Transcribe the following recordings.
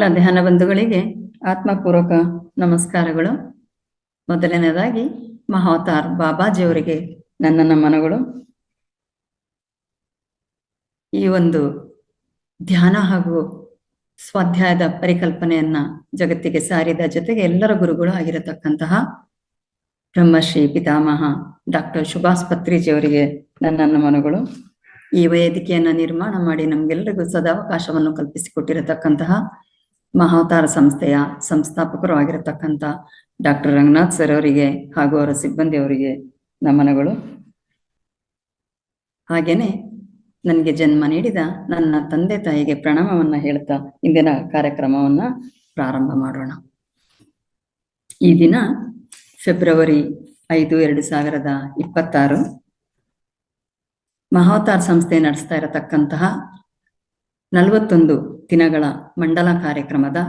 ಎಲ್ಲ ಧ್ಯಾನ ಬಂಧುಗಳಿಗೆ ಆತ್ಮಪೂರ್ವಕ ನಮಸ್ಕಾರಗಳು. ಮೊದಲನೇದಾಗಿ ಮಹಾವತಾರ್ ಬಾಬಾಜಿಯವರಿಗೆ ನನ್ನ ನಮನಗಳು. ಈ ಒಂದು ಧ್ಯಾನ ಹಾಗೂ ಸ್ವಾಧ್ಯಾಯದ ಪರಿಕಲ್ಪನೆಯನ್ನ ಜಗತ್ತಿಗೆ ಸಾರಿದ ಜೊತೆಗೆ ಎಲ್ಲರ ಗುರುಗಳು ಆಗಿರತಕ್ಕಂತಹ ಬ್ರಹ್ಮಶ್ರೀ ಪಿತಾಮಹ ಡಾಕ್ಟರ್ ಸುಭಾಷ್ ಪತ್ರಿಜಿಯವರಿಗೆ ನನ್ನ ನಮನಗಳು. ಈ ವೇದಿಕೆಯನ್ನ ನಿರ್ಮಾಣ ಮಾಡಿ ನಮ್ಗೆಲ್ಲರಿಗೂ ಸದಾವಕಾಶವನ್ನು ಕಲ್ಪಿಸಿಕೊಟ್ಟಿರತಕ್ಕಂತಹ ಮಹಾವತಾರ ಸಂಸ್ಥೆಯ ಸಂಸ್ಥಾಪಕರು ಆಗಿರತಕ್ಕಂಥ ಡಾಕ್ಟರ್ ರಂಗನಾಥ್ ಸರ್ ಅವರಿಗೆ ಹಾಗೂ ಅವರ ಸಿಬ್ಬಂದಿಯವರಿಗೆ ನಮನಗಳು. ಹಾಗೇನೆ ನನಗೆ ಜನ್ಮ ನೀಡಿದ ನನ್ನ ತಂದೆ ತಾಯಿಗೆ ಪ್ರಣಾಮವನ್ನ ಹೇಳ್ತಾ ಇಂದಿನ ಕಾರ್ಯಕ್ರಮವನ್ನ ಪ್ರಾರಂಭ ಮಾಡೋಣ. ಈ ದಿನ ಫೆಬ್ರವರಿ 5, 2026 ಮಹಾವತಾರ್ ಸಂಸ್ಥೆ ನಡೆಸ್ತಾ ಇರತಕ್ಕಂತಹ 41 ದಿನಗಳ ಮಂಡಲ ಕಾರ್ಯಕ್ರಮದ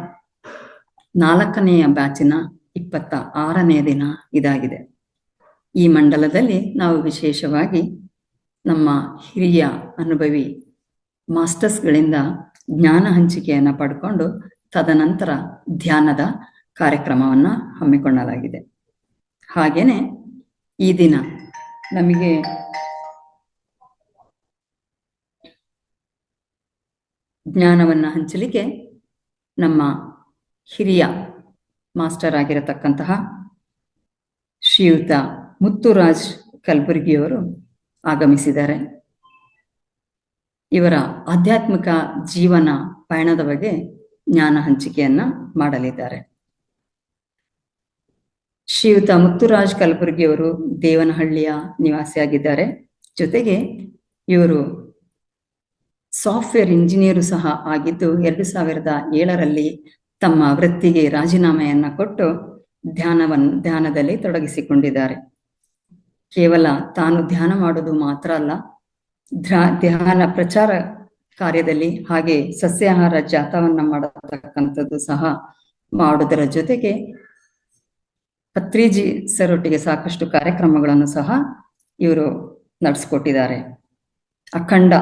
4ನೆಯ ಬ್ಯಾಚಿನ 26ನೇ ದಿನ ಇದಾಗಿದೆ. ಈ ಮಂಡಲದಲ್ಲಿ ನಾವು ವಿಶೇಷವಾಗಿ ನಮ್ಮ ಹಿರಿಯ ಅನುಭವಿ ಮಾಸ್ಟರ್ಸ್ಗಳಿಂದ ಜ್ಞಾನ ಹಂಚಿಕೆಯನ್ನು ಪಡ್ಕೊಂಡು ತದನಂತರ ಧ್ಯಾನದ ಕಾರ್ಯಕ್ರಮವನ್ನು ಹಮ್ಮಿಕೊಳ್ಳಲಾಗಿದೆ. ಹಾಗೇನೆ ಈ ದಿನ ನಮಗೆ ಜ್ಞಾನವನ್ನು ಹಂಚಲಿಕ್ಕೆ ನಮ್ಮ ಹಿರಿಯ ಮಾಸ್ಟರ್ ಆಗಿರತಕ್ಕಂತಹ ಶ್ರೀಯುತ ಮುತ್ತುರಾಜ್ ಕಲಬುರ್ಗಿಯವರು ಆಗಮಿಸಿದ್ದಾರೆ. ಇವರ ಆಧ್ಯಾತ್ಮಿಕ ಜೀವನ ಪಯಣದ ಬಗ್ಗೆ ಜ್ಞಾನ ಹಂಚಿಕೆಯನ್ನ ಮಾಡಲಿದ್ದಾರೆ. ಶ್ರೀಯುತ ಮುತ್ತುರಾಜ್ ಕಲಬುರ್ಗಿಯವರು ದೇವನಹಳ್ಳಿಯ ನಿವಾಸಿಯಾಗಿದ್ದಾರೆ. ಜೊತೆಗೆ ಇವರು ಸಾಫ್ಟ್ವೇರ್ ಇಂಜಿನಿಯರು ಸಹ ಆಗಿದ್ದು 2007ರಲ್ಲಿ ತಮ್ಮ ವೃತ್ತಿಗೆ ರಾಜೀನಾಮೆಯನ್ನ ಕೊಟ್ಟು ಧ್ಯಾನದಲ್ಲಿ ತೊಡಗಿಸಿಕೊಂಡಿದ್ದಾರೆ. ಕೇವಲ ತಾನು ಧ್ಯಾನ ಮಾಡೋದು ಮಾತ್ರ ಅಲ್ಲ, ಧ್ಯಾನ ಪ್ರಚಾರ ಕಾರ್ಯದಲ್ಲಿ ಹಾಗೆ ಸಸ್ಯಾಹಾರ ಜಾಥವನ್ನ ಮಾಡತಕ್ಕಂಥದ್ದು ಸಹ ಮಾಡುವುದರ ಜೊತೆಗೆ ಪತ್ರಿಜಿ ಸರೊಟ್ಟಿಗೆ ಸಾಕಷ್ಟು ಕಾರ್ಯಕ್ರಮಗಳನ್ನು ಸಹ ಇವರು ನಡೆಸಿಕೊಟ್ಟಿದ್ದಾರೆ. ಅಖಂಡ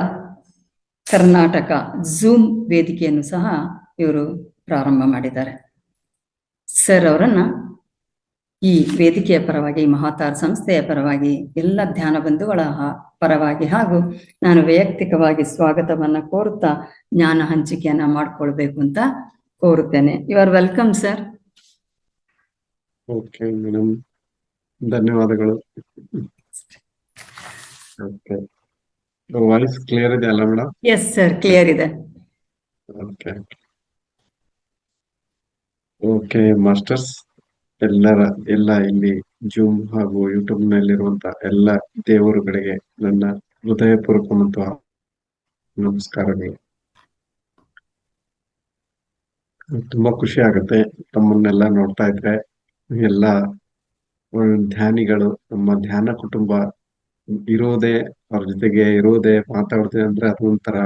ಕರ್ನಾಟಕ ಝೂಮ್ ವೇದಿಕೆಯನ್ನು ಸಹ ಇವರು ಪ್ರಾರಂಭ ಮಾಡಿದ್ದಾರೆ. ಸರ್ ಅವರನ್ನ ಈ ವೇದಿಕೆಯ ಪರವಾಗಿ, ಮಹಾವತಾರ್ ಸಂಸ್ಥೆಯ ಪರವಾಗಿ, ಎಲ್ಲ ಧ್ಯಾನ ಬಂಧುಗಳ ಪರವಾಗಿ ಹಾಗೂ ನಾನು ವೈಯಕ್ತಿಕವಾಗಿ ಸ್ವಾಗತವನ್ನ ಕೋರುತ್ತಾ ಜ್ಞಾನ ಹಂಚಿಕೆಯನ್ನ ಮಾಡ್ಕೊಳ್ಬೇಕು ಅಂತ ಕೋರುತ್ತೇನೆ. You are welcome sir. Okay madam, ಧನ್ಯವಾದಗಳು. ಓಕೆ, ವಾಯ್ಸ್ ಕ್ಲಿಯರ್ ಇದೆ ಅಲ್ಲ ಮೇಡಮ್? ಎಸ್ ಸರ್, ಕ್ಲಿಯರ್ ಇದೆ. ಓಕೆ ಓಕೆ ಮಾಸ್ಟರ್ಸ್, ಎಲ್ಲ ಇಲ್ಲಿ ಜೂಮ್ ಹಾಗೂ ಯೂಟ್ಯೂಬ್ ನಲ್ಲಿರುವಂತ ಎಲ್ಲ ದೇವರುಗಳಿಗೆ ನನ್ನ ಹೃದಯಪೂರ್ವಕ ಮತ್ತು ನಮಸ್ಕಾರಗಳು. ತುಂಬಾ ಖುಷಿ ಆಗುತ್ತೆ ತಮ್ಮನ್ನೆಲ್ಲ ನೋಡ್ತಾ ಇದ್ರೆ. ಎಲ್ಲ ಧ್ಯಾನಿಗಳು, ನಮ್ಮ ಧ್ಯಾನ ಕುಟುಂಬ ಇರೋದೇ, ಅವ್ರ ಜೊತೆಗೆ ಇರೋದೇ, ಮಾತಾಡ್ತೀವಿ ಅಂದ್ರೆ ಅದೊಂಥರ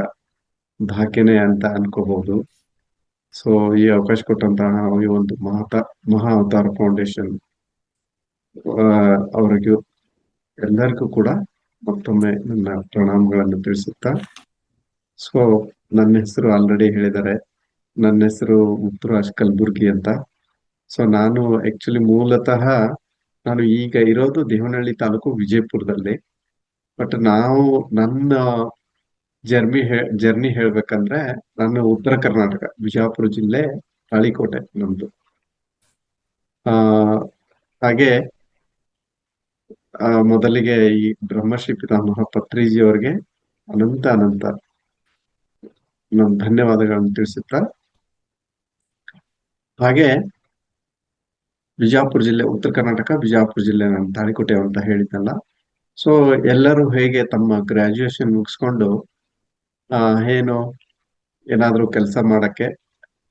ಭಾಗ್ಯನೇ ಅಂತ ಅನ್ಕೋಬಹುದು. ಸೊ ಈ ಅವಕಾಶ ಕೊಟ್ಟಂತಹ ಈ ಒಂದು ಮಹಾ ಅವತಾರ ಫೌಂಡೇಶನ್ ಅವರಿಗೂ ಎಲ್ಲರಿಗೂ ಕೂಡ ಮತ್ತೊಮ್ಮೆ ನನ್ನ ಪ್ರಣಾಮಗಳನ್ನು ತಿಳಿಸುತ್ತಾ, ಸೊ ನನ್ನ ಹೆಸರು ಆಲ್ರೆಡಿ ಹೇಳಿದ್ದಾರೆ, ನನ್ನ ಹೆಸರು ಮುತ್ತುರಾಜ್ ಕಲಬುರ್ಗಿ ಅಂತ. ಸೊ ನಾನು ಆಕ್ಚುಲಿ ಮೂಲತಃ ನಾನು ಈಗ ಇರೋದು ದೇವನಹಳ್ಳಿ ತಾಲೂಕು ವಿಜಯಪುರದಲ್ಲಿ. ಬಟ್ ನನ್ನ ಜರ್ನಿ ಹೇಳ್ಬೇಕಂದ್ರೆ ನಾನು ಉತ್ತರ ಕರ್ನಾಟಕ ಬಿಜಾಪುರ ಜಿಲ್ಲೆ ತಾಳಿಕೋಟೆ ನಮ್ದು. ಹಾಗೆ ಮೊದಲಿಗೆ ಈ ಬ್ರಹ್ಮಶ್ರೀ ಪಿತಾಮಹ ಪತ್ರಿಜಿ ಅವರಿಗೆ ಅನಂತ ನನ್ನ ಧನ್ಯವಾದಗಳನ್ನು ತಿಳಿಸುತ್ತಾ, ಹಾಗೆ ಬಿಜಾಪುರ ಜಿಲ್ಲೆ, ಉತ್ತರ ಕರ್ನಾಟಕ ಬಿಜಾಪುರ ಜಿಲ್ಲೆ ನಾನು ತಾಳಿಕೋಟೆ ಅಂತ ಹೇಳಿದ್ನಲ್ಲ. ಸೊ ಎಲ್ಲರೂ ಹೇಗೆ ತಮ್ಮ ಗ್ರಾಜುಯೇಷನ್ ಮುಗಿಸ್ಕೊಂಡು ಏನಾದ್ರೂ ಕೆಲಸ ಮಾಡಕ್ಕೆ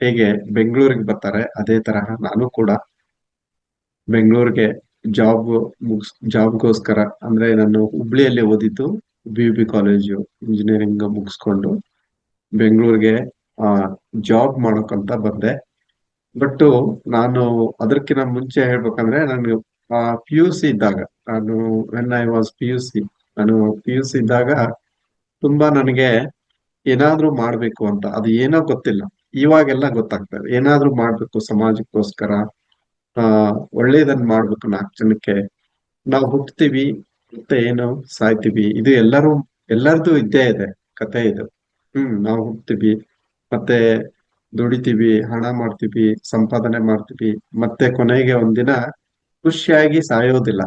ಹೇಗೆ ಬೆಂಗಳೂರಿಗೆ ಬರ್ತಾರೆ, ಅದೇ ತರಹ ನಾನು ಕೂಡ ಬೆಂಗಳೂರಿಗೆ ಜಾಬ್ಗೋಸ್ಕರ, ಅಂದ್ರೆ ನಾನು ಹುಬ್ಳಿಯಲ್ಲಿ ಓದಿದ್ದು, BUB ಕಾಲೇಜು ಇಂಜಿನಿಯರಿಂಗ್ ಮುಗಿಸ್ಕೊಂಡು ಬೆಂಗಳೂರಿಗೆ ಜಾಬ್ ಮಾಡೋಕಂತ ಬಂದೆ. ಬಟ್ ನಾನು ಅದಕ್ಕಿಂತ ಮುಂಚೆ ಹೇಳ್ಬೇಕಂದ್ರೆ, ನಾನು PUC ಇದ್ದಾಗ, ನಾನು PUC ಇದ್ದಾಗ ತುಂಬಾ ನನಗೆ ಏನಾದ್ರೂ ಮಾಡ್ಬೇಕು ಅಂತ, ಅದು ಏನೋ ಗೊತ್ತಿಲ್ಲ, ಇವಾಗೆಲ್ಲ ಗೊತ್ತಾಗ್ತದೆ. ಏನಾದ್ರೂ ಮಾಡ್ಬೇಕು ಸಮಾಜಕ್ಕೋಸ್ಕರ, ಆ ಒಳ್ಳೇದನ್ನ ಮಾಡ್ಬೇಕು 4 ಜನಕ್ಕೆ. ನಾವು ಹುಟ್ತೀವಿ, ಮತ್ತೆ ಏನು ಸಾಯ್ತೀವಿ, ಇದು ಎಲ್ಲರದು ಇದ್ದೇ ಇದೆ, ಕತೆ ಇದು. ನಾವು ಹುಟ್ತೀವಿ, ಮತ್ತೆ ದುಡಿತೀವಿ, ಹಣ ಮಾಡ್ತೀವಿ, ಸಂಪಾದನೆ ಮಾಡ್ತೀವಿ, ಮತ್ತೆ ಕೊನೆಗೆ ಒಂದಿನ ಖುಷಿಯಾಗಿ ಸಾಯೋದಿಲ್ಲ.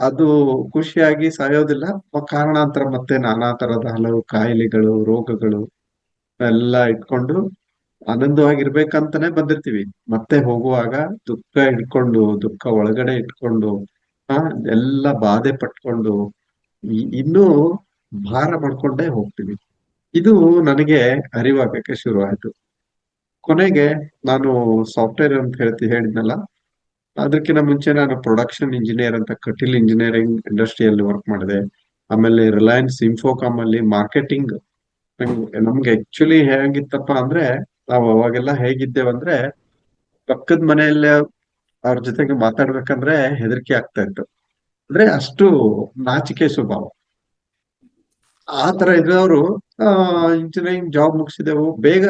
ಅದು ಖುಷಿಯಾಗಿ ಸಾಯೋದಿಲ್ಲ, ಕಾರಣಾಂತರ ಮತ್ತೆ ನಾನಾ ತರದ ಹಲವು ಕಾಯಿಲೆಗಳು, ರೋಗಗಳು ಎಲ್ಲ ಇಟ್ಕೊಂಡು ಆನಂದವಾಗಿರ್ಬೇಕಂತಾನೆ ಬಂದಿರ್ತೀವಿ. ಮತ್ತೆ ಹೋಗುವಾಗ ದುಃಖ ಇಟ್ಕೊಂಡು, ದುಃಖ ಒಳಗಡೆ ಇಟ್ಕೊಂಡು, ಆ ಎಲ್ಲ ಬಾಧೆ ಪಟ್ಕೊಂಡು, ಇನ್ನೂ ಭಾರ ಮಾಡ್ಕೊಂಡೇ ಹೋಗ್ತೀವಿ. ಇದು ನನಗೆ ಅರಿವಾಗಕ್ಕೆ ಶುರು ಆಯ್ತು. ಕೊನೆಗೆ ನಾನು ಸಾಫ್ಟ್ವೇರ್ ಅಂತ ಹೇಳಿದ್ನಲ್ಲ, ಅದಕ್ಕಿಂತ ಮುಂಚೆ ನಾನು ಪ್ರೊಡಕ್ಷನ್ ಇಂಜಿನಿಯರ್ ಅಂತ ಕಟೀಲ್ ಇಂಜಿನಿಯರಿಂಗ್ ಇಂಡಸ್ಟ್ರಿಯಲ್ಲಿ ವರ್ಕ್ ಮಾಡಿದೆ. ಆಮೇಲೆ ರಿಲಯನ್ಸ್ ಇನ್ಫೋಕಾಮ್ ಅಲ್ಲಿ ಮಾರ್ಕೆಟಿಂಗ್. ನಮ್ಗೆ ಆಕ್ಚುಲಿ ಹೇಗಿತ್ತಪ್ಪ ಅಂದ್ರೆ, ನಾವು ಅವಾಗೆಲ್ಲ ಹೇಗಿದ್ದೇವಂದ್ರೆ, ಪಕ್ಕದ ಮನೆಯಲ್ಲೇ ಅವ್ರ ಜೊತೆಗೆ ಮಾತಾಡ್ಬೇಕಂದ್ರೆ ಹೆದರಿಕೆ ಆಗ್ತಾ ಇತ್ತು. ಅಂದ್ರೆ ಅಷ್ಟು ನಾಚಿಕೆ ಸ್ವಭಾವ. ಆ ತರ ಇರೋರು ಇಂಜಿನಿಯರಿಂಗ್ ಜಾಬ್ ಮುಗಿಸಿದೆವು ಬೇಗ.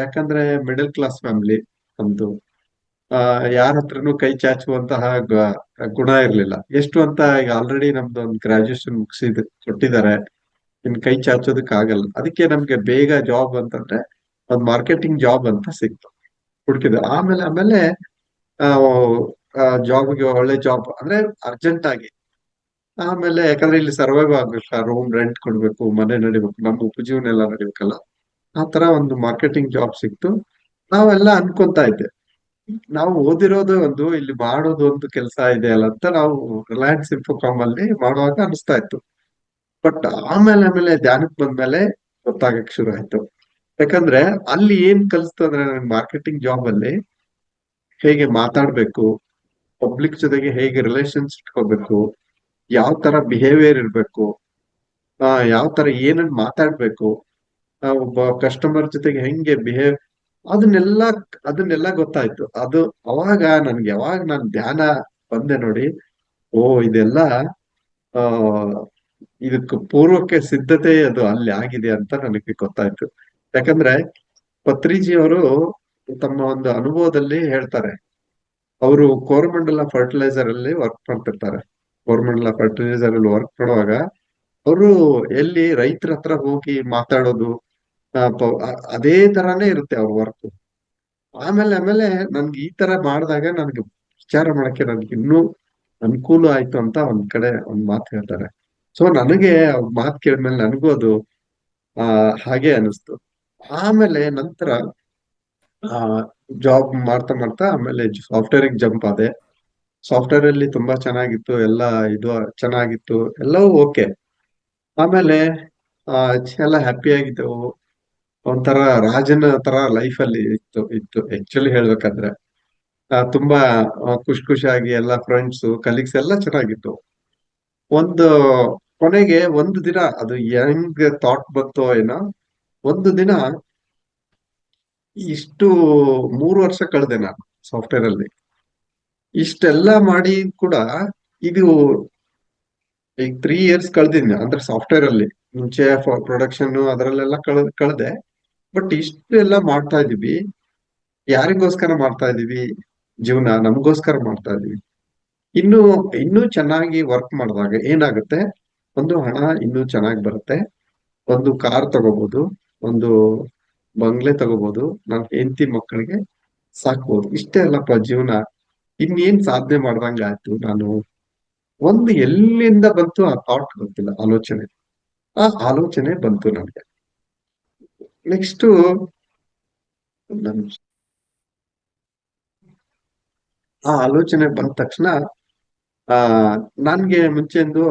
ಯಾಕಂದ್ರೆ ಮಿಡಲ್ ಕ್ಲಾಸ್ ಫ್ಯಾಮಿಲಿ ನಮ್ದು. ಯಾರ ಹತ್ರನೂ ಕೈ ಚಾಚುವಂತಹ ಗುಣ ಇರ್ಲಿಲ್ಲ. ಎಷ್ಟು ಅಂತ, ಈಗ ಆಲ್ರೆಡಿ ನಮ್ದು ಒಂದು ಗ್ರಾಜುಯೇಷನ್ ಕೊಟ್ಟಿದ್ದಾರೆ, ಇನ್ ಕೈ ಚಾಚೋದಕ್ ಆಗಲ್ಲ. ಅದಕ್ಕೆ ನಮ್ಗೆ ಬೇಗ ಜಾಬ್ ಅಂತಂದ್ರೆ ಒಂದ್ ಮಾರ್ಕೆಟಿಂಗ್ ಜಾಬ್ ಅಂತ ಸಿಕ್ತು, ಹುಡುಕಿದೆ. ಆಮೇಲೆ ಜಾಬ್ಗೆ ಒಳ್ಳೆ ಜಾಬ್ ಅಂದ್ರೆ ಅರ್ಜೆಂಟ್ ಆಗಿ. ಆಮೇಲೆ ಯಾಕಂದ್ರೆ ಇಲ್ಲಿ ಸರ್ವೈವ್ ಆಗ್ಬೇಕು, ರೂಮ್ ರೆಂಟ್ ಕೊಡ್ಬೇಕು, ಮನೆ ನಡಿಬೇಕು, ನಮ್ಮ ಉಪಜೀವನ ಎಲ್ಲ ನಡಿಬೇಕಲ್ಲ. ಆ ತರ ಒಂದು ಮಾರ್ಕೆಟಿಂಗ್ ಜಾಬ್ ಸಿಕ್ತು. ನಾವೆಲ್ಲ ಅನ್ಕೊಂತಾ ಇದ್ದೆ, ನಾವು ಓದಿರೋದು ಒಂದು, ಇಲ್ಲಿ ಮಾಡೋದು ಒಂದು ಕೆಲಸ ಇದೆ ಅಲ್ಲ ಅಂತ ನಾವು ರಿಲಯನ್ಸ್ ಇನ್ಫೋಕಾಮ್ ಅಲ್ಲಿ ಮಾಡುವಾಗ ಅನಿಸ್ತಾ ಇತ್ತು. ಬಟ್ ಆಮೇಲೆ ಧ್ಯಾನಕ್ಕೆ ಬಂದ್ಮೇಲೆ ಗೊತ್ತಾಗಕ್ ಶುರು ಆಯ್ತು. ಯಾಕಂದ್ರೆ ಅಲ್ಲಿ ಏನ್ ಕಲಿಸ್ತು ಅಂದ್ರೆ, ನನ್ ಮಾರ್ಕೆಟಿಂಗ್ ಜಾಬ್ ಅಲ್ಲಿ ಹೇಗೆ ಮಾತಾಡ್ಬೇಕು, ಪಬ್ಲಿಕ್ ಜೊತೆಗೆ ಹೇಗೆ ರಿಲೇಷನ್ಸ್ ಇಟ್ಕೋಬೇಕು, ಯಾವ ತರ ಬಿಹೇವಿಯರ್ ಇರ್ಬೇಕು, ಯಾವ ತರ ಏನನ್ನ ಮಾತಾಡ್ಬೇಕು, ಒಬ್ಬ ಕಸ್ಟಮರ್ ಜೊತೆಗೆ ಹೆಂಗೆ ಬಿಹೇವ್, ಅದನ್ನೆಲ್ಲ ಅದನ್ನೆಲ್ಲ ಗೊತ್ತಾಯ್ತು. ಅದು ಅವಾಗ ನನ್ಗೆ, ಯಾವಾಗ ನಾನು ಧ್ಯಾನ ಬಂದೆ ನೋಡಿ, ಓ ಇದೆಲ್ಲ ಆ ಇದಕ್ಕೆ ಪೂರ್ವಕ್ಕೆ ಸಿದ್ಧತೆ ಅದು ಅಲ್ಲಿ ಆಗಿದೆ ಅಂತ ನನಗೆ ಗೊತ್ತಾಯ್ತು. ಯಾಕಂದ್ರೆ ಪತ್ರಿಜಿ ಅವರು ತಮ್ಮ ಒಂದು ಅನುಭವದಲ್ಲಿ ಹೇಳ್ತಾರೆ, ಅವರು ಕೋರಮಂಡಲ ಫರ್ಟಿಲೈಸರ್ ಅಲ್ಲಿ ವರ್ಕ್ ಮಾಡ್ತಿರ್ತಾರೆ. ಕೋರಮಂಡಲ ಫರ್ಟಿಲೈಸರ್ ಅಲ್ಲಿ ವರ್ಕ್ ಮಾಡುವಾಗ ಅವರು ಎಲ್ಲಿ ರೈತರ ಹತ್ರ ಹೋಗಿ ಮಾತಾಡೋದು, ಅದೇ ತರಾನೇ ಇರುತ್ತೆ ಅವ್ರ ವರ್ಕ್. ಆಮೇಲೆ ನನ್ಗೆ ಈ ತರ ಮಾಡಿದಾಗ ನನ್ಗೆ ವಿಚಾರ ಮಾಡಕ್ಕೆ ನನ್ಗೆ ಇನ್ನೂ ಅನುಕೂಲ ಆಯ್ತು ಅಂತ ಒಂದ್ ಕಡೆ ಒಂದ್ ಮಾತು ಹೇಳ್ತಾರೆ. ಸೊ ನನಗೆ ಅವ್ರ ಮಾತು ಕೇಳಿದ್ಮೇಲೆ ನನಗೂ ಅದು ಹಾಗೆ ಅನಿಸ್ತು. ಆಮೇಲೆ ನಂತರ ಜಾಬ್ ಮಾಡ್ತಾ ಮಾಡ್ತಾ ಆಮೇಲೆ ಸಾಫ್ಟ್ವೇರ್ ಜಂಪ್ ಆದೆ. ಸಾಫ್ಟ್ವೇರ್ ಅಲ್ಲಿ ತುಂಬಾ ಚೆನ್ನಾಗಿತ್ತು, ಎಲ್ಲ ಇದು ಚೆನ್ನಾಗಿತ್ತು, ಎಲ್ಲವೂ ಓಕೆ. ಆಮೇಲೆ ಎಲ್ಲ ಹ್ಯಾಪಿ ಆಗಿದ್ದೆವು. ಒಂಥರ ರಾಜನ ತರ ಲೈಫ್ ಅಲ್ಲಿ ಇತ್ತು ಆಕ್ಚುಲಿ ಹೇಳ್ಬೇಕಾದ್ರೆ. ತುಂಬಾ ಖುಷಿಯಾಗಿ ಎಲ್ಲ ಫ್ರೆಂಡ್ಸ್ ಕಲೀಗ್ಸ್ ಎಲ್ಲ ಚೆನ್ನಾಗಿತ್ತು. ಒಂದು ಕೊನೆಗೆ ಒಂದು ದಿನ ಅದು ಹೆಂಗ್ ಥಾಟ್ ಬಂತೋ ಏನೋ, ಒಂದು ದಿನ ಇಷ್ಟು 3 ವರ್ಷ ಕಳೆದೆ ನಾನು ಸಾಫ್ಟ್ವೇರ್ ಅಲ್ಲಿ. ಇಷ್ಟೆಲ್ಲ ಮಾಡಿ ಕೂಡ ಇದು ಈಗ 3 years ಕಳೆದಿದ್ನ ಅಂದ್ರೆ ಸಾಫ್ಟ್ವೇರ್ ಅಲ್ಲಿ. ಮುಂಚೆ ಪ್ರೊಡಕ್ಷನ್ ಅದರಲ್ಲೆಲ್ಲ ಕಳೆದೆ. ಬಟ್ ಇಷ್ಟು ಎಲ್ಲ ಮಾಡ್ತಾ ಇದೀವಿ, ಯಾರಿಗೋಸ್ಕರ ಮಾಡ್ತಾ ಇದೀವಿ? ಜೀವನ ನಮಗೋಸ್ಕರ ಮಾಡ್ತಾ ಇದೀವಿ. ಇನ್ನು ಇನ್ನೂ ಚೆನ್ನಾಗಿ ವರ್ಕ್ ಮಾಡಿದಾಗ ಏನಾಗುತ್ತೆ, ಒಂದು ಹಣ ಇನ್ನೂ ಚೆನ್ನಾಗಿ ಬರುತ್ತೆ, ಒಂದು ಕಾರ್ ತಗೋಬಹುದು, ಒಂದು ಬಂಗ್ಲೆ ತಗೋಬಹುದು, ನನ್ನ ಹೆಂಡತಿ ಮಕ್ಕಳಿಗೆ ಸಾಕ್ಬೋದು. ಇಷ್ಟೇ ಅಲ್ಲಪ್ಪ ಜೀವನ, ಇನ್ನೇನ್ ಸಾಧನೆ ಮಾಡ್ದಂಗ ಆಯ್ತು. ನಾನು ಒಂದು ಎಲ್ಲಿಂದ ಬಂತು ಆ ಥಾಟ್ ಗೊತ್ತಿಲ್ಲ, ಆ ಆಲೋಚನೆ ಬಂತು ನನಗೆ. ನೆಕ್ಸ್ಟ್ ಆ ಆಲೋಚನೆ ಬಂದ ತಕ್ಷಣ ಆ ನನ್ಗೆ ಮುಂಚೆಂದು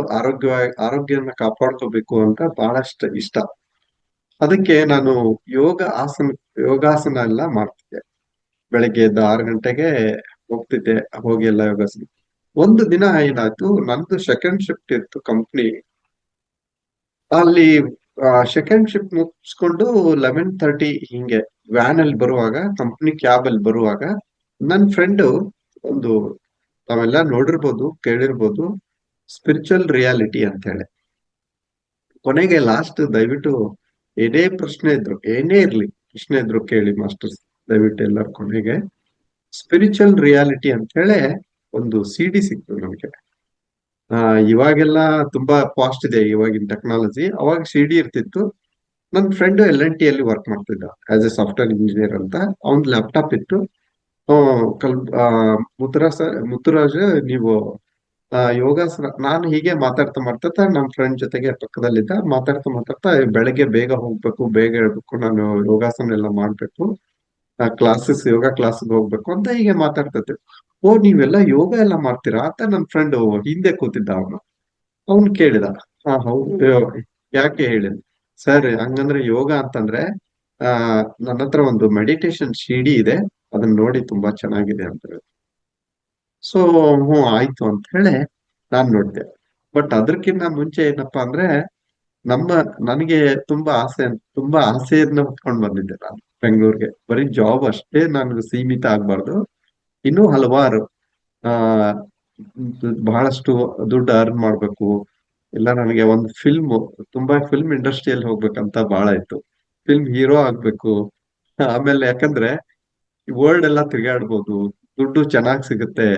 ಆರೋಗ್ಯವನ್ನ ಕಾಪಾಡ್ಕೋಬೇಕು ಅಂತ ಬಹಳಷ್ಟು ಇಷ್ಟ. ಅದಕ್ಕೆ ನಾನು ಯೋಗಾಸನ ಎಲ್ಲ ಮಾಡ್ತಿದ್ದೆ. ಬೆಳಗ್ಗೆ ಎದ್ದು 6 ಗಂಟೆಗೆ ಹೋಗ್ತಿದ್ದೆ, ಹೋಗಿ ಎಲ್ಲ ಯೋಗಾಸನ. ಒಂದು ದಿನ ಏನಾಯ್ತು, ನಂದು ಸೆಕೆಂಡ್ ಶಿಫ್ಟ್ ಇತ್ತು ಕಂಪ್ನಿ ಅಲ್ಲಿ. ಸೆಕೆಂಡ್ ಶಿಫ್ಟ್ ಮುಗಿಸ್ಕೊಂಡು 11:30 ಹಿಂಗೆ ವ್ಯಾನ್ ಅಲ್ಲಿ ಬರುವಾಗ, ಕಂಪ್ನಿ ಕ್ಯಾಬ್ ಅಲ್ಲಿ ಬರುವಾಗ, ನನ್ನ ಫ್ರೆಂಡ್ ಒಂದು, ತಾವೆಲ್ಲ ನೋಡಿರ್ಬೋದು, ಕೇಳಿರ್ಬೋದು, ಸ್ಪಿರಿಚುವಲ್ ರಿಯಾಲಿಟಿ ಅಂತ ಹೇಳಿ. ಕೊನೆಗೆ ಲಾಸ್ಟ್ ದಯವಿಟ್ಟು ಏನೇ ಪ್ರಶ್ನೆ ಇದ್ರು, ಏನೇ ಇರ್ಲಿ, ಪ್ರಶ್ನೆ ಇದ್ರು ಕೇಳಿ ಮಾಸ್ಟರ್ಸ್, ದಯವಿಟ್ಟು ಎಲ್ಲರ ಕೊನೆಗೆ. ಸ್ಪಿರಿಚುವಲ್ ರಿಯಾಲಿಟಿ ಅಂತ ಹೇಳಿ ಒಂದು CD ಸಿಕ್ತು ನಮ್ಗೆ. ಇವಾಗೆಲ್ಲ ತುಂಬಾ ಫಾಸ್ಟ್ ಇದೆ ಇವಾಗಿನ ಟೆಕ್ನಾಲಜಿ. ಅವಾಗ CD ಇರ್ತಿತ್ತು. ನನ್ನ ಫ್ರೆಂಡ್ L&T ಅಲ್ಲಿ ವರ್ಕ್ ಮಾಡ್ತಿದ್ದ ಆಸ್ ಎ ಸಾಫ್ಟ್ವೇರ್ ಇಂಜಿನಿಯರ್ ಅಂತ. ಅವ್ನ್ ಲ್ಯಾಪ್ಟಾಪ್ ಇತ್ತು. ಮುತ್ತುರಾಜ್, ನೀವು ಯೋಗಾಸನ, ನಾನು ಹೀಗೆ ಮಾತಾಡ್ತಾ ಮಾತಾಡ್ತಾ ನಮ್ಮ ಫ್ರೆಂಡ್ ಜೊತೆಗೆ ಪಕ್ಕದಲ್ಲಿದ್ದ, ಮಾತಾಡ್ತಾ ಮಾತಾಡ್ತಾ ಬೆಳಗ್ಗೆ ಬೇಗ ಹೋಗ್ಬೇಕು, ಬೇಗ ಹೇಳ್ಬೇಕು, ನಾನು ಯೋಗಾಸನ ಎಲ್ಲ ಮಾಡ್ಬೇಕು, ಯೋಗ ಕ್ಲಾಸ್ಗೆ ಹೋಗ್ಬೇಕು ಅಂತ ಹೀಗೆ ಮಾತಾಡ್ತಿದ್ದೆ. ಓ, ನೀವೆಲ್ಲ ಯೋಗ ಎಲ್ಲ ಮಾಡ್ತೀರಾ ಅಂತ ನನ್ನ ಫ್ರೆಂಡ್ ಹಿಂದೆ ಕೂತಿದ್ದ. ಅವನು ಕೇಳಿದ, ಹಾ ಹೌದು, ಯಾಕೆ ಹೇಳಿದ. ಸರ್, ಹಂಗಂದ್ರೆ ಯೋಗ ಅಂತಂದ್ರೆ ನನ್ನ ಹತ್ರ ಒಂದು ಮೆಡಿಟೇಷನ್ CD ಇದೆ, ಅದನ್ನ ನೋಡಿ ತುಂಬಾ ಚೆನ್ನಾಗಿದೆ ಅಂತ ಹೇಳಿ. ಸೊ ಹ್ಞೂ ಆಯ್ತು ಅಂತ ಹೇಳಿ ನಾನ್ ನೋಡ್ದೆ. ಬಟ್ ಅದಕ್ಕಿಂತ ಮುಂಚೆ ಏನಪ್ಪಾ ಅಂದ್ರೆ, ನನಗೆ ತುಂಬಾ ಆಸೆಯನ್ನ ಹೊತ್ಕೊಂಡ್ ಬಂದಿದ್ದೆ ನಾನು ಬೆಂಗಳೂರಿಗೆ. ಬರೀ ಜಾಬ್ ಅಷ್ಟೇ ನನಗೆ ಸೀಮಿತ ಆಗ್ಬಾರ್ದು, ಇನ್ನೂ ಹಲವಾರು ಆ ಬಹಳಷ್ಟು ದುಡ್ಡು ಅರ್ನ್ ಮಾಡ್ಬೇಕು, ಇಲ್ಲ ನನಗೆ ಒಂದು ತುಂಬಾ ಫಿಲ್ಮ್ ಇಂಡಸ್ಟ್ರಿಯಲ್ಲಿ ಹೋಗ್ಬೇಕಂತ ಬಹಳ ಇತ್ತು. ಫಿಲ್ಮ್ ಹೀರೋ ಆಗ್ಬೇಕು. ಆಮೇಲೆ ಯಾಕಂದ್ರೆ ವರ್ಲ್ಡ್ ಎಲ್ಲ ತಿರುಗಾಡ್ಬೋದು, ದುಡ್ಡು ಚೆನ್ನಾಗ್ ಸಿಗುತ್ತೆ,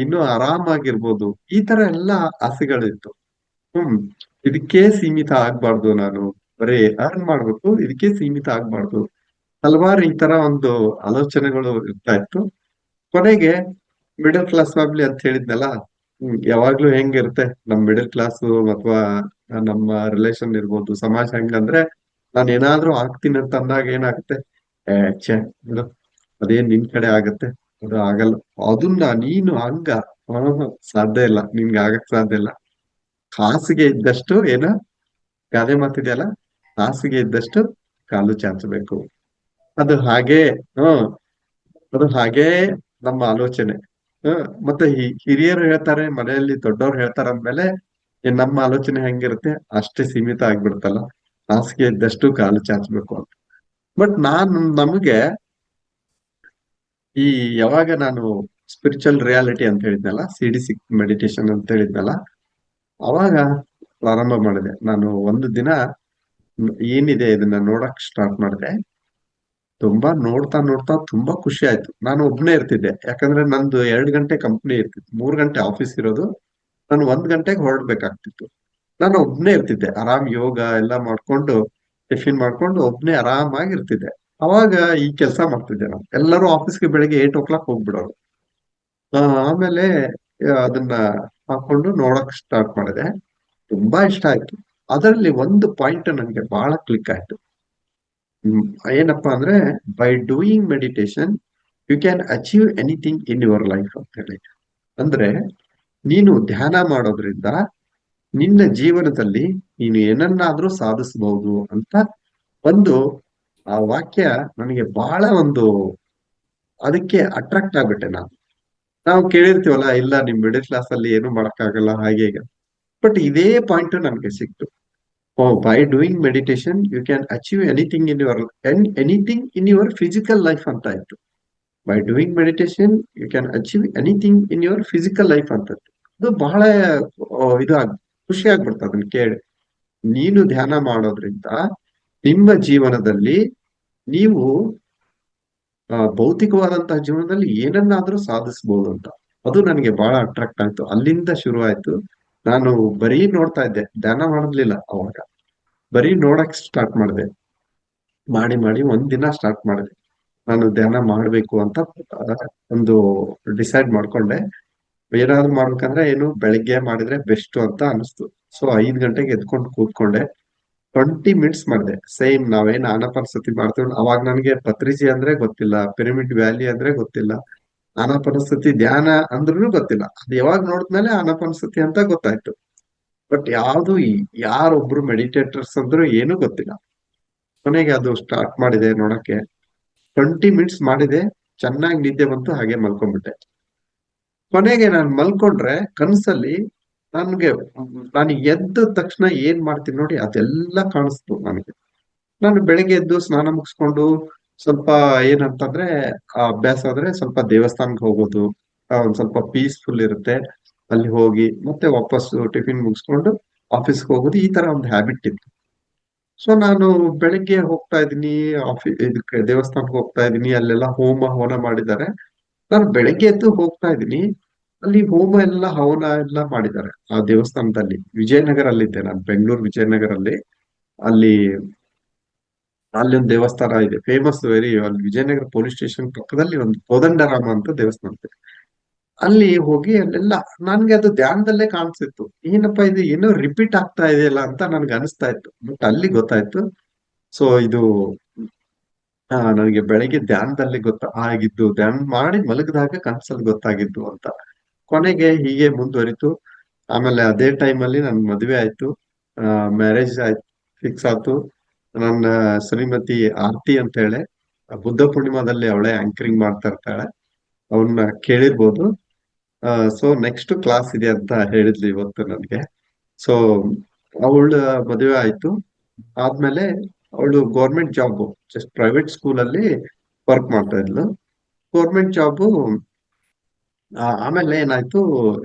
ಇನ್ನೂ ಆರಾಮಾಗಿರ್ಬೋದು, ಈ ತರ ಎಲ್ಲ ಆಸೆಗಳಿತ್ತು. ಹ್ಮ್ ಇದಕ್ಕೆ ಸೀಮಿತ ಆಗ್ಬಾರ್ದು ನಾನು, ಬರೀ ಅರ್ನ್ ಮಾಡ್ಬೇಕು, ಇದಕ್ಕೆ ಸೀಮಿತ ಆಗ್ಬಾರ್ದು, ಹಲವಾರು ಈ ತರ ಒಂದು ಆಲೋಚನೆಗಳು ಇರ್ತಾ ಇತ್ತು. ಕೊನೆಗೆ ಮಿಡಲ್ ಕ್ಲಾಸ್ ಫ್ಯಾಮಿಲಿ ಅಂತ ಹೇಳಿದ್ನಲ್ಲ, ಯಾವಾಗ್ಲೂ ಹೆಂಗಿರುತ್ತೆ ನಮ್ ಮಿಡಲ್ ಕ್ಲಾಸ್ ಅಥವಾ ನಮ್ಮ ರಿಲೇಷನ್ ಇರ್ಬೋದು, ಸಮಾಜ ಹೆಂಗಂದ್ರೆ, ನಾನು ಏನಾದ್ರೂ ಆಗ್ತೀನಿ ಅಂತ ಅಂದಾಗ ಏನಾಗುತ್ತೆ, ಛೇ ಬಿಡು, ಅದೇನ್ ನಿನ್ ಕಡೆ ಆಗತ್ತೆ, ಅದು ಆಗಲ್ಲ, ಅದನ್ನ ನೀನು ಹಂಗ, ಸಾಧ್ಯ ಇಲ್ಲ, ನಿನ್ಗೆ ಆಗಕ್ ಸಾಧ್ಯ ಇಲ್ಲ. ಹಾಸಿಗೆ ಇದ್ದಷ್ಟು ಗಾದೆ ಮಾತಿದೆಯಲ್ಲ, ಹಾಸಿಗೆ ಇದ್ದಷ್ಟು ಕಾಲು ಚಾಚಬೇಕು. ಅದು ಹಾಗೆ ಹ್ಮ್ ಅದು ಹಾಗೇ ನಮ್ಮ ಆಲೋಚನೆ. ಮತ್ತೆ ಹಿರಿಯರು ಹೇಳ್ತಾರೆ, ಮನೆಯಲ್ಲಿ ದೊಡ್ಡವ್ರು ಹೇಳ್ತಾರೆ ಅಂದ್ಮೇಲೆ ನಮ್ಮ ಆಲೋಚನೆ ಹೆಂಗಿರುತ್ತೆ ಅಷ್ಟೇ ಸೀಮಿತ ಆಗ್ಬಿಡ್ತಲ್ಲ, ಹಾಸಿಗೆ ಇದ್ದಷ್ಟು ಕಾಲು ಚಾಚಬೇಕು ಅಂತ. ಬಟ್ ನಮಗೆ ಯಾವಾಗ ನಾನು ಸ್ಪಿರಿಚುವಲ್ ರಿಯಾಲಿಟಿ ಅಂತ ಹೇಳಿದ್ನಲ್ಲ, CD ಮೆಡಿಟೇಷನ್ ಅಂತ ಹೇಳಿದ್ನಲ್ಲ, ಅವಾಗ ಪ್ರಾರಂಭ ಮಾಡಿದೆ ನಾನು. ಒಂದು ದಿನ ಏನಿದೆ ಇದನ್ನ ನೋಡಕ್ ಸ್ಟಾರ್ಟ್ ಮಾಡಿದೆ. ತುಂಬಾ ನೋಡ್ತಾ ನೋಡ್ತಾ ತುಂಬಾ ಖುಷಿ ಆಯ್ತು. ನಾನು ಒಬ್ನೇ ಇರ್ತಿದ್ದೆ, ಯಾಕಂದ್ರೆ ನಂದು 2 ಗಂಟೆ ಕಂಪ್ನಿ ಇರ್ತಿತ್ತು, 3 ಗಂಟೆ ಆಫೀಸ್ ಇರೋದು. ನಾನು 1 ಗಂಟೆಗೆ ಹೊರಡ್ಬೇಕಾಗ್ತಿತ್ತು. ನಾನು ಒಬ್ನೇ ಇರ್ತಿದ್ದೆ, ಆರಾಮ್ ಯೋಗ ಎಲ್ಲ ಮಾಡ್ಕೊಂಡು, ಟಿಫಿನ್ ಮಾಡ್ಕೊಂಡು ಒಬ್ನೇ ಆರಾಮಾಗಿ ಇರ್ತಿದ್ದೆ. ಅವಾಗ ಈ ಕೆಲಸ ಮಾಡ್ತಿದ್ದೆ ನಾನು. ಎಲ್ಲರೂ ಆಫೀಸ್ಗೆ ಬೆಳಿಗ್ಗೆ 8 o'clock ಹೋಗ್ಬಿಡೋರು. ಆಮೇಲೆ ಅದನ್ನ ಹಾಕೊಂಡು ನೋಡಕ್ ಸ್ಟಾರ್ಟ್ ಮಾಡಿದೆ. ತುಂಬಾ ಇಷ್ಟ ಆಯ್ತು. ಅದರಲ್ಲಿ ಒಂದು ಪಾಯಿಂಟ್ ನನಗೆ ಬಹಳ ಕ್ಲಿಕ್ ಆಯ್ತು. ಏನಪ್ಪಾ ಅಂದ್ರೆ, by doing meditation you can achieve anything in your life ಅಂತ ಹೇಳಿ. ಅಂದ್ರೆ ನೀನು ಧ್ಯಾನ ಮಾಡೋದ್ರಿಂದ ನಿನ್ನ ಜೀವನದಲ್ಲಿ ನೀನು ಏನನ್ನಾದ್ರೂ ಸಾಧಿಸಬಹುದು ಅಂತ ಒಂದು ಆ ವಾಕ್ಯ ನನಗೆ ಬಹಳ ಅದಕ್ಕೆ ಅಟ್ರಾಕ್ಟ್ ಆಗ್ಬಿಟ್ಟೆ ನಾನು. ನಾವು ಕೇಳಿರ್ತೀವಲ್ಲ, ಇಲ್ಲ ನಿಮ್ ಮಿಡಲ್ ಕ್ಲಾಸ್ ಅಲ್ಲಿ ಏನು ಮಾಡಕ್ಕಾಗಲ್ಲ ಹಾಗೆ ಹೀಗೆ. ಬಟ್ ಇದೇ ಪಾಯಿಂಟ್ ನನಗೆ ಸಿಕ್ತು. By doing meditation you can achieve anything in your physical life ಅಂತ ಆಯ್ತು. By doing meditation you can achieve anything in your physical life ಅಂತ. ಅದು ಬಹಳ ಖುಷಿ ಆಗ್ಬಿಡ್ತು ಅದನ್ನ ಕೇಳಿ. ನೀನು ಧ್ಯಾನ ಮಾಡೋದ್ರಿಂದ ನಿಮ್ಮ ಜೀವನದಲ್ಲಿ ನೀವು ಭೌತಿಕವಾದಂತಹ ಜೀವನದಲ್ಲಿ ಏನನ್ನಾದ್ರೂ ಸಾಧಿಸಬಹುದು ಅಂತ. ಅದು ನನಗೆ ಬಹಳ ಅಟ್ರಾಕ್ಟ್ ಆಯ್ತು. ಅಲ್ಲಿಂದ ಶುರು ಆಯ್ತು. ನಾನು ಬರೀ ನೋಡ್ತಾ ಇದ್ದೆ, ಧ್ಯಾನ ಮಾಡಲಿಲ್ಲ ಅವಾಗ. ಬರೀ ನೋಡಕ್ ಸ್ಟಾರ್ಟ್ ಮಾಡಿದೆ. ಮಾಡಿ ಒಂದಿನ ಸ್ಟಾರ್ಟ್ ಮಾಡಿದೆ, ನಾನು ಧ್ಯಾನ ಮಾಡ್ಬೇಕು ಅಂತ ಒಂದು ಡಿಸೈಡ್ ಮಾಡ್ಕೊಂಡೆ. ಏನಾದ್ರು ಮಾಡ್ಬೇಕಂದ್ರೆ ಬೆಳಿಗ್ಗೆ ಮಾಡಿದ್ರೆ ಬೆಸ್ಟ್ ಅಂತ ಅನಿಸ್ತು. ಸೊ 5 ಗಂಟೆಗೆ ಎದ್ಕೊಂಡು ಕೂತ್ಕೊಂಡೆ. 20 ಮಿನಿಟ್ಸ್ ಮಾಡಿದೆ. ಸೇಮ್ ನಾವೇನ್ ಆನಾಪಾನಸತಿ ಮಾಡ್ತೀವಿ, ಅವಾಗ ನನಗೆ ಪತ್ರಿಜಿ ಅಂದ್ರೆ ಗೊತ್ತಿಲ್ಲ, ಪಿರಮಿಡ್ ವ್ಯಾಲಿ ಅಂದ್ರೆ ಗೊತ್ತಿಲ್ಲ, ಆನಾಪಾನಸತಿ ಧ್ಯಾನ ಅಂದ್ರೂ ಗೊತ್ತಿಲ್ಲ. ಅದು ಯಾವಾಗ ನೋಡಿದ್ಮೇಲೆ ಆನಾಪಾನಸತಿ ಅಂತ ಗೊತ್ತಾಯ್ತು. ಬಟ್ ಯಾರೊಬ್ರು ಮೆಡಿಟೇಟರ್ಸ್ ಅಂದ್ರೂ ಏನೂ ಗೊತ್ತಿಲ್ಲ. ಕೊನೆಗೆ ಅದು ಸ್ಟಾರ್ಟ್ ಮಾಡಿದೆ ನೋಡಕ್ಕೆ. 20 ಮಿನಿಟ್ಸ್ ಮಾಡಿದೆ, ಚೆನ್ನಾಗಿ ನಿದ್ದೆ ಬಂತು, ಹಾಗೆ ಮಲ್ಕೊಂಡ್ಬಿಟ್ಟೆ. ಕೊನೆಗೆ ನಾನು ಮಲ್ಕೊಂಡ್ರೆ ಕನಸಲ್ಲಿ ನಾನು ಎದ್ದ ತಕ್ಷಣ ಏನ್ ಮಾಡ್ತೀನಿ ನೋಡಿ, ಅದೆಲ್ಲ ಕಾಣಿಸ್ತು ನನಗೆ. ನಾನು ಬೆಳಗ್ಗೆ ಎದ್ದು ಸ್ನಾನ ಮುಗಿಸ್ಕೊಂಡು ಸ್ವಲ್ಪ ಏನಂತಂದ್ರೆ ಅಭ್ಯಾಸ ಆದ್ರೆ ಸ್ವಲ್ಪ ದೇವಸ್ಥಾನಕ್ಕೆ ಹೋಗೋದು, ಒಂದ್ ಸ್ವಲ್ಪ ಪೀಸ್ಫುಲ್ ಇರುತ್ತೆ, ಅಲ್ಲಿ ಹೋಗಿ ಮತ್ತೆ ವಾಪಸ್ ಟಿಫಿನ್ ಮುಗಿಸ್ಕೊಂಡು ಆಫೀಸ್ಗೆ ಹೋಗೋದು, ಈ ತರ ಒಂದು ಹ್ಯಾಬಿಟ್ ಇತ್ತು. ಸೊ ನಾನು ಬೆಳಿಗ್ಗೆ ಹೋಗ್ತಾ ಇದ್ದೀನಿ, ಇದಕ್ಕೆ ದೇವಸ್ಥಾನಕ್ಕೆ ಹೋಗ್ತಾ ಇದ್ದೀನಿ, ಅಲ್ಲೆಲ್ಲ ಹೋಮ ಹವನ ಮಾಡಿದ್ದಾರೆ. ನಾನು ಬೆಳಗ್ಗೆ ಎದ್ದು ಹೋಗ್ತಾ ಇದ್ದೀನಿ, ಅಲ್ಲಿ ಹೋಮ ಎಲ್ಲ ಹವನ ಎಲ್ಲ ಮಾಡಿದ್ದಾರೆ ಆ ದೇವಸ್ಥಾನದಲ್ಲಿ. ವಿಜಯನಗರ ಅಲ್ಲಿದ್ದೆ ನಾನು, ಬೆಂಗಳೂರು ವಿಜಯನಗರಲ್ಲಿ. ಅಲ್ಲಿ ಅಲ್ಲಿ ಒಂದು ದೇವಸ್ಥಾನ ಇದೆ ಫೇಮಸ್, ವೆರಿ, ಅಲ್ಲಿ ವಿಜಯನಗರ ಪೊಲೀಸ್ ಸ್ಟೇಷನ್ ಪಕ್ಕದಲ್ಲಿ ಒಂದು ಕೋದಂಡರಾಮ ಅಂತ ದೇವಸ್ಥಾನ ಇದೆ. ಅಲ್ಲಿ ಹೋಗಿ ಅಲ್ಲೆಲ್ಲ ನನ್ಗೆ ಅದು ಧ್ಯಾನದಲ್ಲೇ ಕಾಣಿಸ್ತಿತ್ತು. ಏನಪ್ಪಾ ಇದು ಏನೋ ರಿಪೀಟ್ ಆಗ್ತಾ ಇದೆಯಲ್ಲ ಅಂತ ನನ್ಗೆ ಅನಿಸ್ತಾ ಇತ್ತು. ಬಟ್ ಅಲ್ಲಿ ಗೊತ್ತಾಯ್ತು, ಸೊ ಇದು ನನಗೆ ಬೆಳಗ್ಗೆ ಧ್ಯಾನದಲ್ಲಿ ಆಗಿದ್ದು, ಧ್ಯಾನ ಮಾಡಿ ಮಲಗಿದಾಗ ಕನ್ಸಲ್ಲಿ ಗೊತ್ತಾಗಿದ್ದು ಅಂತ. ಕೊನೆಗೆ ಹೀಗೆ ಮುಂದುವರಿತು. ಆಮೇಲೆ ಅದೇ ಟೈಮಲ್ಲಿ ನನ್ ಮದುವೆ ಆಯ್ತು, ಮ್ಯಾರೇಜ್ ಆಯ್ತು, ಫಿಕ್ಸ್ ಆಯ್ತು. ನನ್ನ ಶ್ರೀಮತಿ ಆರ್ತಿ ಅಂತ ಹೇಳಿ, ಬುದ್ಧ ಪೂರ್ಣಿಮಾದಲ್ಲಿ ಅವಳೇ ಆಂಕರಿಂಗ್ ಮಾಡ್ತಾ ಇರ್ತಾಳೆ, ಅವನ್ನ ಕೇಳಿರ್ಬೋದು. ಸೊ ನೆಕ್ಸ್ಟ್ ಕ್ಲಾಸ್ ಇದೆ ಅಂತ ಹೇಳಿದ್ಲು ಇವತ್ತು ನನಗೆ. ಸೊ ಅವಳ ಮದುವೆ ಆಯ್ತು. ಆದ್ಮೇಲೆ ಅವಳು ಗೌರ್ಮೆಂಟ್ ಜಾಬ್, ಜಸ್ಟ್ ಪ್ರೈವೇಟ್ ಸ್ಕೂಲಲ್ಲಿ ವರ್ಕ್ ಮಾಡ್ತಾ ಇದ್ಲು, ಗೌರ್ಮೆಂಟ್ ಜಾಬ್. ಆಮೇಲೆ ಏನಾಯ್ತು,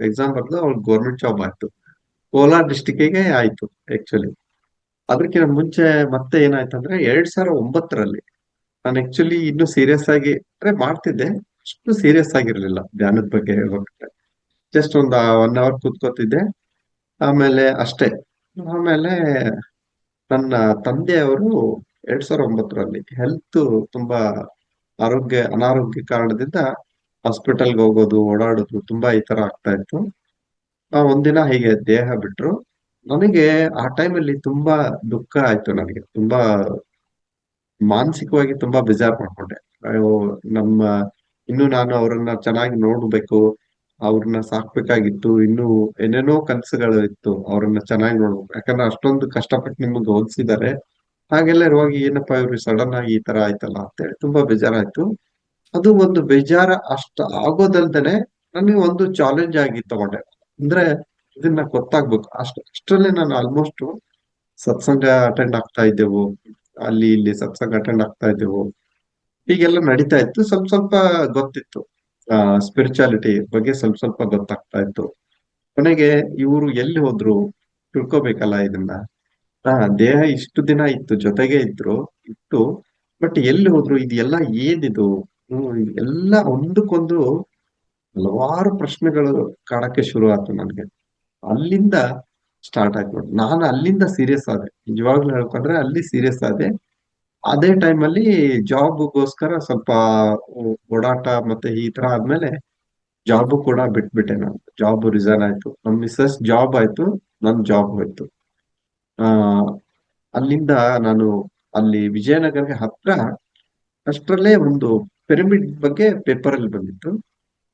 ಎಕ್ಸಾಮ್ ಬರ್ದು ಅವ್ಳು ಗೌರ್ಮೆಂಟ್ ಜಾಬ್ ಆಯ್ತು, ಕೋಲಾರ ಡಿಸ್ಟಿಕ್ಗೆ ಆಯ್ತು ಆಕ್ಚುಲಿ. ಅದಕ್ಕಿಂತ ಮುಂಚೆ ಮತ್ತೆ ಏನಾಯ್ತಂದ್ರೆ 2009ರಲ್ಲಿ ನಾನು ಆಕ್ಚುಲಿ ಇನ್ನು ಸೀರಿಯಸ್ ಆಗಿ ಅಂದ್ರೆ ಮಾಡ್ತಿದ್ದೆ, ಅಷ್ಟು ಸೀರಿಯಸ್ ಆಗಿರ್ಲಿಲ್ಲ ಧ್ಯಾನದ ಬಗ್ಗೆ ಹೇಳ್ಬೇಕಂದ್ರೆ. ಜಸ್ಟ್ ಒಂದು 1 ಅವರ್ ಕೂತ್ಕೋತಿದ್ದೆ, ಆಮೇಲೆ ಅಷ್ಟೇ. ಆಮೇಲೆ ನನ್ನ ತಂದೆಯವರು 2009ರಲ್ಲಿ ಹೆಲ್ತ್ ತುಂಬಾ ಅನಾರೋಗ್ಯ ಕಾರಣದಿಂದ ಹಾಸ್ಪಿಟಲ್ಗೆ ಹೋಗೋದು, ಓಡಾಡೋದು ತುಂಬಾ ಈ ತರ ಆಗ್ತಾ ಇತ್ತು. ಒಂದಿನ ಹೀಗೆ ದೇಹ ಬಿಟ್ರು. ನನಗೆ ಆ ಟೈಮಲ್ಲಿ ತುಂಬಾ ದುಃಖ ಆಯ್ತು, ನನಗೆ ತುಂಬಾ ಮಾನಸಿಕವಾಗಿ ತುಂಬಾ ಬೇಜಾರ್ ಮಾಡ್ಕೊಂಡೆ. ಅಯ್ಯೋ, ನಮ್ಮ ಇನ್ನು ನಾನು ಅವ್ರನ್ನ ಚೆನ್ನಾಗಿ ನೋಡ್ಬೇಕು, ಅವ್ರನ್ನ ಸಾಕ್ಬೇಕಾಗಿತ್ತು, ಇನ್ನು ಏನೇನೋ ಕನಸುಗಳು ಇತ್ತು, ಅವ್ರನ್ನ ಚೆನ್ನಾಗಿ ನೋಡ್ಬೇಕು, ಯಾಕಂದ್ರೆ ಅಷ್ಟೊಂದು ಕಷ್ಟಪಟ್ಟು ನಿಮ್ಗೆ ಓದಿಸಿದ್ದಾರೆ. ಹಾಗೆಲ್ಲ ಇರುವಾಗ ಏನಪ್ಪಾ ಇವ್ರು ಸಡನ್ ಆಗಿ ಈ ತರ ಆಯ್ತಲ್ಲ ಅಂತೇಳಿ ತುಂಬಾ ಬೇಜಾರಾಯ್ತು. ಅದು ಒಂದು ಬೇಜಾರ ಅಷ್ಟ ಆಗೋದಲ್ದೇನೆ ನನಗೆ ಒಂದು ಚಾಲೆಂಜ್ ಆಗಿ ತಗೊಂಡೆ. ಅಂದ್ರೆ ಇದನ್ನ ಗೊತ್ತಾಗ್ಬೇಕು, ಅಷ್ಟರಲ್ಲೇ ನಾನು ಆಲ್ಮೋಸ್ಟ್ ಸತ್ಸಂಗ ಅಟೆಂಡ್ ಆಗ್ತಾ ಇದ್ದೆವು, ಅಲ್ಲಿ ಇಲ್ಲಿ ಸತ್ಸಂಗ ಅಟೆಂಡ್ ಆಗ್ತಾ ಇದ್ದೆವು, ಹೀಗೆಲ್ಲ ನಡೀತಾ ಇತ್ತು. ಸ್ವಲ್ಪ ಸ್ವಲ್ಪ ಗೊತ್ತಿತ್ತು, ಸ್ಪಿರಿಚುಯಾಲಿಟಿ ಬಗ್ಗೆ ಸ್ವಲ್ಪ ಸ್ವಲ್ಪ ಗೊತ್ತಾಗ್ತಾ ಇತ್ತು. ಕೊನೆಗೆ ಇವರು ಎಲ್ಲಿ ಹೋದ್ರು ತಿಳ್ಕೊಬೇಕಲ್ಲ ಇದನ್ನ. ದೇಹ ಇಷ್ಟು ದಿನ ಇತ್ತು, ಜೊತೆಗೆ ಇತ್ತು, ಬಟ್ ಎಲ್ಲಿ ಹೋದ್ರು, ಇದೆಲ್ಲ ಏನಿದು, ಎಲ್ಲ ಒಂದಕ್ಕೊಂದು ಹಲವಾರು ಪ್ರಶ್ನೆಗಳು ಕಾಡಕ್ಕೆ ಶುರು ಆಯ್ತು ನನಗೆ. ಅಲ್ಲಿಂದ ಸ್ಟಾರ್ಟ್ ಆಯ್ತು ನೋಡಿ. ನಾನು ಅಲ್ಲಿಂದ ಸೀರಿಯಸ್ ಆದೆ, ನಿಜವಾಗ್ಲೂ ಹೇಳ್ಕೊಂಡ್ರೆ ಅಲ್ಲಿ ಸೀರಿಯಸ್ ಆದೆ. ಅದೇ ಟೈಮಲ್ಲಿ ಜಾಬ್ಗೋಸ್ಕರ ಸ್ವಲ್ಪ ಓಡಾಟ ಮತ್ತೆ ಈ ತರ ಆದ್ಮೇಲೆ ಜಾಬ್ ಕೂಡ ಬಿಟ್ಬಿಟ್ಟೆ ನಾನು. ಜಾಬ್ ರಿಸೈನ್ ಆಯ್ತು, ನಮ್ ಮಿಸ್ಸಸ್ ಜಾಬ್ ಆಯ್ತು, ನನ್ ಜಾಬ್ ಹೋಯ್ತು. ಆ ಅಲ್ಲಿಂದ ನಾನು ಅಲ್ಲಿ ವಿಜಯನಗರಕ್ಕೆ ಹತ್ರ ಅಷ್ಟರಲ್ಲೇ ಒಂದು ಪಿರಮಿಡ್ ಬಗ್ಗೆ ಪೇಪರ್ ಅಲ್ಲಿ ಬಂದಿತ್ತು.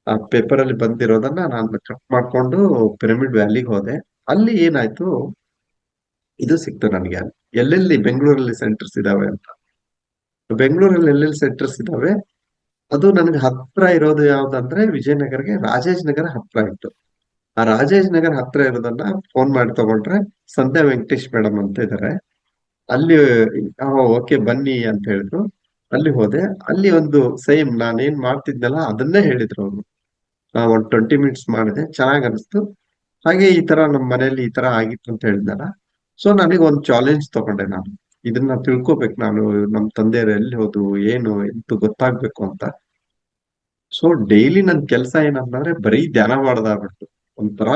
ಆ ಪೇಪರ್ ಅಲ್ಲಿ ಬಂದಿರೋದನ್ನ ನಾನು ಕಟ್ ಮಾಡ್ಕೊಂಡು ಪಿರಮಿಡ್ ವ್ಯಾಲಿಗೆ ಹೋದೆ. ಅಲ್ಲಿ ಏನಾಯ್ತು, ಇದು ಸಿಕ್ತು ನನಗೆ. ಅಲ್ಲಿ ಎಲ್ಲೆಲ್ಲಿ ಬೆಂಗಳೂರಲ್ಲಿ ಸೆಂಟರ್ಸ್ ಇದಾವೆ ಅಂತ, ಬೆಂಗಳೂರಲ್ಲಿ ಎಲ್ಲೆಲ್ಲಿ ಸೆಂಟರ್ಸ್ ಇದಾವೆ, ಅದು ನನಗೆ ಹತ್ರ ಇರೋದು ಯಾವ್ದಂದ್ರೆ ವಿಜಯನಗರ್ಗೆ ರಾಜೇಶ್ ನಗರ ಹತ್ರ ಇತ್ತು. ಆ ರಾಜೇಶ್ ನಗರ್ ಹತ್ರ ಇರೋದನ್ನ ಫೋನ್ ಮಾಡಿ ತಗೊಂಡ್ರೆ ಸಂಧ್ಯಾ ವೆಂಕಟೇಶ್ ಮೇಡಮ್ ಅಂತ ಇದಾರೆ ಅಲ್ಲಿ. ಓಕೆ ಬನ್ನಿ ಅಂತ ಹೇಳಿದ್ರು. ಅಲ್ಲಿ ಹೋದೆ, ಅಲ್ಲಿ ಒಂದು ಸೇಮ್ ನಾನೇನ್ ಮಾಡ್ತಿದ್ನಲ್ಲ ಅದನ್ನೇ ಹೇಳಿದ್ರು ಅವರು. ಒಂದ್ 20 ಮಿನಿಟ್ಸ್ ಮಾಡಿದೆ, ಚೆನ್ನಾಗ್ ಅನಿಸ್ತು. ಹಾಗೆ ಈ ತರ ನಮ್ಮ ಮನೆಯಲ್ಲಿ ಈ ತರ ಆಗಿತ್ತು ಅಂತ ಹೇಳಿದ್ನಲ್ಲ, ಸೊ ನನಗೆ ಒಂದು ಚಾಲೆಂಜ್ ತಗೊಂಡೆ ನಾನು. ಇದನ್ನ ತಿಳ್ಕೊಬೇಕು ನಾನು, ನಮ್ ತಂದೆಯವರು ಎಲ್ಲಿ ಹೋದ್ರು, ಏನು ಎಂತ ಗೊತ್ತಾಗ್ಬೇಕು ಅಂತ. ಸೊ ಡೈಲಿ ನನ್ ಕೆಲಸ ಏನಂತಂದ್ರೆ ಬರೀ ಧ್ಯಾನ ಮಾಡೋದಾಗ್ಬಿಡ್ತು. ಒಂಥರ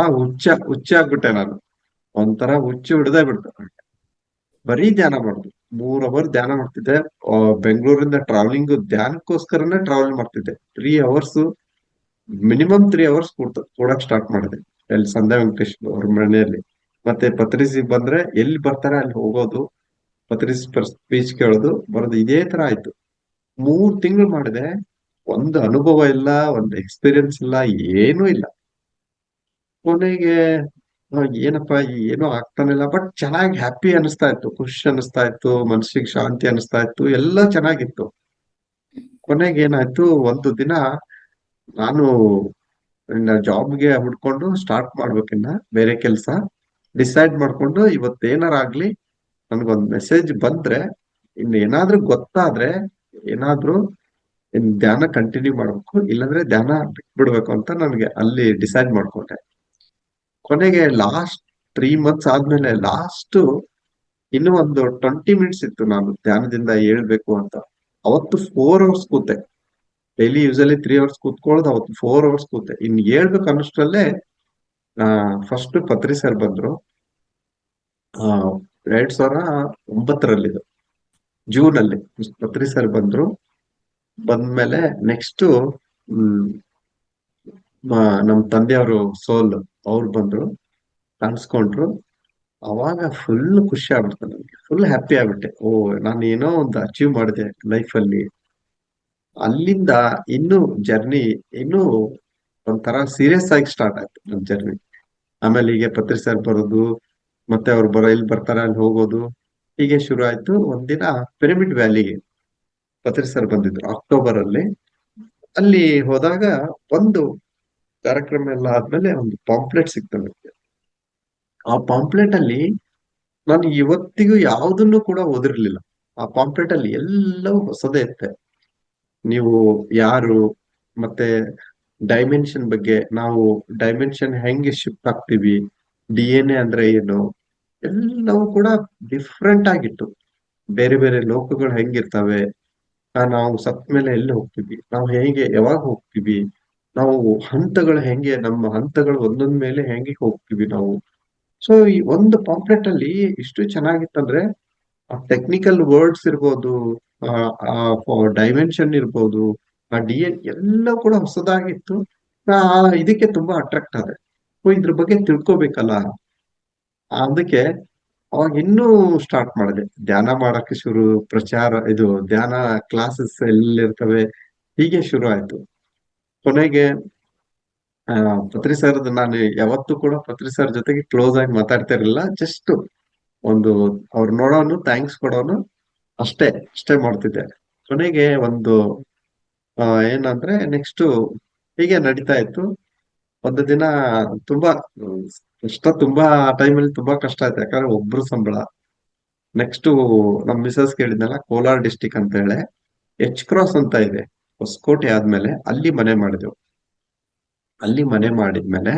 ಹುಚ್ಚ ಆಗ್ಬಿಟ್ಟೆ ನಾನು, ಒಂಥರ ಹುಚ್ಚು ಹಿಡ್ದೇ ಬಿಡ್ತು. ಬರೀ ಧ್ಯಾನ ಮಾಡುದು, 3 ಅವರ್ ಧ್ಯಾನ ಮಾಡ್ತಿದ್ದೆ. ಬೆಂಗಳೂರಿಂದ ಟ್ರಾವೆಲಿಂಗ್ ಧ್ಯಾನಕ್ಕೋಸ್ಕರನೇ ಟ್ರಾವೆಲ್ ಮಾಡ್ತಿದ್ದೆ. 3 ಅವರ್ಸ್, ಮಿನಿಮಮ್ 3 ಅವರ್ಸ್ ಕೂಡಕ್ ಸ್ಟಾರ್ಟ್ ಮಾಡಿದೆ ಅಲ್ಲಿ ಸಂಧ್ಯಾ ವೆಂಕಟೇಶ್ ಅವ್ರ ಮನೆಯಲ್ಲಿ. ಮತ್ತೆ ಪತ್ರಿಸಿ ಬಂದ್ರೆ ಎಲ್ಲಿ ಬರ್ತಾರೆ ಅಲ್ಲಿ ಹೋಗೋದು, ಪತ್ರಿಸಿ ಸ್ಪೀಚ್ ಕೇಳೋದು ಬರೋದು, ಇದೇ ತರ ಆಯ್ತು. 3 ತಿಂಗಳು ಮಾಡಿದೆ. ಒಂದು ಅನುಭವ ಇಲ್ಲ, ಒಂದು ಎಕ್ಸ್ಪೀರಿಯನ್ಸ್ ಇಲ್ಲ, ಏನೂ ಇಲ್ಲ. ಕೊನೆಗೆ ಏನಪ್ಪಾ ಏನೂ ಆಗ್ತಾನಿಲ್ಲ, ಬಟ್ ಚೆನ್ನಾಗಿ ಹ್ಯಾಪಿ ಅನಿಸ್ತಾ ಇತ್ತು, ಖುಷಿ ಅನಿಸ್ತಾ ಇತ್ತು, ಮನಸ್ಸಿಗೆ ಶಾಂತಿ ಅನಿಸ್ತಾ ಇತ್ತು, ಎಲ್ಲ ಚೆನ್ನಾಗಿತ್ತು. ಕೊನೆಗೆ ಏನಾಯ್ತು, ಒಂದು ದಿನ ನಾನು ಜಾಬ್ಗೆ ಹುಡ್ಕೊಂಡು ಸ್ಟಾರ್ಟ್ ಮಾಡ್ಬೇಕಿನ್ನ ಬೇರೆ ಕೆಲಸ ಡಿಸೈಡ್ ಮಾಡ್ಕೊಂಡು, ಇವತ್ತೇನಾರ ಆಗ್ಲಿ ನನ್ಗೊಂದ್ ಮೆಸೇಜ್ ಬಂದ್ರೆ, ಇನ್ನು ಏನಾದ್ರೂ ಗೊತ್ತಾದ್ರೆ, ಏನಾದ್ರೂ ಧ್ಯಾನ ಕಂಟಿನ್ಯೂ ಮಾಡ್ಬೇಕು, ಇಲ್ಲಾಂದ್ರೆ ಧ್ಯಾನ ಬಿಟ್ಬಿಡ್ಬೇಕು ಅಂತ ನನಗೆ ಅಲ್ಲಿ ಡಿಸೈಡ್ ಮಾಡ್ಕೊಂಡೆ. ಕೊನೆಗೆ ಲಾಸ್ಟ್ 3 ಮಂತ್ಸ್ ಆದ್ಮೇಲೆ ಲಾಸ್ಟ್ ಇನ್ನು ಒಂದು 20 ಮಿನಿಟ್ಸ್ ಇತ್ತು ನಾನು ಧ್ಯಾನದಿಂದ ಹೇಳ್ಬೇಕು ಅಂತ. ಅವತ್ತು 4 ಅವರ್ಸ್ ಕೂತೆ. ಡೈಲಿ ಯೂಸಲಿ 3 ಅವರ್ಸ್ ಕೂತ್ಕೊಳ್ಳೋದು, ಅವತ್ತು 4 ಅವರ್ಸ್ ಕೂತೆ. ಇನ್ ಹೇಳ್ಬೇಕು ಅನ್ನೋಷ್ಟ್ರಲ್ಲೇ ಫಸ್ಟ್ ಪತ್ರಿ ಸರ್ ಬಂದ್ರು. ಆ 2009 ಜೂನ್ ಅಲ್ಲಿ ಪತ್ರಿ ಸರ್ ಬಂದ್ರು. ಬಂದ್ಮೇಲೆ ನೆಕ್ಸ್ಟ್ ನಮ್ ತಂದೆಯವರು ಸೋಲ್ ಅವ್ರು ಬಂದ್ರು, ಕಾಣಿಸ್ಕೊಂಡ್ರು. ಅವಾಗ ಫುಲ್ ಖುಷಿ ಆಗ್ಬಿಡ್ತು ನನಗೆ, ಫುಲ್ ಹ್ಯಾಪಿ ಆಗ್ಬಿಟ್ಟೆ. ಓ, ನಾನು ಏನೋ ಒಂದು ಅಚೀವ್ ಮಾಡಿದೆ ಲೈಫಲ್ಲಿ. ಅಲ್ಲಿಂದ ಇನ್ನು ಜರ್ನಿ ಇನ್ನು ಒಂಥರ ಸೀರಿಯಸ್ ಆಗಿ ಸ್ಟಾರ್ಟ್ ಆಯ್ತು ನನ್ನ ಜರ್ನಿ. ಆಮೇಲೆ ಹೀಗೆ ಪತ್ರಿ ಸರ್ ಬರೋದು, ಮತ್ತೆ ಅವ್ರು ಇಲ್ಲಿ ಬರ್ತಾರೆ, ಅಲ್ಲಿ ಹೋಗೋದು, ಹೀಗೆ ಶುರು ಆಯ್ತು. ಒಂದಿನ ಪಿರಮಿಡ್ ವ್ಯಾಲಿಗೆ ಪತ್ರಿ ಸರ್ ಬಂದಿದ್ರು ಅಕ್ಟೋಬರ್ ಅಲ್ಲಿ. ಅಲ್ಲಿ ಹೋದಾಗ ಒಂದು ಕಾರ್ಯಕ್ರಮ ಎಲ್ಲ ಆದ್ಮೇಲೆ ಒಂದು ಪಾಂಪ್ಲೆಟ್ ಸಿಕ್ತು ನನಗೆ. ಆ ಪಾಂಪ್ಲೆಟ್ ಅಲ್ಲಿ ನಾನು ಇವತ್ತಿಗೂ ಯಾವುದನ್ನು ಕೂಡ ಓದಿರ್ಲಿಲ್ಲ. ಆ ಪಾಂಪ್ಲೆಟ್ ಅಲ್ಲಿ ಎಲ್ಲವೂ ಹೊಸದೇ ಇತ್ತೆ. ನೀವು ಯಾರು, ಮತ್ತೆ ಡೈಮೆನ್ಷನ್ ಬಗ್ಗೆ, ನಾವು ಡೈಮೆನ್ಷನ್ ಹೆಂಗೆ ಶಿಫ್ಟ್ ಆಗ್ತೀವಿ, DNA ಅಂದ್ರೆ ಏನು, ಎಲ್ಲವೂ ಕೂಡ ಡಿಫ್ರೆಂಟ್ ಆಗಿತ್ತು. ಬೇರೆ ಬೇರೆ ಲೋಕಗಳು ಹೆಂಗಿರ್ತವೆ, ನಾವು ಸತ್ ಮೇಲೆ ಎಲ್ಲಿ ಹೋಗ್ತೀವಿ, ನಾವು ಹೇಗೆ ಯಾವಾಗ ಹೋಗ್ತೀವಿ, ನಾವು ಹಂತಗಳು ಹೆಂಗೆ, ನಮ್ಮ ಹಂತಗಳು ಒಂದೊಂದ್ ಮೇಲೆ ಹೆಂಗೆ ಹೋಗ್ತೀವಿ ನಾವು. ಸೊ ಈ ಒಂದು ಪಾಂಪ್ಲೆಟ್ ಅಲ್ಲಿ ಇಷ್ಟು ಚೆನ್ನಾಗಿತ್ತಂದ್ರೆ, ಆ ಟೆಕ್ನಿಕಲ್ ವರ್ಡ್ಸ್ ಇರ್ಬೋದು, ಆ ಡೈಮೆನ್ಷನ್ ಇರ್ಬೋದು, ಆ DNA ಎಲ್ಲ ಕೂಡ ಹೊಸದಾಗಿತ್ತು. ಇದಕ್ಕೆ ತುಂಬಾ ಅಟ್ರಾಕ್ಟ್ ಆದೆ. ಓ, ಇದ್ರ ಬಗ್ಗೆ ತಿಳ್ಕೊಬೇಕಲ್ಲ. ಅದಕ್ಕೆ ಅವಾಗ ಇನ್ನೂ ಸ್ಟಾರ್ಟ್ ಮಾಡಿದೆ ಧ್ಯಾನ ಮಾಡಕ್ಕೆ. ಪ್ರಚಾರ, ಇದು ಧ್ಯಾನ ಕ್ಲಾಸಸ್ ಎಲ್ಲಿರ್ತವೆ, ಹೀಗೆ ಶುರು ಆಯ್ತು. ಕೊನೆಗೆ ಪತ್ರಿ ಸರ್, ನಾನು ಯಾವತ್ತೂ ಕೂಡ ಪತ್ರಿ ಸರ್ ಜೊತೆಗೆ ಕ್ಲೋಸ್ ಆಗಿ ಮಾತಾಡ್ತಾ ಇರಲಿಲ್ಲ. ಜಸ್ಟ್ ಒಂದು ಅವ್ರು ನೋಡೋನು, ಥ್ಯಾಂಕ್ಸ್ ಕೊಡೋನು, ಅಷ್ಟೇ ಅಷ್ಟೇ ಮಾಡ್ತಿದ್ದೆ. ಕೊನೆಗೆ ಒಂದು ಏನಂದ್ರೆ ನೆಕ್ಸ್ಟ್ ಹೀಗೆ ನಡೀತಾ ಇತ್ತು. ಒಂದು ದಿನ ತುಂಬಾ ತುಂಬಾ ಟೈಮಲ್ಲಿ ತುಂಬಾ ಕಷ್ಟ ಆಯ್ತು. ಯಾಕಂದ್ರೆ ಒಬ್ರು ಸಂಬಳ. ನೆಕ್ಸ್ಟ್ ನಮ್ ಮಿಸಸ್ ಕೇಳಿದ್ನಲ್ಲ, ಕೋಲಾರ ಡಿಸ್ಟಿಕ್ ಅಂತ ಹೇಳಿ H-Cross ಅಂತ ಇದೆ, ಹೊಸಕೋಟೆ ಆದ್ಮೇಲೆ ಅಲ್ಲಿ ಮನೆ ಮಾಡಿದೆವು. ಅಲ್ಲಿ ಮನೆ ಮಾಡಿದ್ಮೇಲೆ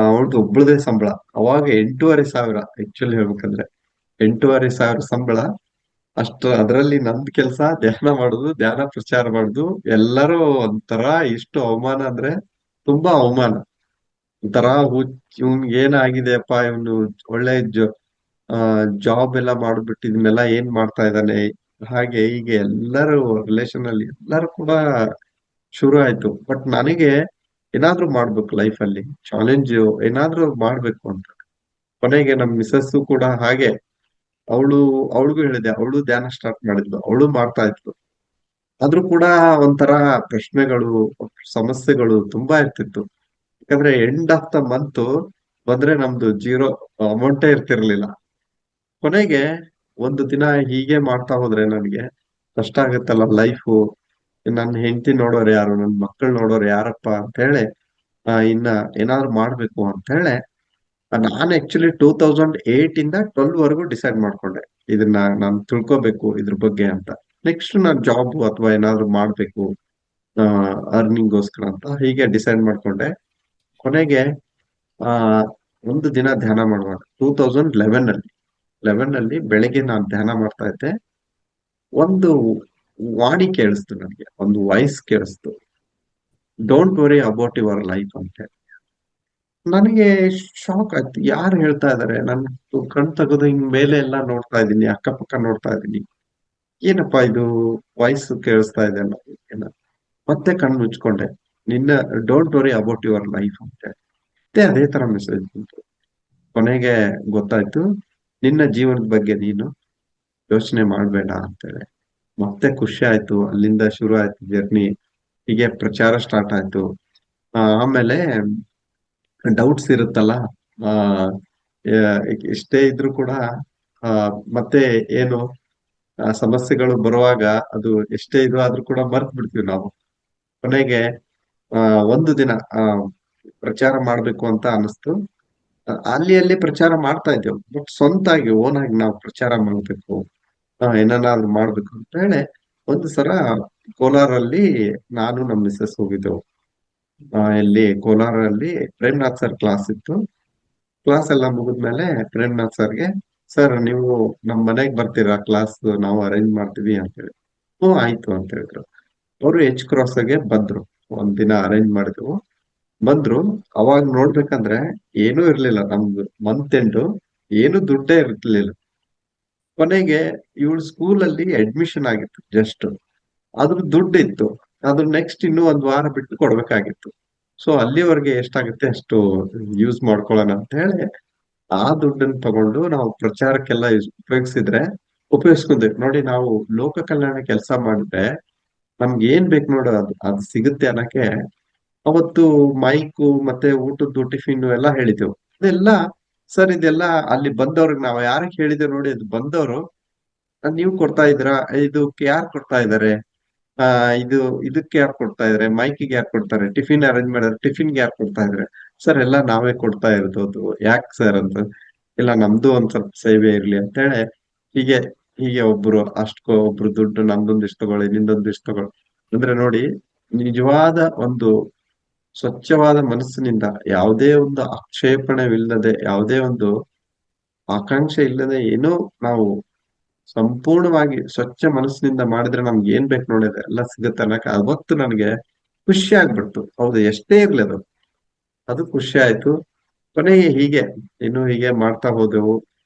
ಅವಳದು ಒಬ್ಳದೇ ಸಂಬಳ. ಅವಾಗ 8,500, ಆಕ್ಚುಲಿ ಹೇಳ್ಬೇಕಂದ್ರೆ 8,500 ಸಂಬಳ. ಅದರಲ್ಲಿ ನಂದ್ ಕೆಲ್ಸ ಧ್ಯಾನ ಮಾಡುದು, ಧ್ಯಾನ ಪ್ರಚಾರ ಮಾಡುದು. ಎಲ್ಲರೂ ಒಂಥರ ಇಷ್ಟು ಅವಮಾನ ಅಂದ್ರೆ ತುಂಬಾ ಅವಮಾನ. ಒಂಥರ ಇವ್ನ್ ಏನಾಗಿದೆಯಪ್ಪ, ಇವನು ಒಳ್ಳೆ ಜಾಬ್ ಎಲ್ಲ ಮಾಡ್ಬಿಟ್ಟು ಇದನ್ನೆಲ್ಲ ಏನ್ ಮಾಡ್ತಾ ಇದ್ದಾನೆ, ಹಾಗೆ ಹೀಗೆ ಎಲ್ಲರೂ ರಿಲೇಷನ್ ಅಲ್ಲಿ ಎಲ್ಲರೂ ಕೂಡ ಶುರು ಆಯ್ತು. ಬಟ್ ನನಗೆ ಏನಾದ್ರೂ ಮಾಡ್ಬೇಕು ಲೈಫ್ ಅಲ್ಲಿ, ಚಾಲೆಂಜ್ ಏನಾದ್ರೂ ಮಾಡ್ಬೇಕು ಅಂತ. ಕೊನೆಗೆ ನಮ್ ಮಿಸಸ್ ಕೂಡ ಹಾಗೆ, ಅವಳಿಗೂ ಹೇಳಿದೆ, ಅವಳು ಧ್ಯಾನ ಸ್ಟಾರ್ಟ್ ಮಾಡಿದ್ಲು, ಅವಳು ಮಾಡ್ತಾ ಇದ್ಲು. ಆದ್ರೂ ಕೂಡ ಒಂಥರ ಪ್ರಶ್ನೆಗಳು, ಸಮಸ್ಯೆಗಳು ತುಂಬಾ ಇರ್ತಿತ್ತು. ಯಾಕಂದ್ರೆ ಎಂಡ್ ಆಫ್ ದ ಮಂತ್ ಬಂದ್ರೆ ನಮ್ದು ಜೀರೋ ಅಮೌಂಟೇ ಇರ್ತಿರ್ಲಿಲ್ಲ. ಕೊನೆಗೆ ಒಂದು ದಿನ ಹೀಗೆ ಮಾಡ್ತಾ ಹೋದ್ರೆ ನನಗೆ ಕಷ್ಟ ಆಗುತ್ತಲ್ಲ ಲೈಫು. ನನ್ನ ಹೆಂಡತಿ ನೋಡೋರು ಯಾರು, ನನ್ನ ಮಕ್ಕಳು ನೋಡೋರು ಯಾರಪ್ಪ ಅಂತ ಹೇಳಿ ಇನ್ನ ಏನಾದ್ರು ಮಾಡ್ಬೇಕು ಅಂತ ಹೇಳಿ ನಾನು ಆಕ್ಚುಲಿ 2008 ಇಂದ 12 ವರೆಗೂ ಡಿಸೈಡ್ ಮಾಡ್ಕೊಂಡೆ, ಇದನ್ನ ನಾನು ತಿಳ್ಕೊಬೇಕು ಇದ್ರ ಬಗ್ಗೆ ಅಂತ. ನೆಕ್ಸ್ಟ್ ನಾನು ಜಾಬ್ ಅಥವಾ ಏನಾದ್ರು ಮಾಡ್ಬೇಕು ಅರ್ನಿಂಗ್ಗೋಸ್ಕರ ಅಂತ ಹೀಗೆ ಡಿಸೈಡ್ ಮಾಡ್ಕೊಂಡೆ. ಕೊನೆಗೆ ಆ ಒಂದು ದಿನ ಧ್ಯಾನ ಮಾಡುವಾಗ 2011 ಬೆಳಗ್ಗೆ ನಾನು ಧ್ಯಾನ ಮಾಡ್ತಾ ಇದ್ದೆ. ಒಂದು ವಾಣಿ ಕೇಳಿಸ್ತು ನನಗೆ, ಒಂದು ವಾಯ್ಸ್ ಕೇಳಿಸ್ತು, don't worry about your life ಅಂತ. ನನಗೆ ಶಾಕ್ ಆಯ್ತು, ಯಾರು ಹೇಳ್ತಾ ಇದಾರೆ? ನಾನು ಕಣ್ ತೆಗೆದು ಹಿಂಗ್ ಮೇಲೆ ಎಲ್ಲ ನೋಡ್ತಾ ಇದ್ದೀನಿ, ಅಕ್ಕಪಕ್ಕ ನೋಡ್ತಾ ಇದ್ದೀನಿ, ಏನಪ್ಪಾ ಇದು ವಾಯ್ಸ್ ಕೇಳಿಸ್ತಾ ಇದೆ ಅಲ್ಲ. ಮತ್ತೆ ಕಣ್ ಮುಚ್ಕೊಂಡೆ, ನಿನ್ನ don't worry about your life ಅಂತ. ಮತ್ತೆ ಅದೇ ತರ ಮೆಸೇಜ್ ಬಂತು. ಕೊನೆಗೆ ಗೊತ್ತಾಯ್ತು, ನಿನ್ನ ಜೀವನದ ಬಗ್ಗೆ ನೀನು ಯೋಚನೆ ಮಾಡ್ಬೇಡ ಅಂತೇಳಿ. ಮತ್ತೆ ಖುಷಿ ಆಯ್ತು. ಅಲ್ಲಿಂದ ಶುರು ಆಯ್ತು ಜರ್ನಿ. ಹೀಗೆ ಪ್ರಚಾರ ಸ್ಟಾರ್ಟ್ ಆಯ್ತು. ಆಮೇಲೆ ಡೌಟ್ಸ್ ಇರುತ್ತಲ್ಲ, ಆ ಎಷ್ಟೇ ಇದ್ರು ಕೂಡ ಮತ್ತೆ ಏನು ಸಮಸ್ಯೆಗಳು ಬರುವಾಗ ಅದು ಎಷ್ಟೇ ಇದು ಆದ್ರೂ ಕೂಡ ಮರ್ತ್ ಬಿಡ್ತೀವಿ ನಾವು. ಕೊನೆಗೆ ಒಂದು ದಿನ ಪ್ರಚಾರ ಮಾಡ್ಬೇಕು ಅಂತ ಅನಿಸ್ತು. ಅಲ್ಲಿ ಪ್ರಚಾರ ಮಾಡ್ತಾ ಇದ್ದೇವೆ, ಬಟ್ ಸ್ವಂತಾಗಿ ಓನ್ ಆಗಿ ನಾವು ಪ್ರಚಾರ ಮಾಡ್ಬೇಕು, ಏನಾದ್ರು ಮಾಡ್ಬೇಕು ಅಂತ ಹೇಳಿ ಒಂದು ಸಲ ಕೋಲಾರಲ್ಲಿ ನಾನು ನಮ್ಮ ಮಿಸಸ್ ಹೋಗಿದ್ದೆವು. ಇಲ್ಲಿ ಕೋಲಾರಲ್ಲಿ ಪ್ರೇಮ್ನಾಥ್ ಸರ್ ಕ್ಲಾಸ್ ಇತ್ತು. ಕ್ಲಾಸ್ ಎಲ್ಲ ಮುಗಿದ್ಮೇಲೆ ಪ್ರೇಮ್ನಾಥ್ ಸರ್ಗೆ ಸರ್ ನೀವು ನಮ್ ಮನೆಗ್ ಬರ್ತೀರಾ ಕ್ಲಾಸ್ ನಾವು ಅರೇಂಜ್ ಮಾಡ್ತೀವಿ ಅಂತ ಹೇಳಿ. ಹ್ಞೂ ಆಯ್ತು ಅಂತ ಹೇಳಿದ್ರು. ಅವರು ಎಚ್ ಕ್ರಾಸ್ ಗೆ ಬಂದ್ರು. ಒಂದ್ ದಿನ ಅರೇಂಜ್ ಮಾಡಿದ್ವು. ಬಂದ್ರು. ಅವಾಗ ನೋಡ್ಬೇಕಂದ್ರೆ ಏನೂ ಇರ್ಲಿಲ್ಲ ನಮ್ದು ಮಂತ್ ಎಂಡ್. ಏನು ದುಡ್ಡೇ ಇರ್ಲಿಲ್ಲ. ಕೊನೆಗೆ ಇವಳು ಸ್ಕೂಲ್ ಅಲ್ಲಿ ಅಡ್ಮಿಷನ್ ಆಗಿತ್ತು ಜಸ್ಟ್. ಅದ್ರ ದುಡ್ಡು ಇತ್ತು. ಅದು ನೆಕ್ಸ್ಟ್ ಇನ್ನೂ ಒಂದ್ ವಾರ ಬಿಟ್ಟು ಕೊಡ್ಬೇಕಾಗಿತ್ತು. ಸೊ ಅಲ್ಲಿವರೆಗೆ ಎಷ್ಟಾಗುತ್ತೆ ಅಷ್ಟು ಯೂಸ್ ಮಾಡ್ಕೊಳ್ಳೋಣ ಅಂತ ಹೇಳಿ ಆ ದುಡ್ಡನ್ನು ತಗೊಂಡು ನಾವು ಪ್ರಚಾರಕ್ಕೆಲ್ಲ ಉಪಯೋಗಿಸಿದ್ರೆ ಉಪಯೋಗಿಸ್ಕೊಂಡ್ವಿ. ನೋಡಿ ನಾವು ಲೋಕ ಕಲ್ಯಾಣ ಕೆಲಸ ಮಾಡಿದ್ರೆ ನಮ್ಗೆ ಏನ್ ಬೇಕು ನೋಡು ಅದು ಸಿಗುತ್ತೆ ಅನ್ನಕ್ಕೆ ಅವತ್ತು ಮೈಕು ಮತ್ತೆ ಊಟದ್ದು ಟಿಫಿನ್ ಎಲ್ಲ ಹೇಳಿದೆವು. ಇದೆಲ್ಲ ಸರ್ ಇದೆಲ್ಲ ಅಲ್ಲಿ ಬಂದವ್ರಿಗೆ ನಾವು ಯಾರಿಗೆ ಹೇಳಿದೆವು ನೋಡಿ, ಅದು ಬಂದವರು ನೀವು ಕೊಡ್ತಾ ಇದ್ದೀರಾ, ಇದಕ್ಕೆ ಯಾರು ಕೊಡ್ತಾ ಇದ್ದಾರೆ, ಆ ಇದು ಇದಕ್ಕೆ ಯಾರು ಕೊಡ್ತಾ ಇದಾರೆ, ಮೈಕಿಗೆ ಯಾರು ಕೊಡ್ತಾರೆ, ಟಿಫಿನ್ ಅರೇಂಜ್ ಮಾಡಿದ್ರೆ ಟಿಫಿನ್ಗೆ ಯಾರು ಕೊಡ್ತಾ ಇದಾರೆ. ಸರ್ ಎಲ್ಲ ನಾವೇ ಕೊಡ್ತಾ ಇರೋದು. ಯಾಕೆ ಸರ್ ಅಂತ. ಇಲ್ಲ ನಮ್ದು ಒಂದ್ ಸ್ವಲ್ಪ ಸೇವೆ ಇರ್ಲಿ ಅಂತ ಹೇಳಿ ಹೀಗೆ ಹೀಗೆ ಒಬ್ರು ಒಬ್ರು ದುಡ್ಡು ನಮ್ದೊಂದಿಷ್ಟು ತಗೊಳ್ಳಿ ನಿಂದೊಂದಿಷ್ಟು ತಗೊಳ್ಳಿ ಅಂದ್ರೆ ನೋಡಿ, ನಿಜವಾದ ಒಂದು ಸ್ವಚ್ಛವಾದ ಮನಸ್ಸಿನಿಂದ ಯಾವುದೇ ಒಂದು ಆಕ್ಷೇಪಣೆವಿಲ್ಲದೆ ಯಾವುದೇ ಒಂದು ಆಕಾಂಕ್ಷೆ ಇಲ್ಲದೆ ಏನೋ ನಾವು ಸಂಪೂರ್ಣವಾಗಿ ಸ್ವಚ್ಛ ಮನಸ್ಸಿನಿಂದ ಮಾಡಿದ್ರೆ ನಮ್ಗೆ ಏನ್ ಬೇಕು ನೋಡಿದ್ರೆ ಎಲ್ಲ ಸಿಗುತ್ತೆ ಅನ್ನಕ ಅವತ್ತು ನನಗೆ ಖುಷಿ ಆಗ್ಬಿಡ್ತು. ಹೌದು ಎಷ್ಟೇ ಇರ್ಲಿ ಅದು ಅದು ಖುಷಿ ಆಯ್ತು. ಕೊನೆಗೆ ಹೀಗೆ ಇನ್ನು ಹೀಗೆ ಮಾಡ್ತಾ ಹೋದೆವು.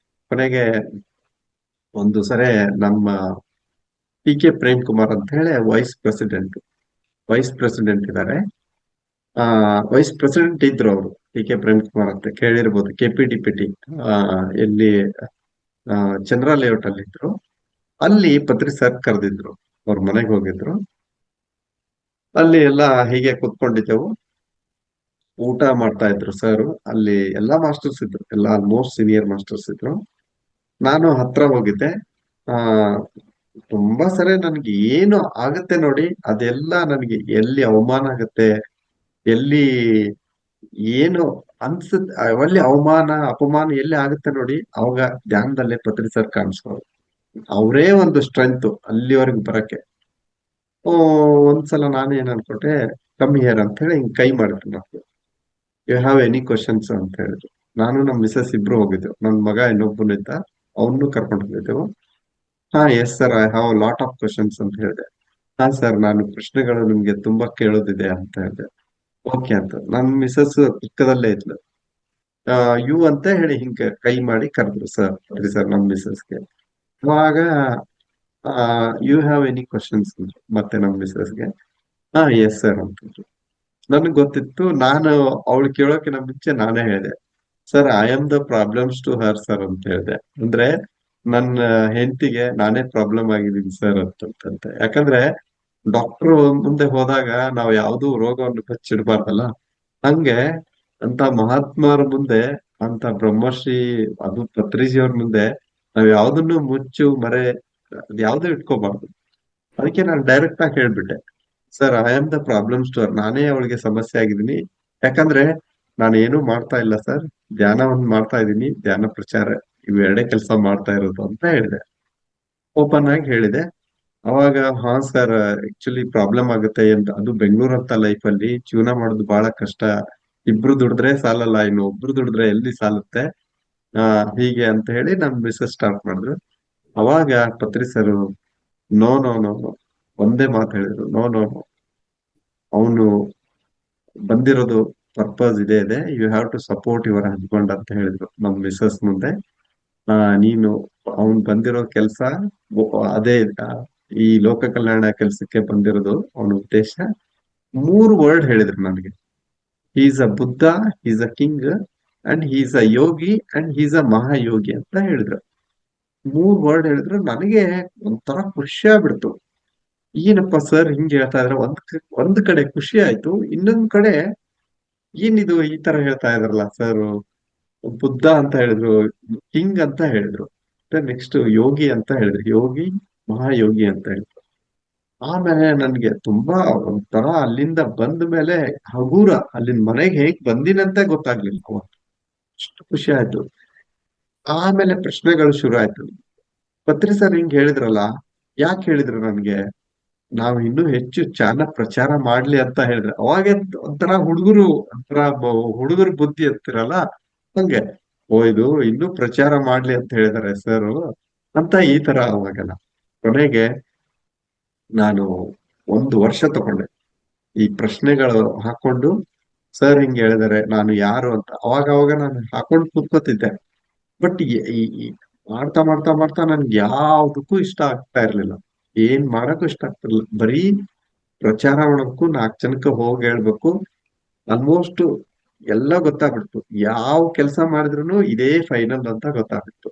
ಕೊನೆಗೆ ಒಂದು ಸರಿ ನಮ್ಮ ಟಿ ಕೆ ಪ್ರೇಮ್ ಕುಮಾರ್ ಅಂತ ಹೇಳಿ ವೈಸ್ ಪ್ರೆಸಿಡೆಂಟ್ ಇದ್ದಾರೆ. ಆ ವೈಸ್ ಪ್ರೆಸಿಡೆಂಟ್ ಇದ್ರು ಅವರು, ಟಿ ಕೆ ಪ್ರೇಮ್ ಕುಮಾರ್ ಅಂತ ಕೇಳಿರ್ಬೋದು. KPDPT ಎಲ್ಲಿ ಚಂದ್ರ ಲೇಔಟ್ ಅಲ್ಲಿ ಇದ್ರು. ಅಲ್ಲಿ ಪತ್ರಿ ಸರ್ ಕರೆದಿದ್ರು, ಅವ್ರ ಮನೆಗೆ ಹೋಗಿದ್ರು. ಅಲ್ಲಿ ಎಲ್ಲ ಹೀಗೆ ಕುತ್ಕೊಂಡಿದ್ದೆವು. ಊಟ ಮಾಡ್ತಾ ಇದ್ರು ಸರ್. ಅಲ್ಲಿ ಎಲ್ಲಾ ಮಾಸ್ಟರ್ಸ್ ಇದ್ರು, ಎಲ್ಲ ಆಲ್ಮೋಸ್ಟ್ ಸೀನಿಯರ್ ಮಾಸ್ಟರ್ಸ್ ಇದ್ರು. ನಾನು ಹತ್ರ ಹೋಗಿದ್ದೆ. ಆ ತುಂಬಾ ಸರಿ ನನ್ಗೆ ಏನು ಆಗತ್ತೆ ನೋಡಿ, ಅದೆಲ್ಲ ನನಗೆ ಎಲ್ಲಿ ಅವಮಾನ ಆಗತ್ತೆ, ಎಲ್ಲಿ ಏನು ಅನ್ಸುತ್ತೆ, ಅಲ್ಲಿ ಅವಮಾನ ಅಪಮಾನ ಎಲ್ಲಿ ಆಗುತ್ತೆ ನೋಡಿ, ಅವಾಗ ಧ್ಯಾನದಲ್ಲೇ ಪತ್ರಿ ಸರ್ ಕಾಣಿಸ್ಕೊಳ್ಳೋದು. ಅವರೇ ಒಂದು ಸ್ಟ್ರೆಂತ್ ಅಲ್ಲಿವರೆಗೂ ಬರಕ್ಕೆ. ಓ ಒಂದ್ಸಲ ನಾನು ಏನ್ ಅನ್ಕೊಟ್ಟೆ, ಕಮ್ ಹಿಯರ್ ಅಂತ ಹೇಳಿ ಹಿಂಗ್ ಕೈ ಮಾಡಿದ್ರು. ನಾವು ಯು ಹ್ಯಾವ್ ಎನಿ ಕ್ವಶನ್ಸ್ ಅಂತ ಹೇಳಿದ್ರು. ನಾನು ನಮ್ಮ ಮಿಸಸ್ ಇಬ್ರು ಹೋಗಿದ್ದೆವು. ನನ್ ಮಗ ಇನ್ನೊಬ್ಬನಿದ್ದ, ಅವನು ಕರ್ಕೊಂಡು ಹೋಗಿದ್ದೆವು. ಹಾ yes sir I have lot of questions ಅಂತ ಹೇಳಿದೆ. ಹಾ ಸರ್ ನಾನು ಪ್ರಶ್ನೆಗಳು ನಿಮ್ಗೆ ತುಂಬಾ ಕೇಳೋದಿದೆ ಅಂತ ಹೇಳಿದೆ. ಓಕೆ ಅಂತ ನನ್ ಮಿಸಸ್ ಪಕ್ಕದಲ್ಲೇ ಇದ್ಲು. ಯು ಅಂತ ಹೇಳಿ ಹಿಂಗೆ ಕೈ ಮಾಡಿ ಕರೆದ್ರು ಸರ್. ಸರಿ ಸರ್ ನಮ್ ಮಿಸಸ್ಗೆ. ಅವಾಗ ಯು ಹ್ಯಾವ್ ಎನಿ ಕ್ವಶನ್ಸ್ ಅಂದ್ರು ಮತ್ತೆ ನಮ್ ಮಿಸಸ್ಗೆ. ಹಾ ಎಸ್ ಸರ್ ಅಂತಂದ್ರು. ನನ್ಗೆ ಗೊತ್ತಿತ್ತು, ನಾನು ಅವಳು ಕೇಳೋಕಿನ ಮುಂಚೆ ನಾನೇ ಹೇಳಿದೆ, sir I am the problems to her sir ಅಂತ ಹೇಳಿದೆ. ಅಂದ್ರೆ ನನ್ನ ಹೆಂಡತಿಗೆ ನಾನೇ ಪ್ರಾಬ್ಲಮ್ ಆಗಿದ್ದೀನಿ ಸರ್ ಅಂತಂತೆ. ಯಾಕಂದ್ರೆ ಡಾಕ್ಟರ್ ಮುಂದೆ ಹೋದಾಗ ನಾವು ಯಾವ್ದು ರೋಗವನ್ನು ಬಚ್ಚಿಡ್ಬಾರ್ದಲ್ಲ. ಹಂಗೆ ಅಂತ ಮಹಾತ್ಮರ ಮುಂದೆ, ಅಂತ ಬ್ರಹ್ಮಶ್ರೀ ಅದು ಪತ್ರಿಜಿಯವ್ರ ಮುಂದೆ ನಾವ್ ಯಾವ್ದನ್ನು ಮುಚ್ಚು ಮರೆ ಯಾವ್ದು ಇಟ್ಕೋಬಾರ್ದು. ಅದಕ್ಕೆ ನಾನು ಡೈರೆಕ್ಟ್ ಆಗಿ ಹೇಳ್ಬಿಟ್ಟೆ, sir I am the problem store, ನಾನೇ ಅವಳಿಗೆ ಸಮಸ್ಯೆ ಆಗಿದ್ದೀನಿ. ಯಾಕಂದ್ರೆ ನಾನು ಏನು ಮಾಡ್ತಾ ಇಲ್ಲ ಸರ್, ಧ್ಯಾನವನ್ನು ಮಾಡ್ತಾ ಇದ್ದೀನಿ, ಧ್ಯಾನ ಪ್ರಚಾರ ಇವೆರಡೇ ಕೆಲಸ ಮಾಡ್ತಾ ಇರೋದು ಅಂತ ಹೇಳಿದೆ. ಓಪನ್ ಆಗಿ ಹೇಳಿದೆ. ಅವಾಗ ಹಾ ಸರ್ ಆಕ್ಚುಲಿ ಪ್ರಾಬ್ಲಮ್ ಆಗುತ್ತೆ ಅಂತ, ಅದು ಬೆಂಗಳೂರು ಅಂತ ಲೈಫ್ ಅಲ್ಲಿ ಜೀವನ ಮಾಡೋದು ಬಹಳ ಕಷ್ಟ. ಇಬ್ರು ದುಡಿದ್ರೆ ಸಾಲಲ್ಲ, ಇನ್ನು ಒಬ್ರು ದುಡಿದ್ರೆ ಎಲ್ಲಿ ಸಾಲುತ್ತೆ, ಹೀಗೆ ಅಂತ ಹೇಳಿ ನಮ್ ಬಿಸ್ನೆಸ್ ಸ್ಟಾರ್ಟ್ ಮಾಡಿದ್ರು. ಅವಾಗ Patri sir no no no no ಒಂದೇ ಮಾತು ಹೇಳಿದ್ರು, ನೋ ನೋ ನೋ, ಅವನು ಬಂದಿರೋದು ಪರ್ಪಸ್ ಇದೆ, you have to support your husband ಅಂತ ಹೇಳಿದ್ರು ನಮ್ ಮಿಸಸ್ ಮುಂದೆ. ನೀನು ಅವನ್ ಬಂದಿರೋ ಕೆಲ್ಸ ಅದೇ, ಈ ಲೋಕ ಕಲ್ಯಾಣ ಕೆಲ್ಸಕ್ಕೆ ಬಂದಿರೋದು ಅವನ ಉದ್ದೇಶ. 3 ವರ್ಡ್ ಹೇಳಿದ್ರು ನನಗೆ, is a Buddha, is a king and is a yogi and is a Mahayogi ಅಂತ ಹೇಳಿದ್ರು. 3 ವರ್ಡ್ ಹೇಳಿದ್ರು. ನನಗೆ ಒಂಥರ ಖುಷಿ ಆಗ್ಬಿಡ್ತು. ಏನಪ್ಪ ಸರ್ ಹಿಂಗೆ ಹೇಳ್ತಾ ಇದ್ರೆ, ಒಂದ್ ಕಡೆ ಖುಷಿ ಆಯ್ತು, ಇನ್ನೊಂದ್ ಕಡೆ ಏನಿದು ಈ ತರ ಹೇಳ್ತಾ ಇದ್ರಲ್ಲ ಸರ್. ಬುದ್ಧ ಅಂತ ಹೇಳಿದ್ರು, ಕಿಂಗ್ ಅಂತ ಹೇಳಿದ್ರು, ನೆಕ್ಸ್ಟ್ ಯೋಗಿ ಅಂತ ಹೇಳಿದ್ರು, ಯೋಗಿ ಮಹಾಯೋಗಿ ಅಂತ ಹೇಳಿದ್ರು. ಆಮೇಲೆ ನನ್ಗೆ ತುಂಬಾ ಒಂಥರ ಅಲ್ಲಿಂದ ಬಂದ ಮೇಲೆ ಹಗೂರ, ಅಲ್ಲಿಂದ ಮನೆಗೆ ಹೇಗ್ ಬಂದಿನಂತೆ ಗೊತ್ತಾಗ್ಲಿಲ್ಲ ಅವತ್ತು. ಅಷ್ಟು ಖುಷಿ ಆಯ್ತು. ಆಮೇಲೆ ಪ್ರಶ್ನೆಗಳು ಶುರು ಆಯ್ತು. ಪತ್ರಿ ಸರ್ ಹಿಂಗ್ ಹೇಳಿದ್ರಲ್ಲ, ಯಾಕೆ ಹೇಳಿದ್ರು ನನ್ಗೆ, ನಾವು ಇನ್ನೂ ಹೆಚ್ಚು ಪ್ರಚಾರ ಮಾಡ್ಲಿ ಅಂತ ಹೇಳಿದ್ರೆ. ಅವಾಗ ಒಂಥರ ಹುಡುಗರು, ಒಂಥರ ಹುಡುಗರು ಬುದ್ಧಿ ಅಂತಿರಲ್ಲ ಹಂಗೆ, ಓ ಇದು ಇನ್ನೂ ಪ್ರಚಾರ ಮಾಡ್ಲಿ ಅಂತ ಹೇಳಿದಾರೆ ಸರ್ ಅಂತ ಈ ತರ ಅವಾಗೆಲ್ಲ. ಕೊನೆಗೆ ನಾನು 1 ವರ್ಷ ತಗೊಂಡೆ ಈ ಪ್ರಶ್ನೆಗಳು ಹಾಕೊಂಡು. ಸರ್ ಹಿಂಗ್ ಹೇಳಿದಾರೆ, ನಾನು ಯಾರು ಅಂತ ಅವಾಗ ಅವಾಗ ನಾನು ಹಾಕೊಂಡು ಕೂತ್ಕೋತಿದ್ದೆ. ಬಟ್ ಮಾಡ್ತಾ ಮಾಡ್ತಾ ಮಾಡ್ತಾ ನನ್ಗೆ ಯಾವ್ದಕ್ಕೂ ಇಷ್ಟ ಆಗ್ತಾ ಇರ್ಲಿಲ್ಲ. ಏನ್ ಮಾಡಕ್ಕೂ ಇಷ್ಟ ಆಗ್ತಿರ್ಲಿಲ್ಲ. ಬರೀ ಪ್ರಚಾರ ಮಾಡೋಕ್ಕೂ 4 ಜನಕ್ಕೆ ಹೋಗಿ ಹೇಳ್ಬೇಕು. ಆಲ್ಮೋಸ್ಟ್ ಎಲ್ಲ ಗೊತ್ತಾಗ್ಬಿಡ್ತು. ಯಾವ ಕೆಲಸ ಮಾಡಿದ್ರು ಇದೇ ಫೈನಲ್ ಅಂತ ಗೊತ್ತಾಗ್ಬಿಡ್ತು.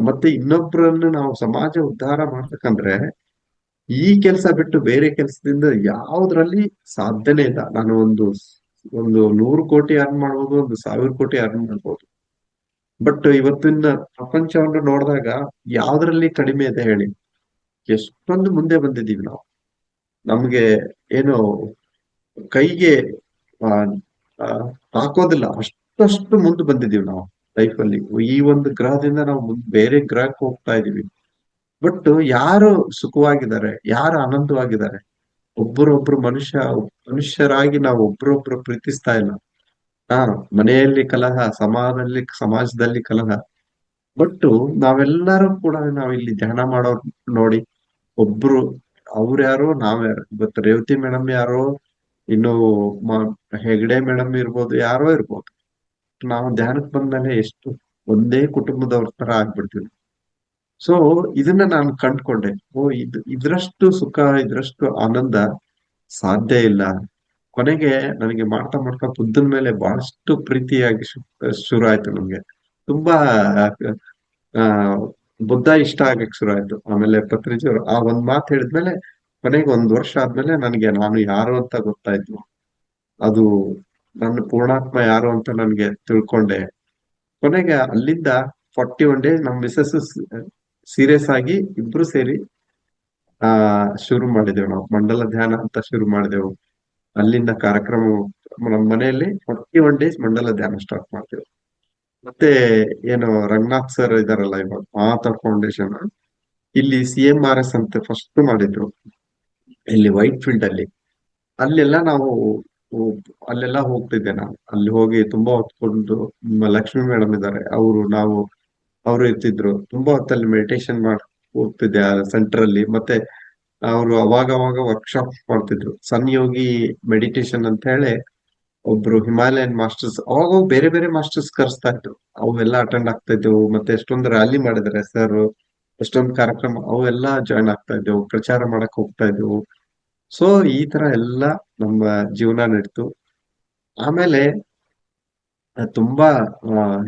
ಮತ್ತೆ ಇನ್ನೊಬ್ರನ್ನ ನಾವು ಸಮಾಜ ಉದ್ಧಾರ ಮಾಡ್ಬೇಕಂದ್ರೆ ಈ ಕೆಲಸ ಬಿಟ್ಟು ಬೇರೆ ಕೆಲಸದಿಂದ ಯಾವ್ದ್ರಲ್ಲಿ ಸಾಧ್ಯನೇ ಇಲ್ಲ. ನಾನು ಒಂದು ಒಂದು 100 ಕೋಟಿ ಅರ್ನ್ ಮಾಡ್ಬೋದು, ಒಂದು 1000 ಕೋಟಿ ಅರ್ನ್ ಮಾಡ್ಬೋದು. ಬಟ್ ಇವತ್ತಿನ ಪ್ರಪಂಚವನ್ನು ನೋಡಿದಾಗ ಯಾವ್ದ್ರಲ್ಲಿ ಕಡಿಮೆ ಇದೆ ಹೇಳಿ? ಎಷ್ಟೊಂದು ಮುಂದೆ ಬಂದಿದೀವಿ ನಾವು. ನಮ್ಗೆ ಏನು ಕೈಗೆ ಆ, ಆ, ಹಾಕೋದಿಲ್ಲ ಅಷ್ಟಷ್ಟು ಮುಂದೆ ಬಂದಿದೀವಿ ನಾವು ಲೈಫಲ್ಲಿ. ಈ ಒಂದು ಗ್ರಹದಿಂದ ನಾವು ಬೇರೆ ಗ್ರಹಕ್ಕೆ ಹೋಗ್ತಾ ಇದೀವಿ. ಬಟ್ ಯಾರು ಸುಖವಾಗಿದ್ದಾರೆ, ಯಾರು ಆನಂದವಾಗಿದ್ದಾರೆ? ಒಬ್ಬರೊಬ್ರು ಮನುಷ್ಯರಾಗಿ ನಾವು ಒಬ್ರೊಬ್ರು ಪ್ರೀತಿಸ್ತಾ ಇಲ್ಲ. ಹಾ, ಮನೆಯಲ್ಲಿ ಕಲಹ, ಸಮಾಜದಲ್ಲಿ ಕಲಹ. ಬಟ್ ನಾವೆಲ್ಲರೂ ಕೂಡ ನಾವಿಲ್ಲಿ ಧ್ಯಾನ ಮಾಡೋರ್ ನೋಡಿ, ಒಬ್ರು ಅವ್ರ್ಯಾರೋ ನಾವ್ಯಾರೋ. ಇವತ್ತು ರೇವತಿ ಮೇಡಮ್ ಯಾರೋ, ಇನ್ನು ಹೆಗ್ಡೆ ಮೇಡಮ್ ಇರ್ಬೋದು, ಯಾರೋ ಇರ್ಬೋದು. ನಾವು ಧ್ಯಾನಕ್ಕೆ ಬಂದ್ಮೇಲೆ ಎಷ್ಟು ಒಂದೇ ಕುಟುಂಬದವ್ರ ತರ ಆಗ್ಬಿಡ್ತೀವಿ. ಸೊ ಇದನ್ನ ನಾನು ಕಂಡ್ಕೊಂಡೆ. ಓ ಇದ್ರಷ್ಟು ಸುಖ, ಇದ್ರಷ್ಟು ಆನಂದ ಸಾಧ್ಯ ಇಲ್ಲ. ಕೊನೆಗೆ ನನಗೆ ಮಾಡ್ತಾ ಮಾಡ್ತಾ ಬುದ್ಧನ ಮೇಲೆ ಬಹಳಷ್ಟು ಪ್ರೀತಿಯಾಗಿ ಶುರು ಆಯ್ತು ನಮ್ಗೆ. ತುಂಬಾ ಆ ಬುದ್ಧ ಇಷ್ಟ ಆಗಕ್ ಶುರು ಆಯ್ತು. ಆಮೇಲೆ ಪತ್ರಿಜಿಯವರು ಆ ಒಂದ್ ಮಾತು ಹೇಳಿದ್ಮೇಲೆ ಕೊನೆಗೆ 1 ವರ್ಷ ಆದ್ಮೇಲೆ ನನಗೆ ನಾನು ಯಾರು ಅಂತ ಗೊತ್ತಾಯ್ತು. ಅದು ನನ್ನ ಪೂರ್ಣಾತ್ಮ ಯಾರು ಅಂತ ನನ್ಗೆ ತಿಳ್ಕೊಂಡೆ. ಕೊನೆಗೆ ಅಲ್ಲಿಂದ 41 ಡೇಸ್ ನಮ್ಮ ಮಿಸಸ್ ಸೀರಿಯಸ್ ಆಗಿ ಇಬ್ರು ಸೇರಿ ಶುರು ಮಾಡಿದೆವು. ನಾವು ಮಂಡಲ ಧ್ಯಾನ ಅಂತ ಶುರು ಮಾಡಿದೆವು. ಅಲ್ಲಿಂದ ಕಾರ್ಯಕ್ರಮ ನಮ್ಮ ಮನೆಯಲ್ಲಿ 41 ಡೇಸ್ ಮಂಡಲ ಧ್ಯಾನ ಸ್ಟಾರ್ಟ್ ಮಾಡ್ತೇವೆ. ಮತ್ತೆ ಏನು ರಂಗನಾಥ್ ಸರ್ ಇದಾರಲ್ಲ ಇವಾಗ ಮಾತಾ ಫೌಂಡೇಶನ್, ಇಲ್ಲಿ CMRS ಅಂತ ಫಸ್ಟ್ ಮಾಡಿದ್ರು ಇಲ್ಲಿ ವೈಟ್ ಫೀಲ್ಡ್ ಅಲ್ಲಿ. ಅಲ್ಲೆಲ್ಲ ನಾವು ಅಲ್ಲೆಲ್ಲ ಹೋಗ್ತಿದ್ದೆ ನಾನು. ಅಲ್ಲಿ ಹೋಗಿ ತುಂಬಾ ಹೊತ್ಕೊಂಡು ಲಕ್ಷ್ಮಿ ಮೇಡಮ್ ಇದ್ದಾರೆ, ಅವರು ಇರ್ತಿದ್ರು. ತುಂಬಾ ಹೊತ್ತಲ್ಲಿ ಮೆಡಿಟೇಷನ್ ಮಾಡಿ ಹೋಗ್ತಿದ್ದೆ ಆ ಸೆಂಟರ್ ಅಲ್ಲಿ. ಮತ್ತೆ ಅವರು ಅವಾಗ ಅವಾಗ ವರ್ಕ್ಶಾಪ್ ಮಾಡ್ತಿದ್ರು. ಸನ್ಯೋಗಿ ಮೆಡಿಟೇಷನ್ ಅಂತ ಹೇಳಿ ಒಬ್ರು ಹಿಮಾಲಯನ್ ಮಾಸ್ಟರ್ಸ್, ಅವಾಗ ಬೇರೆ ಬೇರೆ ಮಾಸ್ಟರ್ಸ್ ಕರೆಸ್ತಾ ಇದ್ರು. ಅವೆಲ್ಲ ಅಟೆಂಡ್ ಆಗ್ತಾ ಇದ್ದೆವು. ಮತ್ತೆ ಎಷ್ಟೊಂದು ರ್ಯಾಲಿ ಮಾಡಿದಾರೆ ಸರ್, ಎಷ್ಟೊಂದು ಕಾರ್ಯಕ್ರಮ ಅವೆಲ್ಲ ಜಾಯ್ನ್ ಆಗ್ತಾ ಇದ್ದೆವು, ಪ್ರಚಾರ ಮಾಡಕ್ ಹೋಗ್ತಾ ಇದ್ದೆವು. ಸೊ ಈ ತರ ಎಲ್ಲ ನಮ್ಮ ಜೀವನ ನಡೀತು. ಆಮೇಲೆ ತುಂಬಾ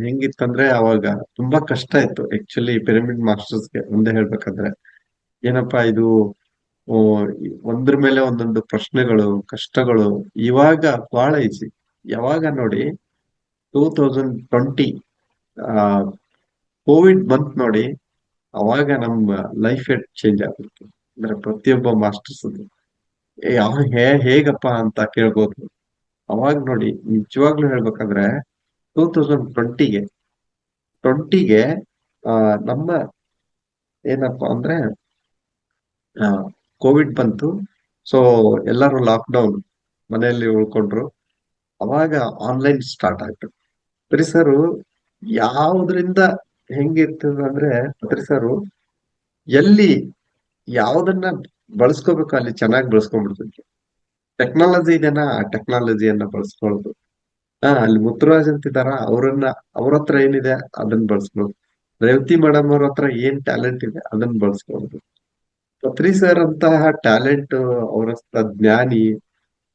ಹೆಂಗಿತ್ತಂದ್ರೆ ಅವಾಗ ತುಂಬಾ ಕಷ್ಟ ಇತ್ತು ಆಕ್ಚುಲಿ ಪಿರಮಿಡ್ ಮಾಸ್ಟರ್ಸ್ಗೆ. ಮುಂದೆ ಹೇಳ್ಬೇಕಂದ್ರೆ ಏನಪ್ಪಾ ಇದು, ಆ, ಒಂದ್ರ ಮೇಲೆ ಒಂದೊಂದು ಪ್ರಶ್ನೆಗಳು, ಕಷ್ಟಗಳು. ಇವಾಗ ಬಹಳ ಈಸಿ. ಯಾವಾಗ ನೋಡಿ 2020 ಕೋವಿಡ್ ಬಂತ್ ನೋಡಿ, ಅವಾಗ ನಮ್ಮ ಲೈಫ್ ಚೇಂಜ್ ಆಗ್ಬಿಡ್ತು. ಅಂದ್ರೆ ಪ್ರತಿಯೊಬ್ಬ ಮಾಸ್ಟರ್ಸ್ ಹೇಗಪ್ಪ ಅಂತ ಕೇಳ್ಬೋದು. ಅವಾಗ ನೋಡಿ ನಿಜವಾಗ್ಲೂ ಹೇಳ್ಬೇಕಂದ್ರೆ 2020ಗೆ ನಮ್ಮ ಏನಪ್ಪಾ ಅಂದ್ರೆ ಕೋವಿಡ್ ಬಂತು. ಸೊ ಎಲ್ಲರೂ ಲಾಕ್ಡೌನ್, ಮನೆಯಲ್ಲಿ ಉಳ್ಕೊಂಡ್ರು. ಅವಾಗ ಆನ್ಲೈನ್ ಸ್ಟಾರ್ಟ್ ಆಯ್ತು. ಪರಿಸರು ಯಾವ್ದ್ರಿಂದ ಹೆಂಗಿರ್ತದ ಅಂದ್ರೆ, ಪರಿಸರು ಎಲ್ಲಿ ಯಾವ್ದನ್ನ ಬಳಸ್ಕೋಬೇಕು ಅಲ್ಲಿ ಚೆನ್ನಾಗಿ ಬಳಸ್ಕೊಂಡ್ಬಿಡ್ತಿದ್ವಿ. ಟೆಕ್ನಾಲಜಿ ಇದೆನಾ, ಆ ಟೆಕ್ನಾಲಜಿಯನ್ನ ಬಳಸ್ಕೊಳ್ಳೋದು. ಅಲ್ಲಿ ಮುತ್ತುರಾಜ್ ಅಂತಿದಾರ, ಅವ್ರ ಹತ್ರ ಏನಿದೆ ಅದನ್ನ ಬಳಸ್ಕೊಳ್ಳೋದು. ರೇವತಿ ಮೇಡಮ್ ಅವ್ರ ಹತ್ರ ಏನ್ ಟ್ಯಾಲೆಂಟ್ ಇದೆ ಅದನ್ನ ಬಳಸ್ಕೊಳ್ಳೋದು. ಪತ್ರಿ ಸರ್ ಅಂತಹ ಟ್ಯಾಲೆಂಟ್, ಅವರಷ್ಟ ಜ್ಞಾನಿ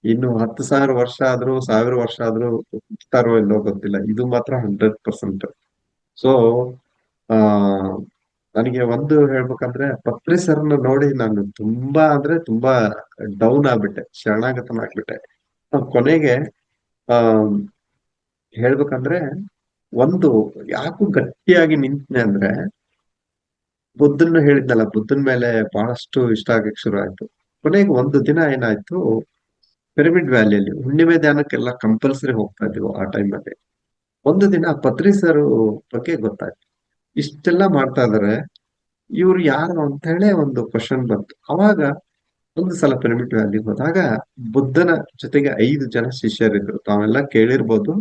ಇನ್ನು 10,000 ವರ್ಷ ಆದ್ರೂ 1,000 ವರ್ಷ ಆದ್ರೂ ಹುಟ್ತಾರೋ ಇಲ್ಲೋ ಗೊತ್ತಿಲ್ಲ. ಇದು ಮಾತ್ರ 100%. ಸೊ ಆ ನನಗೆ ಒಂದು ಹೇಳ್ಬೇಕಂದ್ರೆ ಪತ್ರಿ ಸರ್ನ ನೋಡಿ ನಾನು ತುಂಬಾ ಅಂದ್ರೆ ತುಂಬಾ ಡೌನ್ ಆಗ್ಬಿಟ್ಟೆ, ಶರಣಾಗತನಾಗ್ಬಿಟ್ಟೆ. ಕೊನೆಗೆ ಆ ಹೇಳ್ಬೇಕಂದ್ರೆ ಒಂದು ಯಾಕೂ ಗಟ್ಟಿಯಾಗಿ ನಿಂತನೆ ಅಂದ್ರೆ, ಬುದ್ಧನ ಹೇಳಿದ್ನಲ್ಲ, ಬುದ್ಧನ ಮೇಲೆ ಬಹಳಷ್ಟು ಇಷ್ಟ ಆಗಕ್ಕೆ ಶುರು ಆಯ್ತು. ಕೊನೆಗೆ ಒಂದು ದಿನ ಏನಾಯ್ತು, ಪಿರಮಿಡ್ ವ್ಯಾಲಿಯಲ್ಲಿ ಹುಣ್ಣಿಮೆ ಧ್ಯಾನಕ್ಕೆಲ್ಲ ಕಂಪಲ್ಸರಿ ಹೋಗ್ತಾ ಇದ್ವಿ ಆ ಟೈಮಲ್ಲಿ. ಒಂದು ದಿನ ಪತ್ರಿ ಸರ್ ಬಗ್ಗೆ ಗೊತ್ತಾಯ್ತು. ಇಷ್ಟೆಲ್ಲ ಮಾಡ್ತಾ ಇದಾರೆ, ಇವ್ರು ಯಾರು ಅಂತ ಹೇಳಿ ಒಂದು ಕ್ವಶನ್ ಬಂತು. ಅವಾಗ ಒಂದು ಸಲ ಪಿರಮಿಡ್ ವ್ಯಾಲಿಗೆ ಹೋದಾಗ ಬುದ್ಧನ ಜೊತೆಗೆ 5 ಜನ ಶಿಷ್ಯರಿದ್ರು. ತಾವೆಲ್ಲ ಕೇಳಿರ್ಬೋದು.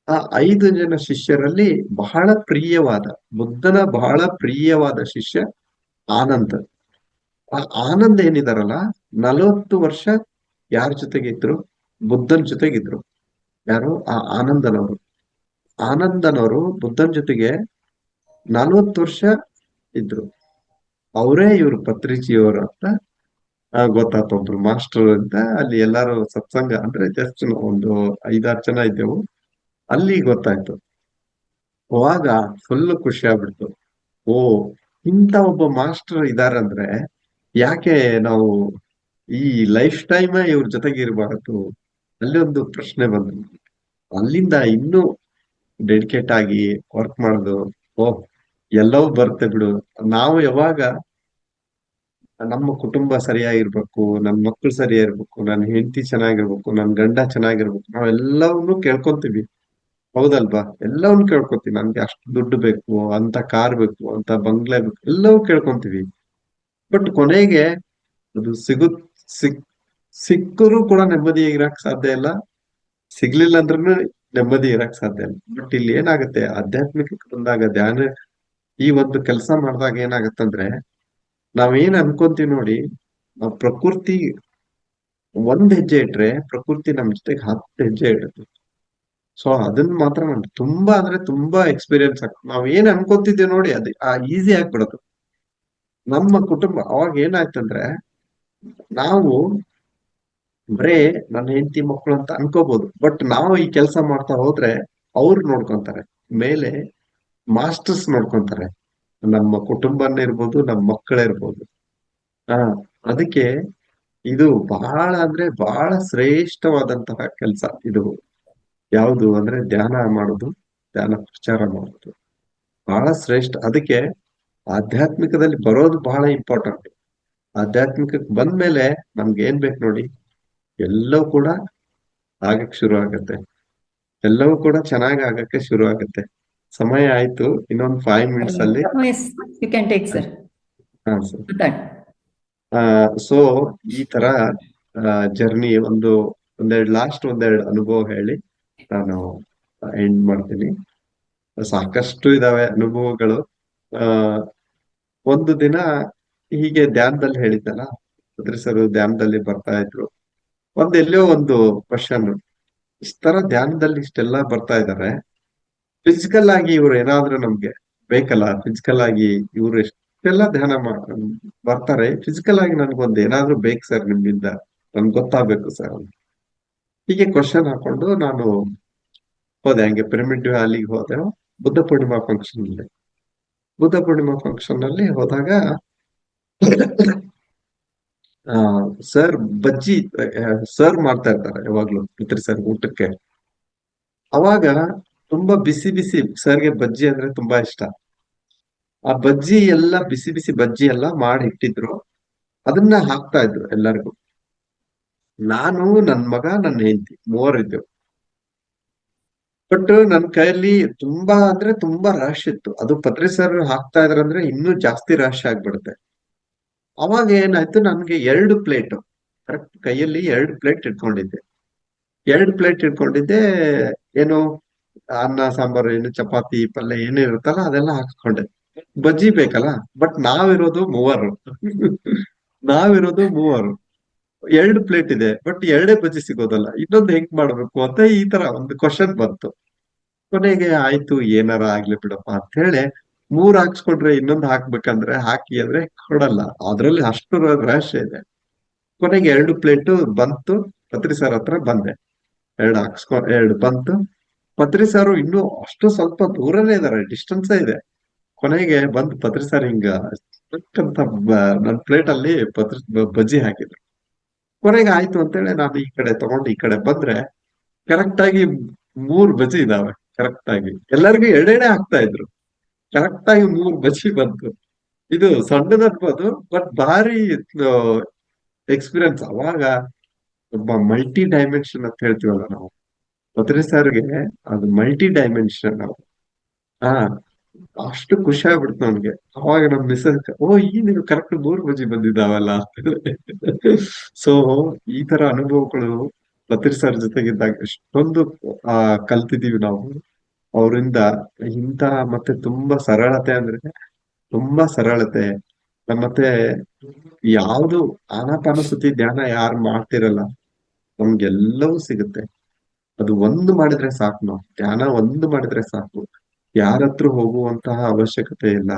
ಆ 5 ಜನ ಶಿಷ್ಯರಲ್ಲಿ ಬಹಳ ಪ್ರಿಯವಾದ, ಬುದ್ಧನ ಬಹಳ ಪ್ರಿಯವಾದ ಶಿಷ್ಯ ಆನಂದ್. ಆ ಆನಂದ್ ಏನಿದಾರಲ್ಲ, 40 ವರ್ಷ ಯಾರ ಜೊತೆಗೆ ಇದ್ರು? ಬುದ್ಧನ್ ಜೊತೆಗಿದ್ರು. ಯಾರು? ಆ ಆನಂದನವರು. ಆನಂದನವರು ಬುದ್ಧನ್ ಜೊತೆಗೆ 40 ವರ್ಷ ಇದ್ರು. ಅವರೇ ಇವ್ರು ಪತ್ರಿಜಿಯವರು ಅಂತ ಗೊತ್ತಾಯ್ತು. ಒಬ್ರು ಮಾಸ್ಟರ್ ಅಂತ ಅಲ್ಲಿ ಎಲ್ಲಾರು ಸತ್ಸಂಗ ಅಂದ್ರೆ ಜಸ್ಟ್ ಒಂದು 5-6 ಜನ ಇದ್ದೆವು, ಅಲ್ಲಿ ಗೊತ್ತಾಯ್ತು. ಅವಾಗ ಫುಲ್ ಖುಷಿ ಆಗ್ಬಿಡ್ತು. ಓ, ಇಂಥ ಒಬ್ಬ ಮಾಸ್ಟರ್ ಇದಾರಂದ್ರೆ ಯಾಕೆ ನಾವು ಈ ಲೈಫ್ ಟೈಮ್ ಇವ್ರ ಜೊತೆಗೆ ಇರಬಾರದು? ಅಲ್ಲಿ ಒಂದು ಪ್ರಶ್ನೆ ಬಂತು. ಅಲ್ಲಿಂದ ಇನ್ನೂ ಡೆಡಿಕೇಟ್ ಆಗಿ ವರ್ಕ್ ಮಾಡೋದು. ಓಹ್, ಎಲ್ಲವೂ ಬರುತ್ತೆ ಬಿಡು. ನಾವು ಯಾವಾಗ ನಮ್ಮ ಕುಟುಂಬ ಸರಿಯಾಗಿರ್ಬೇಕು, ನನ್ ಮಕ್ಳು ಸರಿಯಾಗಿರ್ಬೇಕು, ನನ್ನ ಹೆಂಡತಿ ಚೆನ್ನಾಗಿರ್ಬೇಕು, ನನ್ ಗಂಡ ಚೆನ್ನಾಗಿರ್ಬೇಕು, ನಾವೆಲ್ಲವನ್ನೂ ಕೇಳ್ಕೊಂತೀವಿ. ಹೌದಲ್ವಾ? ಎಲ್ಲವನ್ನೂ ಕೇಳ್ಕೊತೀವಿ. ನನ್ಗೆ ಅಷ್ಟು ದುಡ್ಡು ಬೇಕು, ಅಂತ ಕಾರ್ ಬೇಕು, ಅಂತ ಬಂಗ್ಲೆ ಬೇಕು, ಎಲ್ಲವೂ ಕೇಳ್ಕೊಂತೀವಿ. ಬಟ್ ಕೊನೆಗೆ ಅದು ಸಿಕ್ ಸಿಕ್ಕರೂ ಕೂಡ ನೆಮ್ಮದಿ ಇರಕ್ ಸಾಧ್ಯ ಇಲ್ಲ, ಸಿಗ್ಲಿಲ್ಲ ಅಂದ್ರೂ ನೆಮ್ಮದಿ ಇರಕ್ ಸಾಧ್ಯ ಇಲ್ಲ. ಬಟ್ ಇಲ್ಲಿ ಏನಾಗುತ್ತೆ, ಆಧ್ಯಾತ್ಮಿಕಕ್ಕೆ ಬಂದಾಗ, ಧ್ಯಾನ ಈ ಒಂದು ಕೆಲಸ ಮಾಡಿದಾಗ ಏನಾಗತ್ತಂದ್ರೆ, ನಾವೇನ್ ಅನ್ಕೊಂತೀವಿ ನೋಡಿ, ನಾವು ಪ್ರಕೃತಿ 1 ಹೆಜ್ಜೆ ಇಟ್ರೆ ಪ್ರಕೃತಿ ನಮ್ ಜೊತೆಗೆ 10 ಹೆಜ್ಜೆ ಇಡುತ್ತೆ. ಸೊ ಅದನ್ನ ಮಾತ್ರ ನಾನು ತುಂಬಾ ಅಂದ್ರೆ ತುಂಬಾ ಎಕ್ಸ್ಪೀರಿಯನ್ಸ್ ಆಗ್ತದೆ. ನಾವ್ ಏನ್ ಅನ್ಕೊಂತಿದ್ದೀವಿ ನೋಡಿ, ಅದು ಈಸಿ ಆಗ್ಬಿಡೋದು. ನಮ್ಮ ಕುಟುಂಬ ಅವಾಗ ಏನಾಯ್ತಂದ್ರೆ, ನಾವು ಬರೇ ನನ್ನ ಹೆಂಡತಿ ಮಕ್ಕಳು ಅಂತ ಅನ್ಕೋಬಹುದು, ಬಟ್ ನಾವು ಈ ಕೆಲಸ ಮಾಡ್ತಾ ಹೋದ್ರೆ ಅವ್ರು ನೋಡ್ಕೊಂತಾರೆ, ಮೇಲೆ ಮಾಸ್ಟರ್ಸ್ ನೋಡ್ಕೊಂತಾರೆ. ನಮ್ಮ ಕುಟುಂಬನೇ ಇರ್ಬೋದು, ನಮ್ಮ ಮಕ್ಕಳೇ ಇರ್ಬೋದು. ಹಾ, ಅದಕ್ಕೆ ಇದು ಬಹಳ ಅಂದ್ರೆ ಬಹಳ ಶ್ರೇಷ್ಠವಾದಂತಹ ಕೆಲಸ ಇದು. ಯಾವುದು ಅಂದ್ರೆ ಧ್ಯಾನ ಮಾಡೋದು, ಧ್ಯಾನ ಪ್ರಚಾರ ಮಾಡೋದು ಬಹಳ ಶ್ರೇಷ್ಠ. ಅದಕ್ಕೆ ಆಧ್ಯಾತ್ಮಿಕದಲ್ಲಿ ಬರೋದು ಬಹಳ ಇಂಪಾರ್ಟೆಂಟ್. ಆಧ್ಯಾತ್ಮಿಕಕ್ಕೆ ಬಂದ್ಮೇಲೆ ನಮ್ಗೆ ಏನ್ ಬೇಕು ನೋಡಿ, ಎಲ್ಲವೂ ಕೂಡ ಆಗಕ್ ಶುರು ಆಗತ್ತೆ. ಎಲ್ಲವೂ ಕೂಡ ಚೆನ್ನಾಗಿ ಆಗಕ್ಕೆ ಶುರು ಆಗತ್ತೆ. ಸಮಯ ಆಯ್ತು, ಇನ್ನೊಂದು 5 minutes ಅಲ್ಲಿ. You can take sir. ಹಾ ಸರ್. ಸೊ ಈ ತರ ಜರ್ನಿ ಒಂದೆರಡು ಅನುಭವ ಹೇಳಿ ನಾನು ಎಂಡ್ ಮಾಡ್ತೀನಿ. ಸಾಕಷ್ಟು ಇದಾವೆ ಅನುಭವಗಳು. ಒಂದು ದಿನ ಹೀಗೆ ಧ್ಯಾನದಲ್ಲಿ ಹೇಳಿದ್ದಲ್ಲ, ಸರ್ ಧ್ಯಾನದಲ್ಲಿ ಬರ್ತಾ ಇದ್ರು. ಎಲ್ಲೋ ಒಂದು ಕ್ವಶನ್, ತರ ಧ್ಯಾನದಲ್ಲಿ ಇಷ್ಟೆಲ್ಲ ಬರ್ತಾ ಇದಾರೆ, ಫಿಸಿಕಲ್ ಆಗಿ ಇವ್ರು ಏನಾದ್ರೂ ನಮ್ಗೆ ಬೇಕಲ್ಲ, ಫಿಸಿಕಲ್ ಆಗಿ ಇವ್ರು ಎಷ್ಟೆಲ್ಲ ಧ್ಯಾನ ಬರ್ತಾರೆ, ಫಿಸಿಕಲ್ ಆಗಿ ನನ್ಗೊಂದು ಏನಾದ್ರೂ ಬೇಕು ಸರ್ ನಿಮ್ಮಿಂದ, ನನ್ಗೆ ಗೊತ್ತಾಗ್ಬೇಕು ಸರ್. ಹೀಗೆ ಕ್ವಶನ್ ಹಾಕೊಂಡು ನಾನು ಹೋದೆ. ಹಂಗೆ ಪಿರಮಿಡ್ ವ್ಯಾಲಿಗೆ ಹೋದೆ. ಬುದ್ಧ ಪೂರ್ಣಿಮಾ ಫಂಕ್ಷನ್ ಅಲ್ಲಿ ಹೋದಾಗ ಸರ್ ಬಜ್ಜಿ ಮಾಡ್ತಾ ಇರ್ತಾರೆ ಯಾವಾಗ್ಲೂ ಪಿತೃ ಸರ್ ಊಟಕ್ಕೆ. ಅವಾಗ ತುಂಬಾ ಬಿಸಿ ಬಿಸಿ, ಸರ್ಗೆ ಬಜ್ಜಿ ಅಂದ್ರೆ ತುಂಬಾ ಇಷ್ಟ. ಆ ಬಜ್ಜಿ ಎಲ್ಲ ಬಿಸಿ ಬಿಸಿ ಬಜ್ಜಿ ಎಲ್ಲ ಮಾಡಿ ಇಟ್ಟಿದ್ರು, ಅದನ್ನ ಹಾಕ್ತಾ ಇದ್ರು ಎಲ್ಲರಿಗೂ. ನಾನು, ನನ್ ಮಗ, ನನ್ನ ಹೆಂಡತಿ 3 ಇದ್ದೆವು. ಬಟ್ ನನ್ ಕೈಯಲ್ಲಿ ತುಂಬಾ ಅಂದ್ರೆ ತುಂಬಾ ರಶ್ ಇತ್ತು. ಅದು ಪತ್ರಿ ಸರ್ ಹಾಕ್ತಾ ಇದ್ರಂದ್ರೆ ಇನ್ನೂ ಜಾಸ್ತಿ ರಶ್ ಆಗ್ಬಿಡುತ್ತೆ. ಅವಾಗ ಏನಾಯ್ತು, ನನ್ಗೆ 2 ಪ್ಲೇಟ್ ಕರೆಕ್ಟ್ ಕೈಯಲ್ಲಿ 2 ಪ್ಲೇಟ್ ಇಟ್ಕೊಂಡಿದ್ದೆ. 2 ಪ್ಲೇಟ್ ಇಟ್ಕೊಂಡಿದ್ದೆ. ಏನು ಅನ್ನ ಸಾಂಬಾರು, ಏನು ಚಪಾತಿ ಪಲ್ಯ ಏನೇ ಇರುತ್ತಲ್ಲ ಅದೆಲ್ಲ ಹಾಕ್ಸ್ಕೊಂಡೆ. ಬಜ್ಜಿ ಬೇಕಲ್ಲ, ಬಟ್ ನಾವಿರೋದು 3. ನಾವಿರೋದು 3. 2 ಪ್ಲೇಟ್ ಇದೆ, ಬಟ್ 2 ಬಜ್ಜಿ ಸಿಗೋದಲ್ಲ, ಇನ್ನೊಂದು ಹೆಂಗ್ ಮಾಡ್ಬೇಕು ಅಂತ ಈ ತರ ಒಂದು ಕ್ವಶನ್ ಬಂತು. ಕೊನೆಗೆ ಆಯ್ತು, ಏನಾರ ಆಗ್ಲಿ ಬಿಡಪ್ಪ ಅಂತ ಹೇಳಿ 3 ಹಾಕ್ಸ್ಕೊಂಡ್ರೆ ಇನ್ನೊಂದು ಹಾಕ್ಬೇಕಂದ್ರೆ ಹಾಕಿ ಅಂದ್ರೆ ಕೊಡಲ್ಲ, ಅದ್ರಲ್ಲಿ ಅಷ್ಟು ರಹಸ್ಯ ಇದೆ. ಕೊನೆಗೆ 2 ಪ್ಲೇಟ್ ಬಂತು. ಪತ್ರಿ ಸರ್ ಹತ್ರ ಬಂದೆ. 2 ಬಂತು. ಪತ್ರಿ ಸಾರು ಇನ್ನೂ ಅಷ್ಟು ಸ್ವಲ್ಪ ದೂರನೇ ಇದಾರೆ, ಡಿಸ್ಟೆನ್ಸ್ ಇದೆ. ಕೊನೆಗೆ ಬಂದು ಪತ್ರಿ ಸರ್ ಹಿಂಗ ಅಂತ ನನ್ ಪ್ಲೇಟ್ ಅಲ್ಲಿ ಬಜ್ಜಿ ಹಾಕಿದ್ರು. ಕೊನೆಗೆ ಆಯ್ತು ಅಂತೇಳಿ ನಾನು ಈ ಕಡೆ ತಗೊಂಡು ಈ ಕಡೆ ಬಂದ್ರೆ ಕರೆಕ್ಟ್ ಆಗಿ 3 ಬಜ್ಜಿ ಇದಾವೆ. ಕರೆಕ್ಟ್ ಆಗಿ ಎಲ್ಲರಿಗೂ 2 ಹಾಕ್ತಾ ಇದ್ರು. ಕರೆಕ್ಟ್ ಆಗಿ 3 ಬಜ್ಜಿ ಬಂತು. ಇದು ಸಣ್ಣದನ್ಬೋದು, ಬಟ್ ಭಾರಿ ಎಕ್ಸ್ಪೀರಿಯನ್ಸ್. ಅವಾಗ ಒಬ್ಬ ಮಲ್ಟಿ ಡೈಮೆನ್ಷನ್ ಅಂತ ಹೇಳ್ತೀವಲ್ಲ ನಾವು, ಪತ್ರಿ ಸರ್ಗೆ ಅದು ಮಲ್ಟಿ ಡೈಮೆನ್ಷನ್. ನಾವು ಹಾ, ಅಷ್ಟು ಖುಷಿ ಆಗ್ಬಿಡ್ತು ನನ್ಗೆ. ಅವಾಗ ನಮ್ ಮಿಸ್ಸಸ್, ಓ ನೀವು ಕರೆಕ್ಟ್ 3 ಬಜ್ಜಿ ಬಂದಿದ್ದಾವಲ್ಲ. ಸೊ ಈ ತರ ಅನುಭವಗಳು ಪತ್ರಿ ಸರ್ ಜೊತೆಗಿದ್ದಾಗ ಎಷ್ಟೊಂದು ಆ ಕಲ್ತಿದೀವಿ ನಾವು ಅವರಿಂದ. ಇಂತ ಮತ್ತೆ ತುಂಬಾ ಸರಳತೆ ಅಂದ್ರೆ ತುಂಬಾ ಸರಳತೆ. ಮತ್ತೆ ಯಾವ್ದು ಆನಾಪಾನಸತಿ ಧ್ಯಾನ ಯಾರು ಮಾಡ್ತಿರಲ್ಲ ನಮ್ಗೆಲ್ಲವೂ ಸಿಗುತ್ತೆ. ಅದು ಒಂದು ಮಾಡಿದ್ರೆ ಸಾಕು, ನಾವು ಧ್ಯಾನ ಒಂದು ಮಾಡಿದ್ರೆ ಸಾಕು. ಯಾರ ಹತ್ರ ಹೋಗುವಂತಹ ಅವಶ್ಯಕತೆ ಇಲ್ಲ.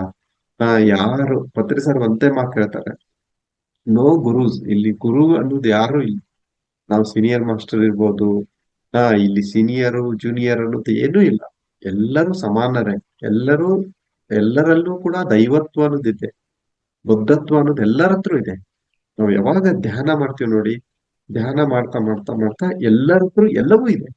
ಯಾರು ಪತ್ರಿ ಸರ್ ಒಂದೇ ಮಾತು ಹೇಳ್ತಾರೆ, ನೋ ಗುರುಸ್, ಇಲ್ಲಿ ಗುರು ಅನ್ನೋದು ಯಾರು ಇಲ್ಲ. ನಾವು ಸೀನಿಯರ್ ಮಾಸ್ಟರ್ ಇರ್ಬೋದು, ಇಲ್ಲಿ ಸೀನಿಯರು ಜೂನಿಯರ್ ಅನ್ನೋದು ಏನೂ ಇಲ್ಲ. ಎಲ್ಲರೂ ಸಮಾನರೇ. ಎಲ್ಲರೂ ಎಲ್ಲರಲ್ಲೂ ಕೂಡ ದೈವತ್ವ ಅನ್ನೋದಿದೆ, ಬುದ್ಧತ್ವ ಅನ್ನೋದು ಎಲ್ಲರ ಹತ್ರ ಇದೆ. ನಾವು ಯಾವಾಗ ಧ್ಯಾನ ಮಾಡ್ತೀವಿ ನೋಡಿ, ಧ್ಯಾನ ಮಾಡ್ತಾ ಮಾಡ್ತಾ ಮಾಡ್ತಾ ಎಲ್ಲರ ಹತ್ರ ಎಲ್ಲವೂ ಇದೆ.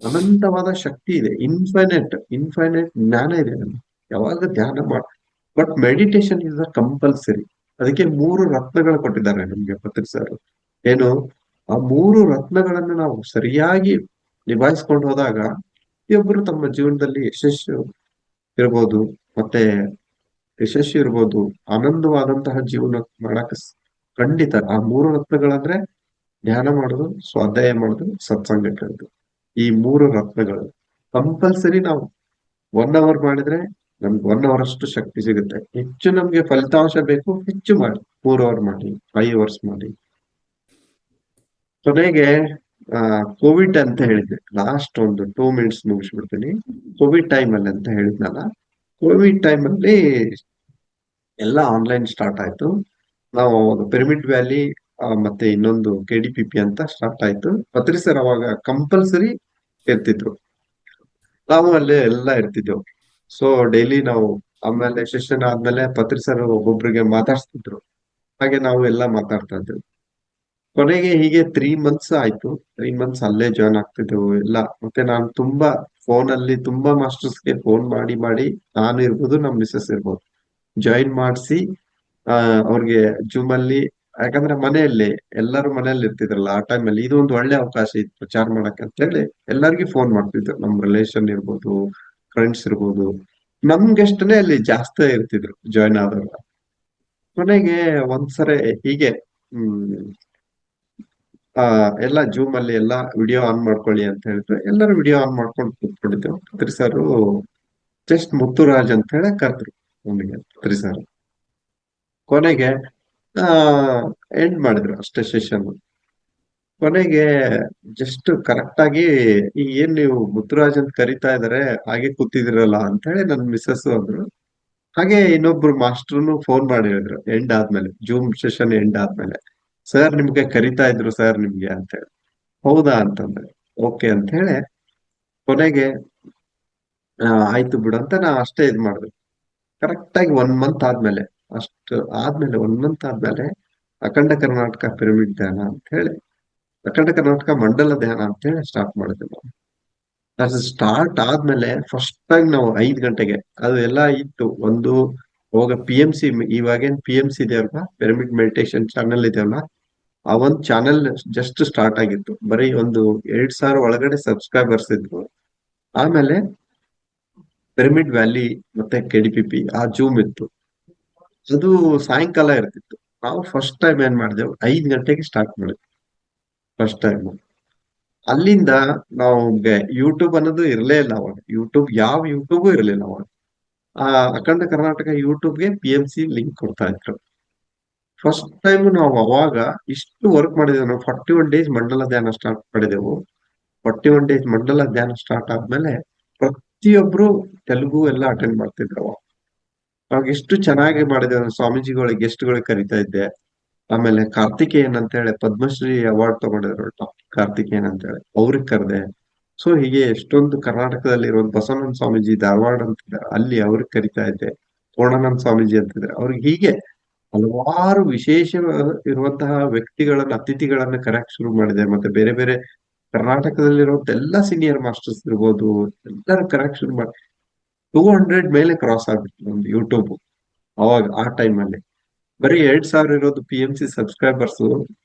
ಅನಂತವಾದ ಶಕ್ತಿ ಇದೆ, ಇನ್ಫೈನೈಟ್ ಇನ್ಫೈನೈಟ್ ಜ್ಞಾನ ಇದೆ ನಮ್ಗೆ ಯಾವಾಗ ಧ್ಯಾನ ಮಾಡ್. But meditation is a compulsory. ಅದಕ್ಕೆ 3 ರತ್ನಗಳು ಕೊಟ್ಟಿದ್ದಾರೆ ನಮ್ಗೆ ಪತ್ರಿ ಸರ್. ಏನು, ಆ 3 ರತ್ನಗಳನ್ನು ನಾವು ಸರಿಯಾಗಿ ನಿಭಾಯಿಸ್ಕೊಂಡು ಹೋದಾಗ ಪ್ರತಿಯೊಬ್ಬರು ತಮ್ಮ ಜೀವನದಲ್ಲಿ ಯಶಸ್ಸು ಇರ್ಬೋದು, ಮತ್ತೆ ಯಶಸ್ಸು ಇರ್ಬೋದು, ಆನಂದವಾದಂತಹ ಜೀವನ ಮಾಡಕ್ ಖಂಡಿತ. ಆ 3 ರತ್ನಗಳಂದ್ರೆ ಧ್ಯಾನ ಮಾಡೋದು, ಸ್ವಾಧ್ಯಾಯ ಮಾಡೋದು, ಸತ್ಸಂಗ ಕೇಳೋದು. ಈ 3 ರತ್ನಗಳು ಕಂಪಲ್ಸರಿ. ನಾವು 1 ಅವರ್ ಮಾಡಿದ್ರೆ ನಮ್ಗೆ 1 ಅವರ್ ಅಷ್ಟು ಶಕ್ತಿ ಸಿಗುತ್ತೆ. ಹೆಚ್ಚು ನಮ್ಗೆ ಫಲಿತಾಂಶ ಬೇಕು, ಹೆಚ್ಚು ಮಾಡಿ. 4 ಅವರ್ ಮಾಡಿ, 5 ಅವರ್ಸ್ ಮಾಡಿ. ಕೊನೆಗೆ ಕೋವಿಡ್ ಅಂತ ಹೇಳಿದ್ದೆ, ಲಾಸ್ಟ್ ಒಂದು 2 ಮಿನಿಟ್ಸ್ ಮುಗಿಸ್ಬಿಡ್ತೀನಿ. ಕೋವಿಡ್ ಟೈಮ್ ಅಲ್ಲಿ ಅಂತ ಹೇಳಿದ್ನಲ್ಲ, ಕೋವಿಡ್ ಟೈಮ್ ಅಲ್ಲಿ ಎಲ್ಲ ಆನ್ಲೈನ್ ಸ್ಟಾರ್ಟ್ ಆಯ್ತು. ನಾವು ಪಿರಮಿಡ್ ವ್ಯಾಲಿ ಮತ್ತೆ ಇನ್ನೊಂದು KDPP ಅಂತ ಸ್ಟಾರ್ಟ್ ಆಯ್ತು. ಪತ್ರಿ ಸರ್ ಅವಾಗ ಕಂಪಲ್ಸರಿ ಇರ್ತಿದ್ರು, ನಾವು ಅಲ್ಲೇ ಎಲ್ಲ ಇರ್ತಿದ್ದೆವು. ಸೊ ಡೈಲಿ ನಾವು ಆಮೇಲೆ ಸೆಷನ್ ಆದ್ಮೇಲೆ ಪತ್ರಿ ಸರ್ ಒಬ್ಬೊಬ್ರಿಗೆ ಮಾತಾಡ್ಸ್ತಿದ್ರು, ಹಾಗೆ ನಾವು ಎಲ್ಲ ಮಾತಾಡ್ತಾ ಇದ್ವಿ. ಕೊನೆಗೆ ಹೀಗೆ 3 ಮಂತ್ಸ್ ಆಯ್ತು. 3 ಮಂತ್ಸ್ ಅಲ್ಲೇ ಜಾಯ್ನ್ ಆಗ್ತಿದ್ದೆವು ಎಲ್ಲ. ಮತ್ತೆ ನಾನು ತುಂಬಾ ಫೋನಲ್ಲಿ ತುಂಬಾ ಮಾಸ್ಟರ್ಸ್ಗೆ ಫೋನ್ ಮಾಡಿ ಮಾಡಿ, ನಾನು ಇರ್ಬೋದು ನಮ್ ಮಿಸಸ್ ಇರ್ಬೋದು, ಜಾಯಿನ್ ಮಾಡಿಸಿ ಅವ್ರಿಗೆ ಜೂಮ್ ಅಲ್ಲಿ. ಯಾಕಂದ್ರೆ ಮನೆಯಲ್ಲಿ ಎಲ್ಲರೂ ಮನೆಯಲ್ಲಿ ಇರ್ತಿದ್ರಲ್ಲ ಆ ಟೈಮ್ ಅಲ್ಲಿ, ಇದು ಒಂದು ಒಳ್ಳೆ ಅವಕಾಶ ಇತ್ತು ಪ್ರಚಾರ ಮಾಡಕ್ಕೆ ಅಂತ ಹೇಳಿ ಎಲ್ಲರಿಗೂ ಫೋನ್ ಮಾಡ್ತಿದ್ರು. ನಮ್ ರಿಲೇಷನ್ ಇರ್ಬೋದು, ಫ್ರೆಂಡ್ಸ್ ಇರ್ಬೋದು, ನಮ್ಗೆಷ್ಟನೇ ಅಲ್ಲಿ ಜಾಸ್ತಿ ಇರ್ತಿದ್ರು ಜಾಯಿನ್ ಆದವ್ರು. ಕೊನೆಗೆ ಒಂದ್ಸರಿ ಹೀಗೆ ಹ್ಮ್ ಆ ಎಲ್ಲ ಜೂಮ್ ಅಲ್ಲಿ ಎಲ್ಲ ವಿಡಿಯೋ ಆನ್ ಮಾಡ್ಕೊಳ್ಳಿ ಅಂತ ಹೇಳಿದ್ರೆ ಎಲ್ಲರೂ ವಿಡಿಯೋ ಆನ್ ಮಾಡ್ಕೊಂಡು ಕೂತ್ಕೊಂಡಿದ್ದೆವು. ಪತ್ರಿ ಸರ್ ಜಸ್ಟ್ ಮುತ್ತುರಾಜ್ ಅಂತ ಹೇಳಿ ಕರೆದ್ರು ನಮಗೆ ಪತ್ರಿ ಸರ್. ಕೊನೆಗೆ ಆ ಎಂಡ್ ಮಾಡಿದ್ರು ಅಷ್ಟೇ ಸೆಷನ್. ಕೊನೆಗೆ ಜಸ್ಟ್ ಕರೆಕ್ಟ್ ಆಗಿ, ಈ ಏನ್ ನೀವು ಮುತ್ತುರಾಜ್ ಅಂತ ಕರಿತಾ ಇದಾರೆ ಹಾಗೆ ಕೂತಿದಿರಲ್ಲ ಅಂತ ಹೇಳಿ ನನ್ ಮಿಸ್ಸಸ್ ಅಂದ್ರು. ಹಾಗೆ ಇನ್ನೊಬ್ರು ಮಾಸ್ಟರ್ನು ಫೋನ್ ಮಾಡಿ ಹೇಳಿದ್ರು ಎಂಡ್ ಆದ್ಮೇಲೆ, ಜೂಮ್ ಸೆಷನ್ ಎಂಡ್ ಆದ್ಮೇಲೆ, ಸರ್ ನಿಮ್ಗೆ ಕರಿತಾ ಇದ್ರು ಸರ್ ನಿಮ್ಗೆ ಅಂತ ಹೇಳಿ. ಹೌದಾ ಅಂತಂದ್ರೆ ಓಕೆ ಅಂತ ಹೇಳಿ. ಕೊನೆಗೆ ಆಯ್ತು ಬಿಡು ಅಂತ ನಾ ಅಷ್ಟೇ ಇದ್ ಮಾಡಿದೆ. ಕರೆಕ್ಟ್ ಆಗಿ 1 ಮಂತ್ ಆದ್ಮೇಲೆ, ಅಷ್ಟು ಆದ್ಮೇಲೆ 1 ಮಂತ್ ಆದ್ಮೇಲೆ ಅಖಂಡ ಕರ್ನಾಟಕ ಪಿರಮಿಡ್ ಧ್ಯಾನ ಅಂತ ಹೇಳಿ, ಅಖಂಡ ಕರ್ನಾಟಕ ಮಂಡಲ ಧ್ಯಾನ ಅಂತ ಹೇಳಿ ಸ್ಟಾರ್ಟ್ ಮಾಡಿದ್ವಿ ನಾವು. ಅದು ಸ್ಟಾರ್ಟ್ ಆದ್ಮೇಲೆ ಫಸ್ಟ್ ಟೈಮ್ ನಾವು 5 ಗಂಟೆಗೆ ಅದು ಎಲ್ಲ ಇತ್ತು. ಒಂದು ಅವಾಗ PMC, ಇವಾಗೇನ್ PMC ಇದೆಯಲ್ವಾ, ಪಿರಮಿಡ್ ಮೆಡಿಟೇಷನ್ ಚಾನೆಲ್ ಇದೆಯಲ್ಲ, ಆ ಒಂದ್ ಚಾನೆಲ್ ಜಸ್ಟ್ ಸ್ಟಾರ್ಟ್ ಆಗಿತ್ತು. ಬರೀ ಒಂದು 2,000 ಒಳಗಡೆ ಸಬ್ಸ್ಕ್ರೈಬರ್ಸ್ ಇದ್ರು. ಆಮೇಲೆ ಪಿರಮಿಡ್ ವ್ಯಾಲಿ ಮತ್ತೆ KDPP ಆ ಜೂಮ್ ಇತ್ತು, ಅದು ಸಾಯಂಕಾಲ ಇರ್ತಿತ್ತು. ನಾವು ಫಸ್ಟ್ ಟೈಮ್ ಏನ್ ಮಾಡಿದೆವು, 5 ಗಂಟೆಗೆ ಸ್ಟಾರ್ಟ್ ಮಾಡಿದ್ವಿ ಫಸ್ಟ್ ಟೈಮ್. ಅಲ್ಲಿಂದ ನಾವು ಯೂಟ್ಯೂಬ್ ಅನ್ನೋದು ಇರಲೇ ಇಲ್ಲ ಅವಾಗ. ಯಾವ ಯೂಟ್ಯೂಬು ಇರಲಿಲ್ಲ ಅವಾಗ. ಆ ಅಖಂಡ ಕರ್ನಾಟಕ ಯೂಟ್ಯೂಬ್ಗೆ PMC ಲಿಂಕ್ ಕೊಡ್ತಾ ಇದ್ರು. ಫಸ್ಟ್ ಟೈಮ್ ನಾವು ಅವಾಗ ಇಷ್ಟು ವರ್ಕ್ ಮಾಡಿದೆವು. ನಾವು 41 ಡೇಸ್ ಮಂಡಲ ಧ್ಯಾನ ಸ್ಟಾರ್ಟ್ ಮಾಡಿದೆವು. 41 ಡೇಸ್ ಮಂಡಲ ಧ್ಯಾನ ಸ್ಟಾರ್ಟ್ ಆದ್ಮೇಲೆ ಪ್ರತಿಯೊಬ್ರು ತೆಲುಗು ಎಲ್ಲ ಅಟೆಂಡ್ ಮಾಡ್ತಿದ್ರು ಅವಾಗ. ಅವಾಗ ಎಷ್ಟು ಚೆನ್ನಾಗಿ ಮಾಡಿದೆವು. ಸ್ವಾಮೀಜಿಗಳಿಗೆ ಗೆಸ್ಟ್ಗಳಿಗೆ ಕರಿತಾ ಇದ್ದೆ. ಆಮೇಲೆ ಕಾರ್ತಿಕೇಯನ್ ಅಂತ ಹೇಳಿ ಪದ್ಮಶ್ರೀ ಅವಾರ್ಡ್ ತಗೊಂಡಿದ್ರು, ಡಾಕ್ಟರ್ ಕಾರ್ತಿಕೇಯನ್ ಅಂತ ಹೇಳಿ, ಅವ್ರಿಗೆ ಕರೆದೆ. ಸೊ ಹೀಗೆ ಎಷ್ಟೊಂದು ಕರ್ನಾಟಕದಲ್ಲಿ ಇರೋ ಬಸವನಂದ ಸ್ವಾಮೀಜಿ ಧಾರವಾಡ ಅಂತಿದ್ದಾರೆ, ಅಲ್ಲಿ ಅವ್ರಿಗೆ ಕರಿತಾ ಇದ್ದೆ. ಪೂರ್ಣಾನಂದ ಸ್ವಾಮೀಜಿ ಅಂತಿದ್ದಾರೆ ಅವ್ರಿಗೆ. ಹೀಗೆ ಹಲವಾರು ವಿಶೇಷ ಇರುವಂತಹ ವ್ಯಕ್ತಿಗಳನ್ನ, ಅತಿಥಿಗಳನ್ನ ಕರೆಯಕ್ ಶುರು ಮಾಡಿದೆ. ಮತ್ತೆ ಬೇರೆ ಬೇರೆ ಕರ್ನಾಟಕದಲ್ಲಿರುವಂತ ಎಲ್ಲ ಸೀನಿಯರ್ ಮಾಸ್ಟರ್ಸ್ ಇರ್ಬೋದು, ಎಲ್ಲರೂ ಕರೆಯಕ್ ಶುರು ಮಾಡಿ 200 ಮೇಲೆ ಕ್ರಾಸ್ ಆಗ್ಬಿಟ್ಟು ನಮ್ದು ಯೂಟ್ಯೂಬ್ ಅವಾಗ ಆ ಟೈಮ್ ಅಲ್ಲಿ. ಬರೀ 2,000 ಇರೋದು PMC ಸಬ್ಸ್ಕ್ರೈಬರ್ಸ್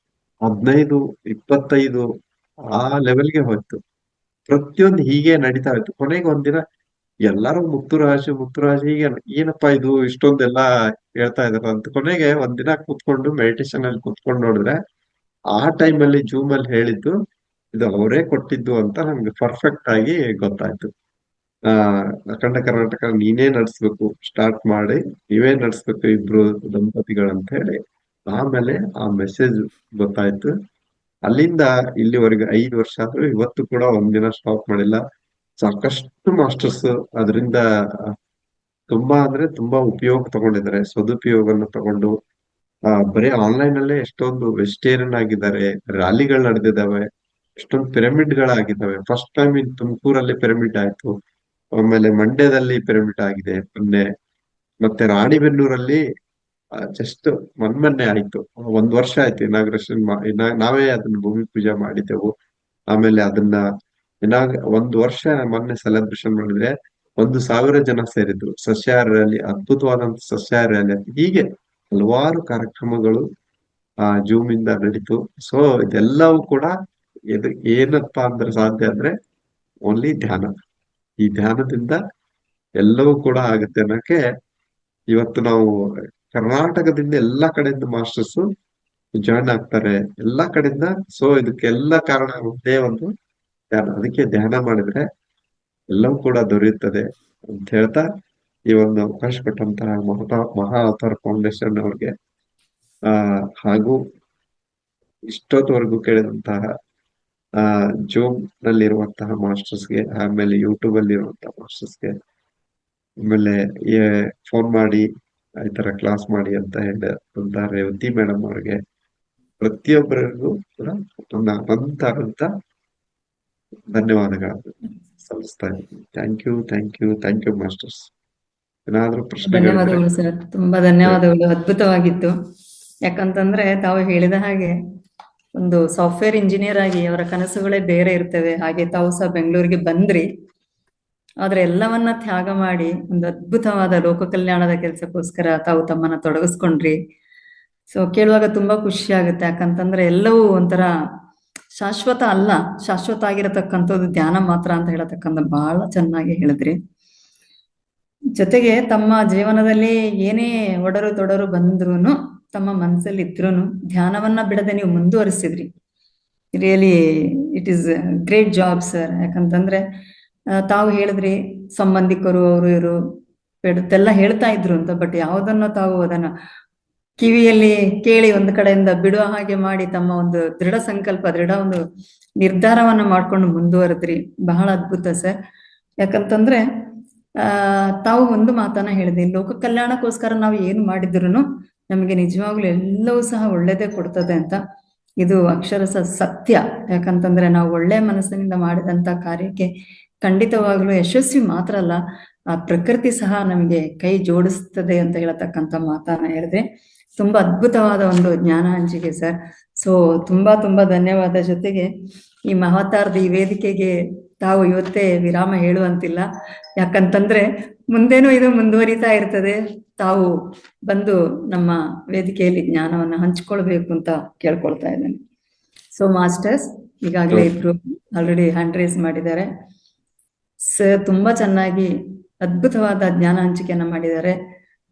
15, 25 ಆ ಲೆವೆಲ್ಗೆ ಹೋಯ್ತು. ಪ್ರತಿಯೊಂದು ಹೀಗೆ ನಡೀತಾ ಇತ್ತು. ಕೊನೆಗೆ ಒಂದಿನ ಎಲ್ಲರೂ ಮುತ್ತುರಾಜು ಮುತ್ತುರಾಜು ಹೀಗೆ, ಏನಪ್ಪಾ ಇದು ಇಷ್ಟೊಂದೆಲ್ಲ ಹೇಳ್ತಾ ಇದಾರ ಅಂತ. ಕೊನೆಗೆ ಒಂದಿನ ಕೂತ್ಕೊಂಡು ಮೆಡಿಟೇಷನ್ ಅಲ್ಲಿ ಕೂತ್ಕೊಂಡು ನೋಡಿದ್ರೆ, ಆ ಟೈಮ್ ಅಲ್ಲಿ ಜೂಮ್ ಅಲ್ಲಿ ಹೇಳಿದ್ದು, ಇದು ಅವರೇ ಕೊಟ್ಟಿದ್ದು ಅಂತ ನಮ್ಗೆ ಪರ್ಫೆಕ್ಟ್ ಆಗಿ ಗೊತ್ತಾಯ್ತು. ಆ ಅಖಂಡ ಕರ್ನಾಟಕ ನೀನೇ ನಡ್ಸ್ಬೇಕು, ಸ್ಟಾರ್ಟ್ ಮಾಡಿ ನೀವೇ ನಡ್ಸ್ಬೇಕು ಇಬ್ರು ದಂಪತಿಗಳು ಅಂತ ಹೇಳಿ ಆಮೇಲೆ ಆ ಮೆಸೇಜ್ ಗೊತ್ತಾಯ್ತು. ಅಲ್ಲಿಂದ ಇಲ್ಲಿವರೆಗೆ 5 ವರ್ಷ ಆದ್ರೂ ಇವತ್ತು ಕೂಡ ಒಂದಿನ ಸ್ಟಾಪ್ ಮಾಡಿಲ್ಲ. ಸಾಕಷ್ಟು ಮಾಸ್ಟರ್ಸ್ ಅದರಿಂದ ತುಂಬಾ ಅಂದ್ರೆ ತುಂಬಾ ಉಪಯೋಗ ತಗೊಂಡಿದ್ದಾರೆ, ಸದುಪಯೋಗವನ್ನು ತಗೊಂಡು ಬರೀ ಆನ್ಲೈನ್ ಅಲ್ಲೇ ಎಷ್ಟೊಂದು ವೆಜಿಟೇರಿಯನ್ ಆಗಿದ್ದಾರೆ, ರ್ಯಾಲಿಗಳು ನಡೆದಿದ್ದಾವೆ, ಎಷ್ಟೊಂದು ಪಿರಮಿಡ್ ಗಳಾಗಿದ್ದಾವೆ. ಫಸ್ಟ್ ಟೈಮ್ ಇನ್ ತುಮಕೂರಲ್ಲಿ ಪಿರಮಿಡ್ ಆಯ್ತು, ಆಮೇಲೆ ಮಂಡ್ಯದಲ್ಲಿ ಪಿರಮಿಡ್ ಆಗಿದೆ ಮೊನ್ನೆ, ಮತ್ತೆ ರಾಣಿಬೆನ್ನೂರಲ್ಲಿ ಜಸ್ಟ್ ಮೊನ್ನೆ ಆಯ್ತು. 1 ವರ್ಷ ಆಯ್ತು ಇನಾಗ್ರೇಷನ್. ನಾವೇ ಅದನ್ನ ಭೂಮಿ ಪೂಜೆ ಮಾಡಿದ್ದೆವು. ಆಮೇಲೆ ಅದನ್ನ 1 ವರ್ಷ ಮೊನ್ನೆ ಸೆಲೆಬ್ರೇಷನ್ ಮಾಡಿದ್ರೆ 1,000 ಜನ ಸೇರಿದ್ರು. ಸಸ್ಯಾಹಾರ ರ್ಯಾಲಿ, ಅದ್ಭುತವಾದಂತ ಸಸ್ಯಾಹಾರ ರ್ಯಾಲಿ, ಹೀಗೆ ಹಲವಾರು ಕಾರ್ಯಕ್ರಮಗಳು ಜೂಮ್ ಇಂದ ನಡೀತು. ಸೊ ಇದೆಲ್ಲವೂ ಕೂಡ ಇದು ಏನಪ್ಪಾ ಅಂದ್ರೆ ಸಾಧ್ಯ ಅಂದ್ರೆ ಓನ್ಲಿ ಧ್ಯಾನ. ಈ ಧ್ಯಾನದಿಂದ ಎಲ್ಲವೂ ಕೂಡ ಆಗುತ್ತೆ ಅನ್ನಕ್ಕೆ ಇವತ್ತು ನಾವು ಕರ್ನಾಟಕದಿಂದ ಎಲ್ಲಾ ಕಡೆಯಿಂದ ಮಾಸ್ಟರ್ಸ್ ಜಾಯ್ನ್ ಆಗ್ತಾರೆ, ಎಲ್ಲಾ ಕಡೆಯಿಂದ. ಸೊ ಇದಕ್ಕೆಲ್ಲ ಕಾರಣ ಒಂದೇ ಒಂದು ಧ್ಯಾನ. ಅದಕ್ಕೆ ಧ್ಯಾನ ಮಾಡಿದ್ರೆ ಎಲ್ಲವೂ ಕೂಡ ದೊರೆಯುತ್ತದೆ ಅಂತ ಹೇಳ್ತಾ ಈ ಒಂದು ಅವಕಾಶ ಕೊಟ್ಟಂತಹ ಮಹಾ ಅವತಾರ ಫೌಂಡೇಶನ್ ಅವ್ರಿಗೆ ಹಾಗೂ ಇಷ್ಟೊತ್ತವರೆಗೂ ಕೇಳಿದಂತಹ ಜೂಮ್ ನಲ್ಲಿರುವಂತಹ ಮಾಸ್ಟರ್ಸ್ಗೆ, ಆಮೇಲೆ ಯೂಟ್ಯೂಬ್ ಅಲ್ಲಿ ಇರುವಂತಹ ಮಾಸ್ಟರ್ಸ್ಗೆ, ಆಮೇಲೆ ಫೋನ್ ಮಾಡಿ ಈ ತರ ಕ್ಲಾಸ್ ಮಾಡಿ ಅಂತ ಹೇಳಿದಂತಹ ರೇವತಿ ಮೇಡಮ್ ಅವ್ರಿಗೆ, ಪ್ರತಿಯೊಬ್ಬರಿಗೂ ಕೂಡ ನನ್ನ ಅನಂತ ಧನ್ಯವಾದಗಳನ್ನು ಸಲ್ಲಿಸ್ತಾ ಇದ್ದೀನಿ. Thank you masters. ಏನಾದ್ರೂ ಪ್ರಶ್ನೆಗಳಿದ್ರೆ? ಧನ್ಯವಾದಗಳು ಸರ್, ತುಂಬಾ ಧನ್ಯವಾದಗಳು. ಅದ್ಭುತವಾಗಿತ್ತು. ಯಾಕಂತಂದ್ರೆ ತಾವು ಹೇಳಿದ ಹಾಗೆ ಒಂದು ಸಾಫ್ಟ್ವೇರ್ ಇಂಜಿನಿಯರ್ ಆಗಿ ಅವರ ಕನಸುಗಳೇ ಬೇರೆ ಇರ್ತವೆ. ಹಾಗೆ ತಾವು ಸಹ ಬೆಂಗಳೂರಿಗೆ ಬಂದ್ರಿ, ಆದ್ರೆ ಎಲ್ಲವನ್ನ ತ್ಯಾಗ ಮಾಡಿ ಒಂದು ಅದ್ಭುತವಾದ ಲೋಕ ಕಲ್ಯಾಣದ ಕೆಲಸಕ್ಕೋಸ್ಕರ ತಾವು ತಮ್ಮನ್ನ ತೊಡಗಿಸ್ಕೊಂಡ್ರಿ. ಸೊ ಕೇಳುವಾಗ ತುಂಬಾ ಖುಷಿ ಆಗುತ್ತೆ. ಯಾಕಂತಂದ್ರೆ ಎಲ್ಲವೂ ಒಂಥರ ಶಾಶ್ವತ ಅಲ್ಲ, ಶಾಶ್ವತ ಆಗಿರತಕ್ಕಂಥದ್ದು ಧ್ಯಾನ ಮಾತ್ರ ಅಂತ ಹೇಳತಕ್ಕಂಥ ಬಹಳ ಚೆನ್ನಾಗಿ ಹೇಳಿದ್ರಿ. ಜೊತೆಗೆ ತಮ್ಮ ಜೀವನದಲ್ಲಿ ಏನೇ ಒಡರು ತೊಡರು ಬಂದ್ರೂನು, ತಮ್ಮ ಮನಸ್ಸಲ್ಲಿ ಇದ್ರೂನು ಧ್ಯಾನವನ್ನ ಬಿಡದೆ ನೀವು ಮುಂದುವರಿಸಿದ್ರಿ. Really it is great job sir. ಯಾಕಂತಂದ್ರೆ ತಾವು ಹೇಳಿದ್ರಿ ಸಂಬಂಧಿಕರು ಅವರು ಇವರು ಬಿಡುತ್ತೆಲ್ಲ ಹೇಳ್ತಾ ಇದ್ರು ಅಂತ, ಬಟ್ ಯಾವುದನ್ನು ತಾವು ಅದನ್ನ ಕಿವಿಯಲ್ಲಿ ಕೇಳಿ ಒಂದು ಕಡೆಯಿಂದ ಬಿಡುವ ಹಾಗೆ ಮಾಡಿ ತಮ್ಮ ಒಂದು ದೃಢ ಸಂಕಲ್ಪ, ದೃಢ ಒಂದು ನಿರ್ಧಾರವನ್ನ ಮಾಡ್ಕೊಂಡು ಮುಂದುವರೆದ್ರಿ. ಬಹಳ ಅದ್ಭುತ ಸರ್. ಯಾಕಂತಂದ್ರೆ ತಾವು ಒಂದು ಮಾತನ್ನ ಹೇಳಿದ್ರಿ, ಲೋಕ ಕಲ್ಯಾಣಕ್ಕೋಸ್ಕರ ನಾವು ಏನು ಮಾಡಿದ್ರು ನಮಗೆ ನಿಜವಾಗ್ಲೂ ಎಲ್ಲವೂ ಸಹ ಒಳ್ಳೇದೇ ಕೊಡ್ತದೆ ಅಂತ. ಇದು ಅಕ್ಷರಶಃ ಸತ್ಯ. ಯಾಕಂತಂದ್ರೆ ನಾವು ಒಳ್ಳೆ ಮನಸ್ಸಿನಿಂದ ಮಾಡಿದಂತ ಕಾರ್ಯಕ್ಕೆ ಖಂಡಿತವಾಗ್ಲೂ ಯಶಸ್ವಿ ಮಾತ್ರ ಅಲ್ಲ, ಆ ಪ್ರಕೃತಿ ಸಹ ನಮಗೆ ಕೈ ಜೋಡಿಸ್ತದೆ ಅಂತ ಹೇಳತಕ್ಕಂಥ ಮಾತನ್ನ ಹೇಳಿದ್ರೆ ತುಂಬಾ ಅದ್ಭುತವಾದ ಒಂದು ಜ್ಞಾನ ಹಂಚಿಕೆ ಸರ್. ಸೊ ತುಂಬಾ ಧನ್ಯವಾದ. ಜೊತೆಗೆ ಈ ಮಹತಾರದ ಈ ವೇದಿಕೆಗೆ ತಾವು ಇವತ್ತೇ ವಿರಾಮ ಹೇಳುವಂತಿಲ್ಲ. ಯಾಕಂತಂದ್ರೆ ಮುಂದೇನೂ ಇದು ಮುಂದುವರಿತಾ ಇರ್ತದೆ. ತಾವು ಬಂದು ನಮ್ಮ ವೇದಿಕೆಯಲ್ಲಿ ಜ್ಞಾನವನ್ನ ಹಂಚ್ಕೊಳ್ಬೇಕು ಅಂತ ಕೇಳ್ಕೊಳ್ತಾ ಇದ್ದೇನೆ. ಸೊ ಮಾಸ್ಟರ್ಸ್, ಈಗಾಗಲೇ ಇಬ್ರು ಆಲ್ರೆಡಿ ಹ್ಯಾಂಡ್ ರೈಸ್ ಮಾಡಿದ್ದಾರೆ. ಸರ್ ತುಂಬಾ ಚೆನ್ನಾಗಿ ಅದ್ಭುತವಾದ ಜ್ಞಾನ ಹಂಚಿಕೆಯನ್ನ ಮಾಡಿದ್ದಾರೆ.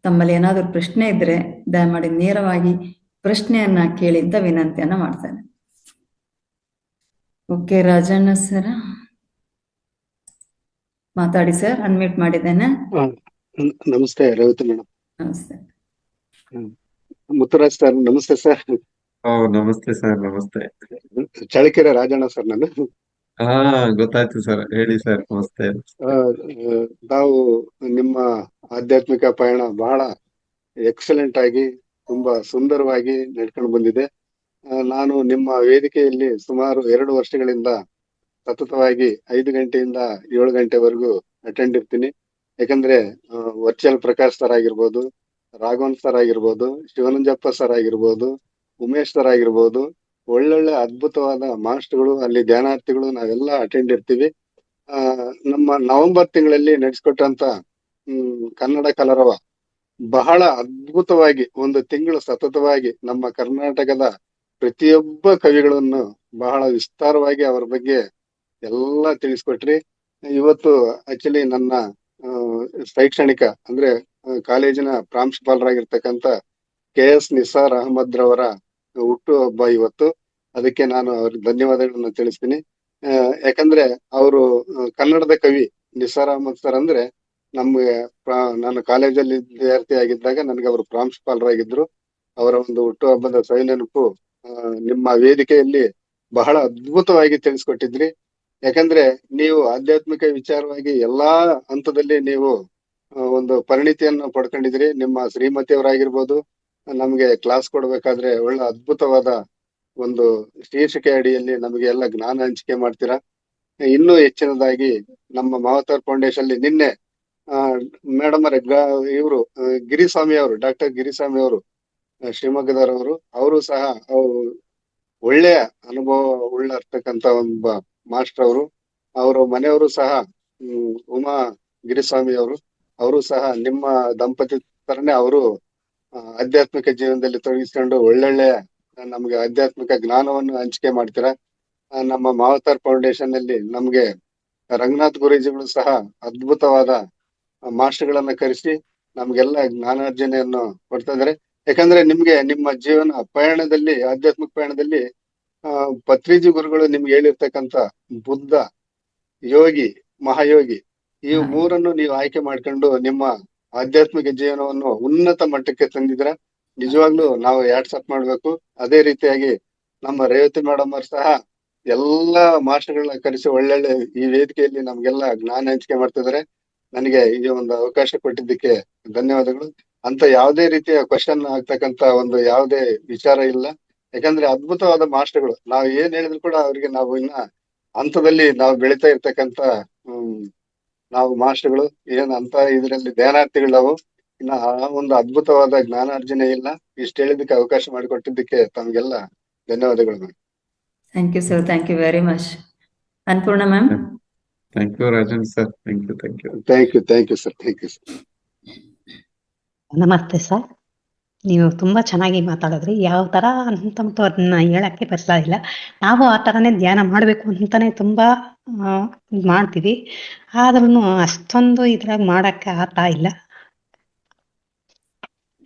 ತಮ್ಮಲ್ಲಿ ಏನಾದರೂ ಪ್ರಶ್ನೆ ಇದ್ರೆ ದಯಮಾಡಿ ನೇರವಾಗಿ ಪ್ರಶ್ನೆಯನ್ನ ಕೇಳಿ ಅಂತ ವಿನಂತಿಯನ್ನ ಮಾಡ್ತೇನೆ. ಓಕೆ ರಾಜಣ್ಣ ಸರ್ ಮಾತಾಡಿ ಸರ್, ಅನ್ಮ್ಯೂಟ್ ಮಾಡಿದ್ದೇನೆ. ನಮಸ್ತೆ ರೇವತಿ ಮೇಡಮ್. ನಮಸ್ತೆ. ಮುತ್ತುರಾಜ್ ಸರ್ ನಮಸ್ತೆ ಸರ್. ನಮಸ್ತೆ ಸರ್. ನಮಸ್ತೆ. ಚಳ್ಳಕೆರೆ ರಾಜಣ್ಣ ಸರ್ ನಾನು. ಗೊತ್ತಾಯ್ತು ಸರ್, ಹೇಳಿ ಸರ್. ನಮಸ್ತೆ. ತಾವು ನಿಮ್ಮ ಆಧ್ಯಾತ್ಮಿಕ ಪಯಣ ಬಹಳ ಎಕ್ಸಲೆಂಟ್ ಆಗಿ ತುಂಬಾ ಸುಂದರವಾಗಿ ನಡ್ಕೊಂಡು ಬಂದಿದೆ. ನಾನು ನಿಮ್ಮ ವೇದಿಕೆಯಲ್ಲಿ ಸುಮಾರು 2 ವರ್ಷಗಳಿಂದ ಸತತವಾಗಿ 5 ಗಂಟೆಯಿಂದ 7 ಗಂಟೆವರೆಗೂ ಅಟೆಂಡ್ ಇರ್ತೀನಿ. ಯಾಕಂದ್ರೆ ವರ್ಚುವಲ್ ಪ್ರಕಾಶ್ ಸರ್ ಆಗಿರ್ಬೋದು, ರಾಘವನ್ ಸರ್ ಆಗಿರ್ಬೋದು, ಶಿವನಂಜಪ್ಪ ಸರ್ ಆಗಿರ್ಬೋದು, ಉಮೇಶ್ ಸರ್ ಆಗಿರ್ಬೋದು, ಒಳ್ಳೊಳ್ಳೆ ಅದ್ಭುತವಾದ ಮಾಸ್ಟರ್ಗಳು, ಅಲ್ಲಿ ಧ್ಯಾನಾರ್ಥಿಗಳು ನಾವೆಲ್ಲ ಅಟೆಂಡ್ ಇರ್ತೀವಿ. ನಮ್ಮ ನವೆಂಬರ್ ತಿಂಗಳಲ್ಲಿ ನಡೆಸ್ಕೊಟ್ಟಂತ ಕನ್ನಡ ಕಲರವ ಬಹಳ ಅದ್ಭುತವಾಗಿ 1 ತಿಂಗಳು ಸತತವಾಗಿ ನಮ್ಮ ಕರ್ನಾಟಕದ ಪ್ರತಿಯೊಬ್ಬ ಕವಿಗಳನ್ನು ಬಹಳ ವಿಸ್ತಾರವಾಗಿ ಅವರ ಬಗ್ಗೆ ಎಲ್ಲ ತಿಳಿಸ್ಕೊಟ್ರಿ. ಇವತ್ತು ಆಕ್ಚುಲಿ ನನ್ನ ಶೈಕ್ಷಣಿಕ ಅಂದ್ರೆ ಕಾಲೇಜಿನ ಪ್ರಾಂಶುಪಾಲರಾಗಿರ್ತಕ್ಕಂಥ KS ನಿಸಾರ್ ಅಹಮದ್ ರವರ ಹುಟ್ಟು ಹಬ್ಬ ಇವತ್ತು. ಅದಕ್ಕೆ ನಾನು ಅವ್ರಿಗೆ ಧನ್ಯವಾದಗಳನ್ನ ತಿಳಿಸ್ತೀನಿ. ಯಾಕಂದ್ರೆ ಅವರು ಕನ್ನಡದ ಕವಿ ನಿಸಾರ್ ಅಹಮದ್ ಸರ್ ಅಂದ್ರೆ ನಮ್ಗೆ ನಾನು ಕಾಲೇಜಲ್ಲಿ ವಿದ್ಯಾರ್ಥಿ ಆಗಿದ್ದಾಗ ನನಗೆ ಅವರು ಪ್ರಾಂಶುಪಾಲರಾಗಿದ್ರು. ಅವರ ಒಂದು ಹುಟ್ಟುಹಬ್ಬದ ಸವಿನೆನಪು ನಿಮ್ಮ ವೇದಿಕೆಯಲ್ಲಿ ಬಹಳ ಅದ್ಭುತವಾಗಿ ತಿಳಿಸ್ಕೊಟ್ಟಿದ್ರಿ. ಯಾಕಂದ್ರೆ ನೀವು ಆಧ್ಯಾತ್ಮಿಕ ವಿಚಾರವಾಗಿ ಎಲ್ಲಾ ಹಂತದಲ್ಲಿ ನೀವು ಒಂದು ಪರಿಣಿತಿಯನ್ನು ಪಡ್ಕೊಂಡಿದ್ರಿ. ನಿಮ್ಮ ಶ್ರೀಮತಿಯವರಾಗಿರ್ಬೋದು, ನಮ್ಗೆ ಕ್ಲಾಸ್ ಕೊಡ್ಬೇಕಾದ್ರೆ ಒಳ್ಳೆ ಅದ್ಭುತವಾದ ಒಂದು ಶೀರ್ಷಿಕೆ ಅಡಿಯಲ್ಲಿ ನಮಗೆ ಎಲ್ಲ ಜ್ಞಾನ ಹಂಚಿಕೆ ಮಾಡ್ತೀರಾ. ಇನ್ನೂ ಹೆಚ್ಚಿನದಾಗಿ ನಮ್ಮ ಮಹಾವತಾರ್ ಫೌಂಡೇಶನ್ ಅಲ್ಲಿ ನಿನ್ನೆ ಮೇಡಮ್ ಇವರು ಗಿರಿಸ್ವಾಮಿ ಅವರು, ಡಾಕ್ಟರ್ ಗಿರಿಸ್ವಾಮಿ ಅವರು, ಶಿವಮೊಗ್ಗದವರವರು, ಅವರು ಸಹ ಒಳ್ಳೆಯ ಅನುಭವ ಉಳ್ಳರ್ತಕ್ಕಂತ ಒಬ್ಬ ಮಾಸ್ಟರ್ ಅವರು. ಅವರ ಮನೆಯವರು ಸಹ ಉಮಾ ಗಿರಿಸ್ವಾಮಿ ಅವರು ಸಹ ನಿಮ್ಮ ದಂಪತಿ ತರನೇ ಅವರು ಆಧ್ಯಾತ್ಮಿಕ ಜೀವನದಲ್ಲಿ ತೊಡಗಿಸ್ಕೊಂಡು ಒಳ್ಳೊಳ್ಳೆಯ ನಮ್ಗೆ ಆಧ್ಯಾತ್ಮಿಕ ಜ್ಞಾನವನ್ನು ಹಂಚಿಕೆ ಮಾಡ್ತೀರಾ. ನಮ್ಮ ಮಾವತಾರ್ ಫೌಂಡೇಶನ್ ಅಲ್ಲಿ ನಮ್ಗೆ ರಂಗನಾಥ್ ಗುರೂಜಿಗಳು ಸಹ ಅದ್ಭುತವಾದ ಮಾಸ್ಟರ್ಗಳನ್ನ ಕರೆಸಿ ನಮ್ಗೆಲ್ಲ ಜ್ಞಾನಾರ್ಜನೆಯನ್ನು ಕೊಡ್ತಾ ಇದಾರೆ. ಯಾಕಂದ್ರೆ ನಿಮ್ಗೆ ನಿಮ್ಮ ಜೀವನ ಪಯಣದಲ್ಲಿ, ಆಧ್ಯಾತ್ಮಿಕ ಪಯಣದಲ್ಲಿ ಪತ್ರಿಜಿ ಗುರುಗಳು ನಿಮ್ಗೆ ಹೇಳಿರ್ತಕ್ಕಂತ ಬುದ್ಧ, ಯೋಗಿ, ಮಹಾಯೋಗಿ, ಈ ಮೂರನ್ನು ನೀವು ಆಯ್ಕೆ ಮಾಡ್ಕೊಂಡು ನಿಮ್ಮ ಆಧ್ಯಾತ್ಮಿಕ ಜೀವನವನ್ನು ಉನ್ನತ ಮಟ್ಟಕ್ಕೆ ತಂದಿದ್ರ. ನಿಜವಾಗ್ಲೂ ನಾವು ಹ್ಯಾಟ್ಸಪ್ ಮಾಡ್ಬೇಕು. ಅದೇ ರೀತಿಯಾಗಿ ನಮ್ಮ ರೇವತಿ ಮೇಡಮ್ ಅವರು ಸಹ ಎಲ್ಲಾ ಮಾಸ್ಟರ್ಗಳನ್ನ ಕರೆಸಿ ಒಳ್ಳೊಳ್ಳೆ ಈ ವೇದಿಕೆಯಲ್ಲಿ ನಮ್ಗೆಲ್ಲ ಜ್ಞಾನ ಹಂಚಿಕೆ ಮಾಡ್ತಿದ್ದಾರೆ. ನನಗೆ ಈ ಒಂದು ಅವಕಾಶ ಕೊಟ್ಟಿದ್ದಕ್ಕೆ ಧನ್ಯವಾದಗಳು. ಅಂತ ಯಾವುದೇ ರೀತಿಯ ಕ್ವಶನ್ ಆಗ್ತಕ್ಕಂತ ಒಂದು ಯಾವುದೇ ವಿಚಾರ ಇಲ್ಲ. ಯಾಕಂದ್ರೆ ಅದ್ಭುತವಾದ ಮಾಸ್ಟರ್ಗಳು. ನಾವು ಏನ್ ಹೇಳಿದ್ರು ಕೂಡ ಅವ್ರಿಗೆ ನಾವು ಇನ್ನ ಹಂತದಲ್ಲಿ ನಾವು ಬೆಳಿತಾ ಇರ್ತಕ್ಕಂತ ನಾವು ಮಾಸ್ಟರ್ಗಳು ಏನ್ ಅಂತ ಇದರಲ್ಲಿ ಧ್ಯಾನಾರ್ಥಿಗಳು ನಾವು. ಇನ್ನ ಆ ಒಂದು ಅದ್ಭುತವಾದ ಜ್ಞಾನಾರ್ಜನೆ ಇಲ್ಲ. ಇಷ್ಟು ಹೇಳಿದ್ದಕ್ಕೆ ಅವಕಾಶ ಮಾಡಿಕೊಟ್ಟಿದ್ದಕ್ಕೆ ತಮ್ಗೆಲ್ಲ ಧನ್ಯವಾದಗಳು ma'am. Thank you sir, thank you very much. Annapurna ma'am. Thank you Rajan sir, thank you. Thank you sir, thank you sir. ನಮಸ್ತೆ ಸರ್, ನೀವು ತುಂಬಾ ಚೆನ್ನಾಗಿ ಮಾತಾಡಿದ್ರಿ. ಯಾವ ತರ ಅಂತಂತೂ ಅದನ್ನ ಹೇಳಕ್ಕೆ ಬರ್ತಾ ಇಲ್ಲ. ನಾವು ಆ ತರನೇ ಧ್ಯಾನ ಮಾಡ್ಬೇಕು ಅಂತಾನೆ ತುಂಬಾ ಮಾಡ್ತೀವಿ. ಆದ್ರೂ ಅಷ್ಟೊಂದು ಇದ್ರಾಗ ಮಾಡಕ್ಕೆ ಆಗ್ತಾ ಇಲ್ಲ.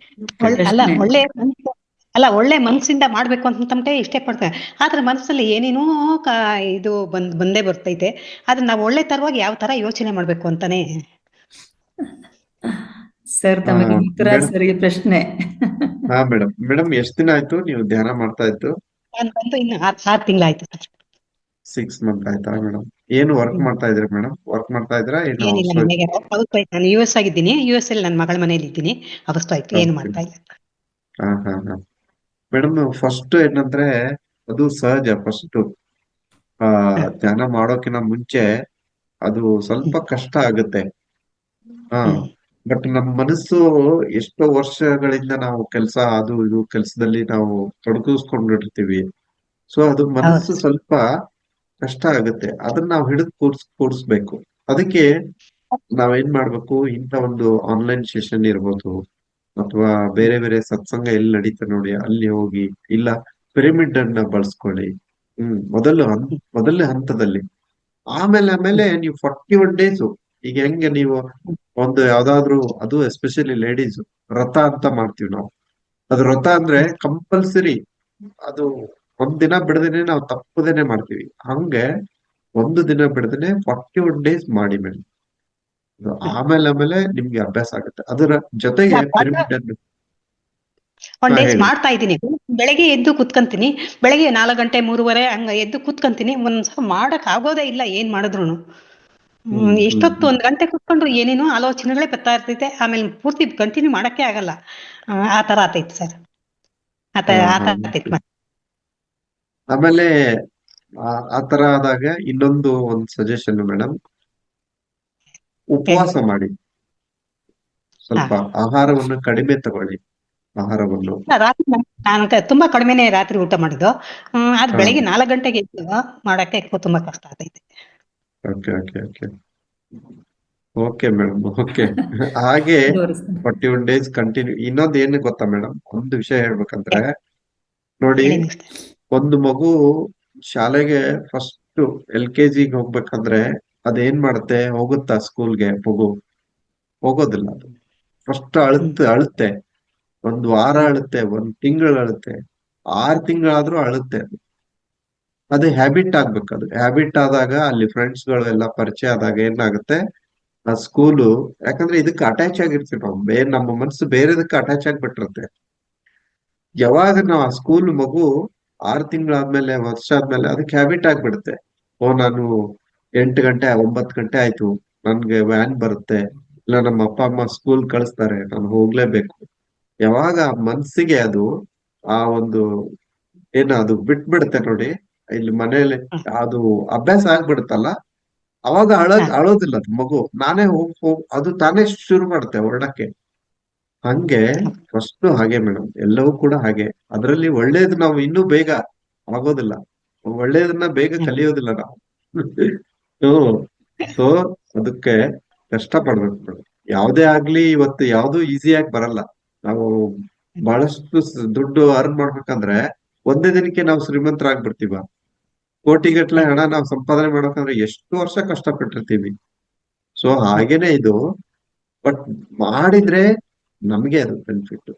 ಒಳ್ಳೆ ಮನ್ಸಿಂದ ಮಾಡ್ಬೇಕು ಅಂತಂತೆ ಇಷ್ಟೇ ಪಡ್ತಾರೆ. ಆದ್ರೆ ಮನಸ್ಸಲ್ಲಿ ಏನೇನೋ ಇದು ಬಂದೇ ಬರ್ತೈತೆ. ಆದ್ರೆ ನಾವು ಒಳ್ಳೆ ತರವಾಗಿ ಯಾವ ತರ ಯೋಚನೆ ಮಾಡ್ಬೇಕು ಅಂತಾನೆ. ಸರ್ ತಮಗೆ ಉತ್ತರ ಸರಿ ಪ್ರಶ್ನೆ. ಹಾ ಮೇಡಮ್ ಎಷ್ಟ್ ದಿನ ಆಯ್ತು ನೀವು ಧ್ಯಾನ ಮಾಡ್ತಾ ಇದ್ದು? ಬಂದು ಇನ್ನು 6 ತಿಂಗಳಾಯ್ತು ಸರ್. 6 ಮಂತ್ ಆಯ್ತಾ ಮೇಡಮ್? ಏನು ವರ್ಕ್ ಮಾಡ್ತಾ ಇದ್ರಿ ಮೇಡಮ್? ವರ್ಕ್ ಮಾಡ್ತಾ ಇದ್ರಾ? ಏನಿಲ್ಲ, ಮನೆಗೆ ನಾನು US ಆಗಿದ್ದೀನಿ. US ಅಲ್ಲಿ ನನ್ನ ಮಗಳ ಮನೇಲಿ ಇದ್ದೀನಿ. ಅವಸ್ತು ಆಯ್ತು, ಏನು ಮಾಡ್ತಾ ಇಲ್ಲ. ಹಾ ಮೇಡಮ್, ಫಸ್ಟ್ ಏನಂದ್ರೆ ಅದು ಸಹಜ. ಫಸ್ಟ್ ಧ್ಯಾನ ಮಾಡೋಕಿನ ಮುಂಚೆ ಅದು ಸ್ವಲ್ಪ ಕಷ್ಟ ಆಗುತ್ತೆ. ಬಟ್ ನಮ್ಮ ಮನಸ್ಸು ಎಷ್ಟೋ ವರ್ಷಗಳಿಂದ ನಾವು ಅದು ಇದು ಕೆಲಸದಲ್ಲಿ ನಾವು ತೊಡಗಿಸ್ಕೊಂಡಿರ್ತೀವಿ. ಸೊ ಅದು ಮನಸ್ಸು ಸ್ವಲ್ಪ ಕಷ್ಟ ಆಗುತ್ತೆ. ಅದನ್ನ ನಾವು ಹಿಡಿದು ಕೂರಿಸ್ಬೇಕು. ಅದಕ್ಕೆ ನಾವೇನ್ ಮಾಡ್ಬೇಕು, ಇಂಥ ಒಂದು ಆನ್ಲೈನ್ ಸೆಷನ್ ಇರ್ಬೋದು, ಅಥವಾ ಬೇರೆ ಬೇರೆ ಸತ್ಸಂಗ ಎಲ್ಲಿ ನಡೀತಾ ನೋಡಿ ಅಲ್ಲಿ ಹೋಗಿ, ಇಲ್ಲ ಪಿರಮಿಡ್ ಅನ್ನ ಬಳಸ್ಕೊಳ್ಳಿ. ಮೊದಲ ಹಂತದಲ್ಲಿ. ಆಮೇಲೆ ನೀವು 41 ಡೇಸ್, ಈಗ ಹೆಂಗೆ ನೀವು ಒಂದು ಯಾವ್ದಾದ್ರು, ಅದು ಎಸ್ಪೆಷಲಿ ಲೇಡೀಸ್ ವ್ರತ ಅಂತ ಮಾಡ್ತೀವಿ ನಾವು. ಅದು ವ್ರತ ಅಂದ್ರೆ ಕಂಪಲ್ಸರಿ, ಅದು ಒಂದ್ ದಿನ ಬಿಡದೇನೆ ನಾವು ತಪ್ಪದೇನೆ ಮಾಡ್ತೀವಿ. ಹಂಗೆ ಒಂದು ದಿನ ಬಿಡದೇನೆ 41 ಡೇಸ್ ಮಾಡಿ ಮೇಡಮ್. ಆಮೇಲೆ ನಿಮ್ಗೆ ಅಭ್ಯಾಸ ಆಗುತ್ತೆ. ಅದರ ಜೊತೆಗೆ ಪಿರಮಿಡ್ ಅನ್ನು 1 ಡೇಸ್ ಮಾಡ್ತಾ ಇದ್ದೀನಿ. ಬೆಳಗ್ಗೆ ಎದ್ದು ಕುತ್ಕೊಂತೀನಿ. ಬೆಳಗ್ಗೆ 4 ಗಂಟೆ 3:30 ಹಂಗ ಎದ್ದು ಕುತ್ಕೊಂತೀನಿ. ಒಂದ್ಸಲ ಮಾಡಕ್ ಆಗೋದೇ ಇಲ್ಲ ಏನ್ ಮಾಡಿದ್ರು. ಎಷ್ಟೊತ್ತು 1 ಗಂಟೆ ಕುತ್ಕೊಂಡ್ರು ಏನೇನೋ ಆಲೋಚನೆಗಳೇ ಬರ್ತಾ ಇರ್ತೈತೆ. ಆಮೇಲೆ ಪೂರ್ತಿ ಕಂಟಿನ್ಯೂ ಮಾಡಕ್ಕೆ ಆಗಲ್ಲ. ಆ ತರ ಆತೈತೆ ಸರ್. ಆಮೇಲೆ ಆ ತರ ಆದಾಗ ಇನ್ನೊಂದು ಸಜೆಷನ್ ಮೇಡಮ್, ಉಪವಾಸ ಮಾಡಿ. ಸ್ವಲ್ಪ ಆಹಾರವನ್ನು ಕಡಿಮೆ ತಗೊಳ್ಳಿ. ಆಹಾರವನ್ನು ನಾನು ತುಂಬಾ ಕಡಿಮೆನೆ ರಾತ್ರಿ ಊಟ ಮಾಡಿದ್ದು. ಅದ್ ಬೆಳಿಗ್ಗೆ 4 ಗಂಟೆಗೆ ಮಾಡಕ್ಕೆ ತುಂಬಾ ಕಷ್ಟ ಆಗ್ತೈತೆ. Okay madam, okay. ಹಾಗೆ 41 ಡೇಸ್ ಕಂಟಿನ್ಯೂ. ಇನ್ನೊಂದು ಏನು ಗೊತ್ತಾ ಮೇಡಮ್, ಒಂದು ವಿಷಯ ಹೇಳ್ಬೇಕಂದ್ರೆ ನೋಡಿ, ಒಂದು ಮಗು ಶಾಲೆಗೆ ಫಸ್ಟ್ LKG ಹೋಗ್ಬೇಕಂದ್ರೆ ಅದೇನ್ ಮಾಡುತ್ತೆ, ಹೋಗುತ್ತಾ ಸ್ಕೂಲ್ಗೆ? ಮಗು ಹೋಗೋದಿಲ್ಲ. ಫಸ್ಟ್ ಅಳುತ್ತೆ. 1 ವಾರ ಅಳುತ್ತೆ, 1 ತಿಂಗಳು ಅಳುತ್ತೆ, 6 ತಿಂಗಳಾದ್ರೂ ಅಳುತ್ತೆ. ಅದು ಹ್ಯಾಬಿಟ್ ಆಗ್ಬೇಕು. ಅದು ಹ್ಯಾಬಿಟ್ ಆದಾಗ ಅಲ್ಲಿ ಫ್ರೆಂಡ್ಸ್ ಗಳು ಎಲ್ಲ ಪರಿಚಯ ಆದಾಗ ಏನಾಗುತ್ತೆ, ಆ ಸ್ಕೂಲು, ಯಾಕಂದ್ರೆ ಇದಕ್ಕೆ ಅಟ್ಯಾಚ್ ಆಗಿರ್ತೀವಿ ನಾವು, ನಮ್ಮ ಮನಸ್ಸು ಬೇರೆದಕ್ಕೆ ಅಟ್ಯಾಚ್ ಆಗ್ಬಿಟ್ಟಿರುತ್ತೆ. ಯಾವಾಗ ನಾವು ಆ ಸ್ಕೂಲ್ ಮಗು 6 ತಿಂಗಳಾದ್ಮೇಲೆ, ವರ್ಷ ಆದ್ಮೇಲೆ ಅದಕ್ಕೆ ಹ್ಯಾಬಿಟ್ ಆಗ್ಬಿಡುತ್ತೆ. ಓ, ನಾನು 8 ಗಂಟೆ 9 ಗಂಟೆ ಆಯ್ತು, ನನ್ಗೆ ವ್ಯಾನ್ ಬರುತ್ತೆ, ಇಲ್ಲ ನಮ್ಮ ಅಪ್ಪ ಅಮ್ಮ ಸ್ಕೂಲ್ ಕಳಿಸ್ತಾರೆ, ನಾನು ಹೋಗ್ಲೇಬೇಕು. ಯಾವಾಗ ಆ ಮನ್ಸಿಗೆ ಅದು ಆ ಒಂದು ಅದು ಬಿಟ್ಬಿಡುತ್ತೆ ನೋಡಿ, ಇಲ್ಲಿ ಮನೇಲಿ ಅದು ಅಭ್ಯಾಸ ಆಗ್ಬಿಡುತ್ತಲ್ಲ, ಅವಾಗ ಅಳೋದಿಲ್ಲ ಅದು ಮಗು, ನಾನೇ ಹೋಗ್ ಅದು ತಾನೇ ಶುರು ಮಾಡುತ್ತೆ ಹೊರಡಕ್ಕೆ. ಹಂಗೆ ಫಸ್ಟ್ ಹಾಗೆ ಮೇಡಮ್, ಎಲ್ಲವೂ ಕೂಡ ಹಾಗೆ. ಅದರಲ್ಲಿ ಒಳ್ಳೇದು ನಾವು ಇನ್ನೂ ಬೇಗ ಆಗೋದಿಲ್ಲ, ಒಳ್ಳೇದನ್ನ ಬೇಗ ಕಲಿಯೋದಿಲ್ಲ ನಾವು. ಸೊ ಅದಕ್ಕೆ ಕಷ್ಟ ಪಡ್ಬೇಕು ಮೇಡಮ್. ಯಾವ್ದೇ ಆಗ್ಲಿ, ಇವತ್ತು ಯಾವ್ದು ಈಸಿಯಾಗಿ ಬರಲ್ಲ. ನಾವು ಬಹಳಷ್ಟು ದುಡ್ಡು ಅರ್ನ್ ಮಾಡ್ಬೇಕಂದ್ರೆ ಒಂದೇ ದಿನಕ್ಕೆ ನಾವು ಶ್ರೀಮಂತರಾಗ್ಬಿಡ್ತೀವ. ಕೋಟಿಗಟ್ಲೆ ಹಣ ನಾವು ಸಂಪಾದನೆ ಮಾಡ್ಬೇಕಂದ್ರೆ ಎಷ್ಟು ವರ್ಷ ಕಷ್ಟಪಟ್ಟಿರ್ತೀವಿ. ಸೊ ಹಾಗೇನೆ ಇದು, ಬಟ್ ಮಾಡಿದ್ರೆ ನಮ್ಗೆ ಅದು ಬೆನಿಫಿಟ್.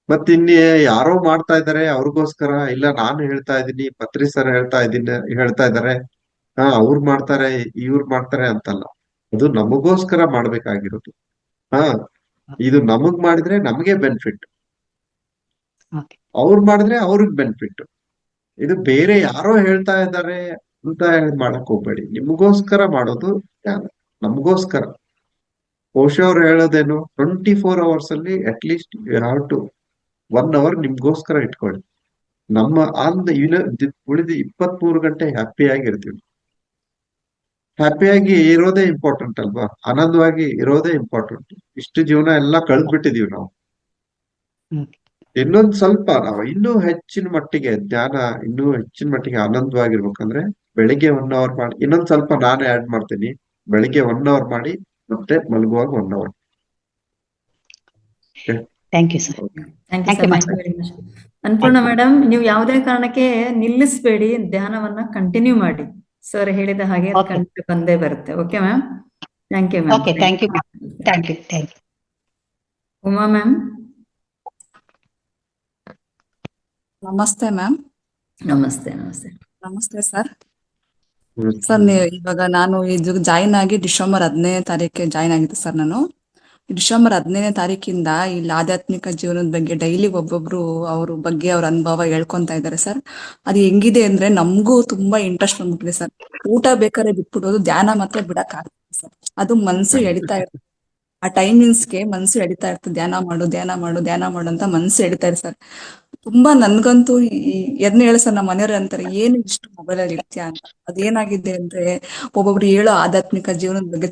ಮತ್ ಇನ್ನೇ ಯಾರೋ ಮಾಡ್ತಾ ಇದಾರೆ ಅವ್ರಿಗೋಸ್ಕರ, ಇಲ್ಲ ನಾನು ಹೇಳ್ತಾ ಇದ್ದೀನಿ, ಪತ್ರಿ ಸರ್ ಹೇಳ್ತಾ ಇದಾರೆ, ಅವ್ರು ಮಾಡ್ತಾರೆ ಇವ್ರು ಮಾಡ್ತಾರೆ ಅಂತಲ್ಲ, ಅದು ನಮಗೋಸ್ಕರ ಮಾಡ್ಬೇಕಾಗಿರೋದು. ಇದು ನಮಗ್ ಮಾಡಿದ್ರೆ ನಮ್ಗೆ ಬೆನಿಫಿಟ್, ಅವ್ರು ಮಾಡಿದ್ರೆ ಅವ್ರಿಗೆ ಬೆನಿಫಿಟ್. ಇದು ಬೇರೆ ಯಾರೋ ಹೇಳ್ತಾ ಇದ್ದಾರೆ ಅಂತ ಮಾಡಕ್ ಹೋಗ್ಬೇಡಿ, ನಿಮಗೋಸ್ಕರ ಮಾಡೋದು ನಮಗೋಸ್ಕರ. ಓಶೋ ಅವ್ರು ಹೇಳೋದೇನು, 24 hours ಅಲ್ಲಿ at least you have to 1 hour ನಿಮ್ಗೋಸ್ಕರ ಇಟ್ಕೊಳ್ಳಿ. ನಮ್ಮ ಉಳಿದ 23 ಗಂಟೆ ಹ್ಯಾಪಿಯಾಗಿರ್ತೀವಿ. ಹ್ಯಾಪಿಯಾಗಿ ಇರೋದೇ ಇಂಪಾರ್ಟೆಂಟ್ ಅಲ್ವಾ, ಆನಂದವಾಗಿ ಇರೋದೇ ಇಂಪಾರ್ಟೆಂಟ್. ಇಷ್ಟು ಜೀವನ ಎಲ್ಲ ಕಳೆದ್ಬಿಟ್ಟಿದೀವಿ ನಾವು. ಇನ್ನೊಂದ್ ಸ್ವಲ್ಪ ನಾವು ಇನ್ನೂ ಹೆಚ್ಚಿನ ಮಟ್ಟಿಗೆ ಧ್ಯಾನ, ಇನ್ನೂ ಹೆಚ್ಚಿನ ಮಟ್ಟಿಗೆ ಆನಂದವಾಗಿರ್ಬೇಕಂದ್ರೆ ಬೆಳಿಗ್ಗೆ 1 hour ಮಾಡಿ, ಇನ್ನೊಂದ್ ಸ್ವಲ್ಪ ನಾನು ಆಡ್ ಮಾಡ್ತೀನಿ, ಬೆಳಿಗ್ಗೆ 1 hour ಮಾಡಿ, ಮತ್ತೆ ಮಲಗುವಾಗ 1 hour. Thank you sir. Annapurna madam, ನೀವು ಯಾವುದೇ ಕಾರಣಕ್ಕೆ ನಿಲ್ಲಿಸ್ಬೇಡಿ, ಧ್ಯಾನವನ್ನ ಕಂಟಿನ್ಯೂ ಮಾಡಿ. ಸರ್ ಹೇಳಿದ ಹಾಗೆ ಖಂಡಿತ ಬಂದೇ ಬರುತ್ತೆ. Okay ma'am, thank you ma'am. Okay, thank you ma'am. Thank you. Uma ma'am. ನಮಸ್ತೆ ಮ್ಯಾಮ್. ನಮಸ್ತೆ ಸರ್. ಸರ್, ಇವಾಗ ನಾನು ಇದು ಜಾಯಿನ್ ಆಗಿ ಡಿಸೆಂಬರ್ 15ನೇ ತಾರೀಕಿಗೆ ಜಾಯಿನ್ ಆಗಿದ್ದೆ ಸರ್. ನಾನು ಡಿಸೆಂಬರ್ 15ನೇ ತಾರೀಕಿಂದ ಇಲ್ಲಿ ಆಧ್ಯಾತ್ಮಿಕ ಜೀವನದ ಬಗ್ಗೆ ಡೈಲಿ ಒಬ್ಬೊಬ್ರು ಅವ್ರ ಬಗ್ಗೆ ಅವ್ರ ಅನುಭವ ಹೇಳ್ಕೊಂತ ಇದ್ದಾರೆ ಸರ್. ಅದು ಹೆಂಗಿದೆ ಅಂದ್ರೆ ನಮಗೂ ತುಂಬಾ ಇಂಟ್ರೆಸ್ಟ್ ಬಂದ್ಬಿಟ್ಟಿದೆ ಸರ್. ಊಟ ಬೇಕಾದ್ರೆ ಬಿಟ್ಬಿಡೋದು, ಧ್ಯಾನ ಮಾತ್ರ ಬಿಡಕ್ ಆಗ್ತದೆ ಸರ್. ಅದು ಮನ್ಸು ಎಳಿತಾ ಇರ್ತದೆ, ಆ ಟೈಮಿಂಗ್ಸ್ಗೆ ಮನ್ಸು ಎಳಿತಾ ಇರ್ತದೆ, ಧ್ಯಾನ ಮಾಡು ಅಂತ ಮನ್ಸು ಎಳಿತಾ ಇರ್ತದೆ ಸರ್. ತುಂಬಾ ನನ್ಗಂತೂ ಎದ್ನ ಹೇಳ ಸರ್, ನಮ್ಮ ಮನೆಯವ್ರು ಅಂತಾರೆ, ಏನು ಇಷ್ಟು ಮೊಬೈಲ್ ಅಲ್ಲಿ ಇರ್ತೀಯ ಅಂತ. ಅದೇನಾಗಿದೆ ಅಂದ್ರೆ ಒಬ್ಬೊಬ್ರು ಹೇಳೋ ಆಧ್ಯಾತ್ಮಿಕ ಜೀವನದ ಬಗ್ಗೆ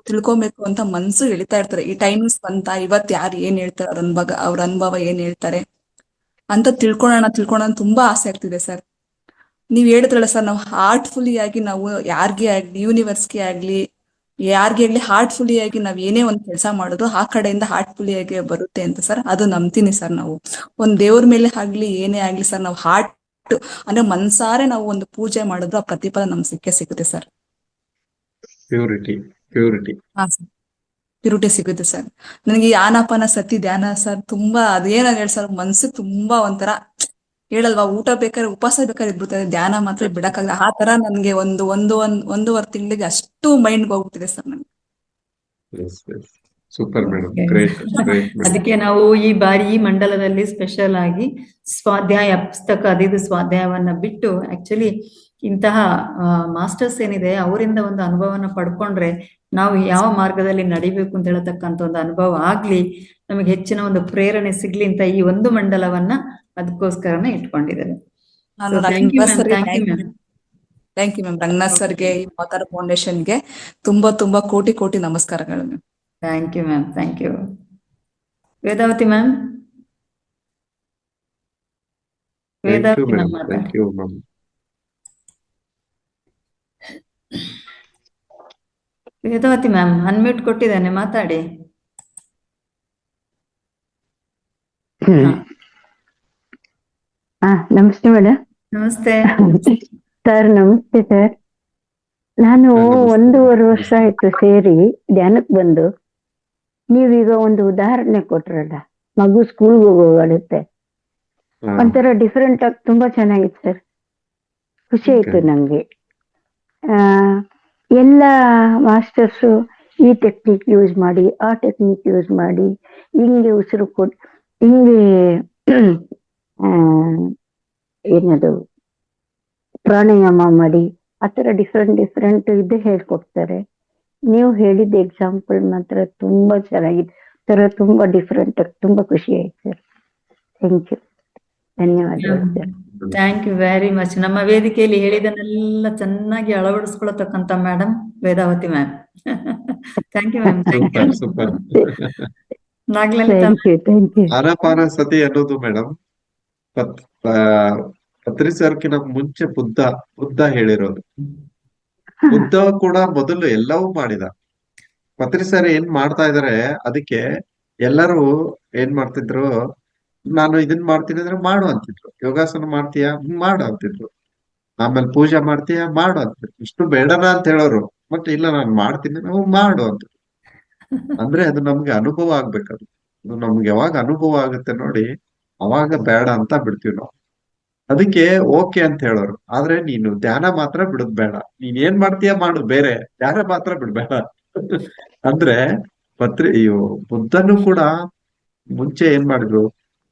ತಿಳ್ಕೊಬೇಕು ಅಂತ ಮನ್ಸು ಎಳಿತಾ ಇರ್ತಾರೆ. ಈ ಟೈಮಿಂಗ್ಸ್ ಬಂತ, ಇವತ್ ಯಾರು ಏನ್ ಹೇಳ್ತಾರೆ, ಅವ್ರ ಅನುಭವ ಏನ್ ಹೇಳ್ತಾರೆ ಅಂತ ತಿಳ್ಕೊಳೋಣ ತುಂಬಾ ಆಸೆ ಆಗ್ತಿದೆ ಸರ್. ನೀವ್ ಹೇಳಿದ್ರಲ್ಲ ಸರ್, ನಾವು ಹಾರ್ಟ್ಫುಲಿ ಆಗಿ, ನಾವು ಯಾರಿಗೇ ಆಗ್ಲಿ, ಯೂನಿವರ್ಸ್ಗೆ ಆಗ್ಲಿ, ಯಾರಿಗೇ ಆಗ್ಲಿ ಹಾರ್ಟ್ಫುಲಿ ಆಗಿ ನಾವ್ ಏನೇ ಒಂದ್ ಕೆಲಸ ಮಾಡೋದು ಆ ಕಡೆಯಿಂದ ಹಾರ್ಟ್ಫುಲಿ ಆಗಿ ಬರುತ್ತೆ ಅಂತ ಸರ್. ಅದು ನಂಬ್ತೀನಿ ಸರ್. ನಾವು ಒಂದ್ ದೇವ್ರ ಮೇಲೆ ಆಗ್ಲಿ ಏನೇ ಆಗ್ಲಿ ಸರ್, ನಾವು ಹಾರ್ಟ್ ಅಂದ್ರೆ ಮನ್ಸಾರೆ ನಾವು ಒಂದು ಪೂಜೆ ಮಾಡಿದ್ರು ಆ ಪ್ರತಿಫಲ ನಮ್ಗೆ ಸಿಗುತ್ತೆ ಸರ್. ಪ್ಯೂರಿಟಿ ಸಿಗುತ್ತೆ ಸರ್. ನನಗೆ ಆನಾಪಾನ ಸತಿ ಧ್ಯಾನ ಸರ್ ತುಂಬಾ, ಅದೇನಾಗ ಹೇಳಿ ಸರ್, ಮನ್ಸು ತುಂಬಾ ಒಂಥರ ಹೇಳಲ್ವಾ, ಊಟ ಬೇಕಾದ್ರೆ ಉಪವಾಸ ಬೇಕಾದ್ರೆ ಇದ್ಬಿಡ್ತಾರೆ, ಧ್ಯಾನ ಮಾತ್ರ ಬಿಡಕ್ಕಾಗಲ್ಲ. ಆ ತರ ನನ್ಗೆ ಒಂದೂವರೆ ತಿಂಗಳಿಗೆ ಅಷ್ಟು ಮೈಂಡ್ ಹೋಗ್ಬಿಟ್ಟಿದೆ ಸರ್ ನನಗೆ. Super madam, great. ಅದಕ್ಕೆ ನಾವು ಈ ಬಾರಿ ಈ ಮಂಡಲದಲ್ಲಿ ಸ್ಪೆಷಲ್ ಆಗಿ ಸ್ವಾಧ್ಯಾಯ ಪುಸ್ತಕ ಅದಿದು ಸ್ವಾಧ್ಯಾಯವನ್ನ ಬಿಟ್ಟು, ಆಕ್ಚುಲಿ ಇಂತಹ ಮಾಸ್ಟರ್ಸ್ ಏನಿದೆ ಅವರಿಂದ ಒಂದು ಅನುಭವನ ಪಡ್ಕೊಂಡ್ರೆ ನಾವು ಯಾವ ಮಾರ್ಗದಲ್ಲಿ ನಡಿಬೇಕು ಅಂತ ಹೇಳತಕ್ಕಂಥ ಒಂದು ಅನುಭವ ಆಗ್ಲಿ, ನಮಗೆ ಹೆಚ್ಚಿನ ಒಂದು ಪ್ರೇರಣೆ ಸಿಗ್ಲಿ ಅಂತ ಈ ಒಂದು ಮಂಡಲವನ್ನ ಅದಕ್ಕೋಸ್ಕರನೇ ಇಟ್ಕೊಂಡಿದ್ದೇವೆ. Thank you ma'am. ರಂಗನಾಥ್ ಸರ್ಗೆ, ಈ ಮಾತಾರ ಫೌಂಡೇಶನ್ಗೆ ತುಂಬಾ ಕೋಟಿ ನಮಸ್ಕಾರಗಳು ma'am. Thank you ma'am, thank you. Vedavathi ma'am. Vedavathi ma'am unmute ಕೊಟ್ಟಿದ್ದೇನೆ, ಮಾತಾಡಿ. ನಮಸ್ತೆ ಮೇಡಮ್. ನಮಸ್ತೆ ಸರ್. ನಮಸ್ತೆ ಸರ್. ನಾನು 1.5 ವರ್ಷ ಆಯ್ತು ಸೇರಿ ಧ್ಯಾನಕ್ಕೆ ಬಂದು. ನೀವೀಗ ಒಂದು ಉದಾಹರಣೆ ಕೊಟ್ರಲ್ಲ, ಮಗು ಸ್ಕೂಲ್ಗೆ ಹೋಗುತ್ತೆ, ಒಂಥರ ಡಿಫ್ರೆಂಟ್ ಆಗಿ ತುಂಬಾ ಚೆನ್ನಾಗಿತ್ತು ಸರ್. ಖುಷಿ ಆಯ್ತು Okay. ನಂಗೆ. ಎಲ್ಲ ಮಾಸ್ಟರ್ಸು ಈ ಟೆಕ್ನಿಕ್ ಯೂಸ್ ಮಾಡಿ, ಆ ಟೆಕ್ನಿಕ್ ಯೂಸ್ ಮಾಡಿ, ಹಿಂಗೆ ಉಸಿರು ಕೊಟ್ಟು, ಹಿಂಗೆ ಆ, ಏನದು ಪ್ರಾಣಾಯಾಮ ಮಾಡಿ, ಆ ಥರ ಡಿಫ್ರೆಂಟ್ ಇದು ಹೇಳ್ಕೊಡ್ತಾರೆ. ನೀವು ಹೇಳಿದ ಎಕ್ಸಾಂಪಲ್ ಮಾತ್ರ ತುಂಬಾ ಚೆನ್ನಾಗಿದೆ ಸರ್, ತುಂಬಾ ಡಿಫ್ರೆಂಟ್, ತುಂಬಾ ಖುಷಿ ಆಯ್ತು ಸರ್. ಥ್ಯಾಂಕ್ ಯು, ಧನ್ಯವಾದಗಳು sir. Thank you very much. ನಮ್ಮ ವೇದಿಕೆಯಲ್ಲಿ ಹೇಳಿದನ್ನೆಲ್ಲ ಚೆನ್ನಾಗಿ ಅಳವಡಿಸ್ಕೊಳತಕ್ಕಂತ madam Vedavathi ma'am. Thank you ma'am, thank you. Super. Nagalalitha thank you. Anapanasati ಅನ್ನೋದು ಮೇಡಮ್ ಪತ್ರಿ ಸರ್ಕಿನ ಮುಂಚೆ ಬುದ್ಧ ಹೇಳಿರೋದು. ಬುದ್ಧ ಕೂಡ ಮೊದಲು ಎಲ್ಲವೂ ಮಾಡಿದ. ಪತ್ರಿ ಸರ್ ಏನ್ ಮಾಡ್ತಾ ಇದಾರೆ, ಅದಕ್ಕೆ ಎಲ್ಲರೂ ಏನ್ ಮಾಡ್ತಿದ್ರು, ನಾನು ಇದನ್ ಮಾಡ್ತೀನಿ ಅಂದ್ರೆ ಮಾಡು ಅಂತಿದ್ರು. ಯೋಗಾಸನ ಮಾಡ್ತೀಯಾ, ಮಾಡು ಅಂತಿದ್ರು. ಆಮೇಲೆ ಪೂಜೆ ಮಾಡ್ತೀಯಾ, ಮಾಡು ಅಂತಿದ್ರು. ಇಷ್ಟು ಬೇಡನ ಅಂತ ಹೇಳೋರು, ಬಟ್ ಇಲ್ಲ ನಾನು ಮಾಡ್ತೀನಿ, ನಾವು ಮಾಡು ಅಂತ. ಅಂದ್ರೆ ಅದು ನಮ್ಗೆ ಅನುಭವ ಆಗ್ಬೇಕದು. ಅದು ನಮ್ಗೆ ಯಾವಾಗ ಅನುಭವ ಆಗುತ್ತೆ ನೋಡಿ, ಅವಾಗ ಬೇಡ ಅಂತ ಬಿಡ್ತೀವಿ ನಾವು. ಅದಕ್ಕೆ ಓಕೆ ಅಂತ ಹೇಳೋರು. ಆದ್ರೆ ನೀನು ಧ್ಯಾನ ಮಾತ್ರ ಬಿಡೋದ್ ಬೇಡ, ನೀನ್ ಏನ್ ಮಾಡ್ತೀಯ ಮಾಡು, ಬೇರೆ ಧ್ಯಾನ ಮಾತ್ರ ಬಿಡ್ಬೇಡ. ಅಂದ್ರೆ ಬುದ್ಧನು ಕೂಡ ಮುಂಚೆ ಏನ್ ಮಾಡಿದ್ರು,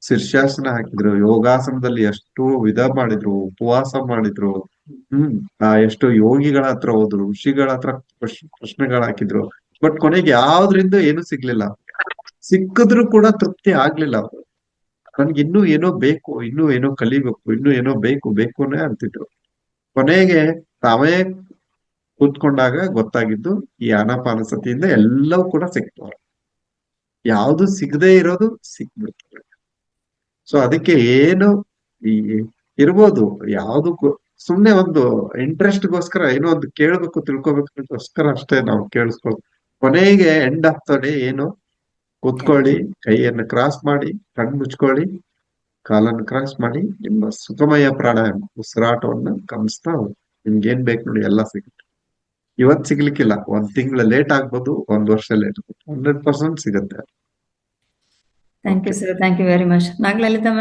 ಶೀರ್ಷಾಸನ ಹಾಕಿದ್ರು, ಯೋಗಾಸನದಲ್ಲಿ ಎಷ್ಟು ವಿಧ ಮಾಡಿದ್ರು, ಉಪವಾಸ ಮಾಡಿದ್ರು. ಎಷ್ಟು ಯೋಗಿಗಳ ಹತ್ರ ಹೋದ್ರು, ಋಷಿಗಳ ಹತ್ರ ಪ್ರಶ್ನೆಗಳು ಹಾಕಿದ್ರು. ಬಟ್ ಕೊನೆಗೆ ಯಾವ್ದ್ರಿಂದ ಏನು ಸಿಗ್ಲಿಲ್ಲ. ಸಿಕ್ಕಿದ್ರು ಕೂಡ ತೃಪ್ತಿ ಆಗ್ಲಿಲ್ಲ ಅವ್ರು. ನನ್ಗೆ ಇನ್ನೂ ಏನೋ ಬೇಕು, ಇನ್ನೂ ಏನೋ ಕಲಿಬೇಕು, ಇನ್ನೂ ಏನೋ ಬೇಕುನೇ ಅಂತಿದ್ರು. ಕೊನೆಗೆ ತಾವೇ ಕೂತ್ಕೊಂಡಾಗ ಗೊತ್ತಾಗಿದ್ದು, ಈ ಆನಾಪಾನಸತಿಯಿಂದ ಎಲ್ಲವೂ ಕೂಡ ಸಿಕ್ತವ್ರು. ಯಾವ್ದು ಸಿಗದೆ ಇರೋದು ಸಿಕ್ಬಿಡ್ತವೆ. ಸೊ ಅದಕ್ಕೆ ಏನು ಇರ್ಬೋದು, ಯಾವ್ದು ಸುಮ್ನೆ ಒಂದು ಇಂಟ್ರೆಸ್ಟ್ಗೋಸ್ಕರ ಏನೋ ಒಂದು ಕೇಳ್ಬೇಕು, ತಿಳ್ಕೊಬೇಕೋಸ್ಕರ ಅಷ್ಟೇ ನಾವು ಕೇಳಿಸ್ಕೊಳ್ಳೋದು. ಕೊನೆಗೆ ಎಂಡ್ ಆಗ್ತಾನೆ ಏನು, ಕೂತ್ಕೊಳ್ಳಿ, ಕೈಯನ್ನು ಕ್ರಾಸ್ ಮಾಡಿ, ಕಣ್ಣು ಮುಚ್ಕೊಳ್ಳಿ, ಕಾಲನ್ನು ಕ್ರಾಸ್ ಮಾಡಿ, ನಿಮ್ಮ ಸುಖಮಯ ಪ್ರಾಣಾಯಾಮ ಉಸಿರಾಟವನ್ನ ಗಮನಿಸ್ತಾ ಹೋಗಿ. ನಿಮ್ಗೆ ಏನ್ ಬೇಕು ನೋಡಿ ಎಲ್ಲ ಸಿಗುತ್ತೆ. ಇವತ್ ಸಿಗ್ಲಿಕ್ಕಿಲ್ಲ, 1 ತಿಂಗಳ ಲೇಟ್ ಆಗ್ಬೋದು, 1 ವರ್ಷ ಲೇಟ್ ಆಗ್ಬೋದು, 100% ಸಿಗುತ್ತೆ. Thank you sir, thank you very much. Nagalalitha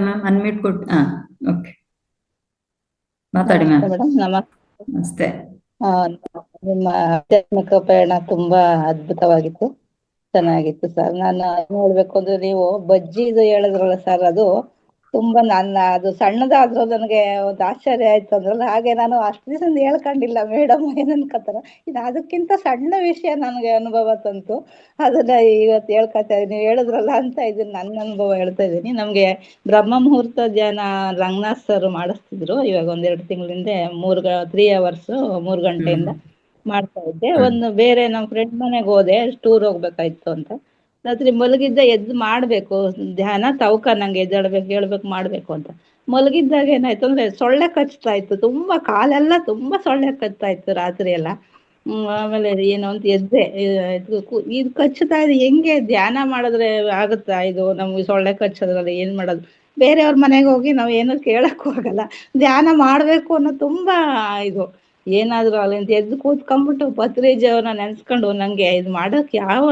ma'am, unmute ಕೊಟ್ಟು. ಓಕೆ, ಮಾತಾಡಿ ಮ್ಯಾಮ್. ಮೇಡಮ್ ನಮಸ್ತೆ. ನಿಮ್ಮ ಆಧ್ಯಾತ್ಮಿಕ ಪಯಣ ತುಂಬಾ ಅದ್ಭುತವಾಗಿತ್ತು, ಚೆನ್ನಾಗಿತ್ತು ಸರ್. ನಾನು ಹೇಳ್ಬೇಕು ಅಂದ್ರೆ, ನೀವು ಬಜ್ಜಿದು ಹೇಳಿದ್ರಲ್ಲ ಸರ್, ಅದು ತುಂಬಾ ಅದು ಸಣ್ಣದಾದ್ರೂ ನನಗೆ ಒಂದು ಆಶ್ಚರ್ಯ ಆಯ್ತು ಅಂದ್ರಲ್ಲ, ಹಾಗೆ ನಾನು ಅಷ್ಟು ದಿವಸ ಹೇಳ್ಕೊಂಡಿಲ್ಲ ಮೇಡಮ್ ಏನನ್ಕತ್ತಾರ, ಇದು ಅದಕ್ಕಿಂತ ಸಣ್ಣ ವಿಷಯ ನನಗೆ ಅನುಭವ ತಂತು. ಅದನ್ನ ಇವತ್ತು ಹೇಳ್ಕೊತಾ ಇದೀನಿ, ನೀವು ಹೇಳಿದ್ರಲ್ಲ ಅಂತ ಇದನ್ನ ನನ್ನ ಅನುಭವ ಹೇಳ್ತಾ ಇದೀನಿ. ನಮ್ಗೆ ಬ್ರಹ್ಮ ಮುಹೂರ್ತ ಧ್ಯಾನ ರಂಗನಾಥ್ ಸರ್ ಮಾಡಿಸ್ತಿದ್ರು. ಇವಾಗ 1-2 ತಿಂಗಳಿಂದ 3 ಅವರ್ಸ್ 3 ಗಂಟೆಯಿಂದ ಮಾಡ್ತಾ ಇದ್ದೆ. ಒಂದು ಬೇರೆ ನಮ್ಮ ಫ್ರೆಂಡ್ ಮನೆಗೆ ಹೋದೆ, ಟೂರ್ ಹೋಗ್ಬೇಕಾಯ್ತು ಅಂತ. ರಾತ್ರಿ ಮಲಗಿದ್ದ ಎದ್ದು ಮಾಡ್ಬೇಕು ಧ್ಯಾನ, ತವಕ ನಂಗೆ ಎದ್ದೇಳ್ಬೇಕು, ಹೇಳ್ಬೇಕು, ಮಾಡ್ಬೇಕು ಅಂತ ಮಲಗಿದ್ದಾಗ ಏನಾಯ್ತು ಅಂದ್ರೆ ಸೊಳ್ಳೆ ಕಚ್ತಾ ಇತ್ತು, ತುಂಬಾ ಕಾಲೆಲ್ಲ ತುಂಬಾ ಸೊಳ್ಳೆ ಕಚ್ತಾ ಇತ್ತು ರಾತ್ರಿ ಎಲ್ಲ. ಆಮೇಲೆ ಏನು ಅಂತ ಎದ್ದೆ, ಇದು ಕಚ್ಚುತ್ತಾ ಇದೆ, ಹೆಂಗೆ ಧ್ಯಾನ ಮಾಡಿದ್ರೆ ಆಗುತ್ತಾ ಇದು, ನಮ್ಗೆ ಸೊಳ್ಳೆ ಕಚ್ಚೋದ್ರಲ್ಲಿ ಏನ್ ಮಾಡೋದು. ಬೇರೆಯವ್ರ ಮನೆಗೆ ಹೋಗಿ ನಾವ್ ಏನೋ ಕೇಳಕ್ಕೂ ಆಗಲ್ಲ, ಧ್ಯಾನ ಮಾಡ್ಬೇಕು ಅನ್ನೋ ತುಂಬಾ ಇದು. ಏನಾದ್ರು ಅಲ್ಲಿಂದ ಎದ್ದು ಕೂತ್ಕೊಂಡ್ಬಿಟ್ಟು ಪತ್ರಿಜಿಯವ್ರನ್ನ ನೆನ್ಸ್ಕೊಂಡು, ನಂಗೆ ಇದು ಮಾಡೋಕ್ ಯಾವ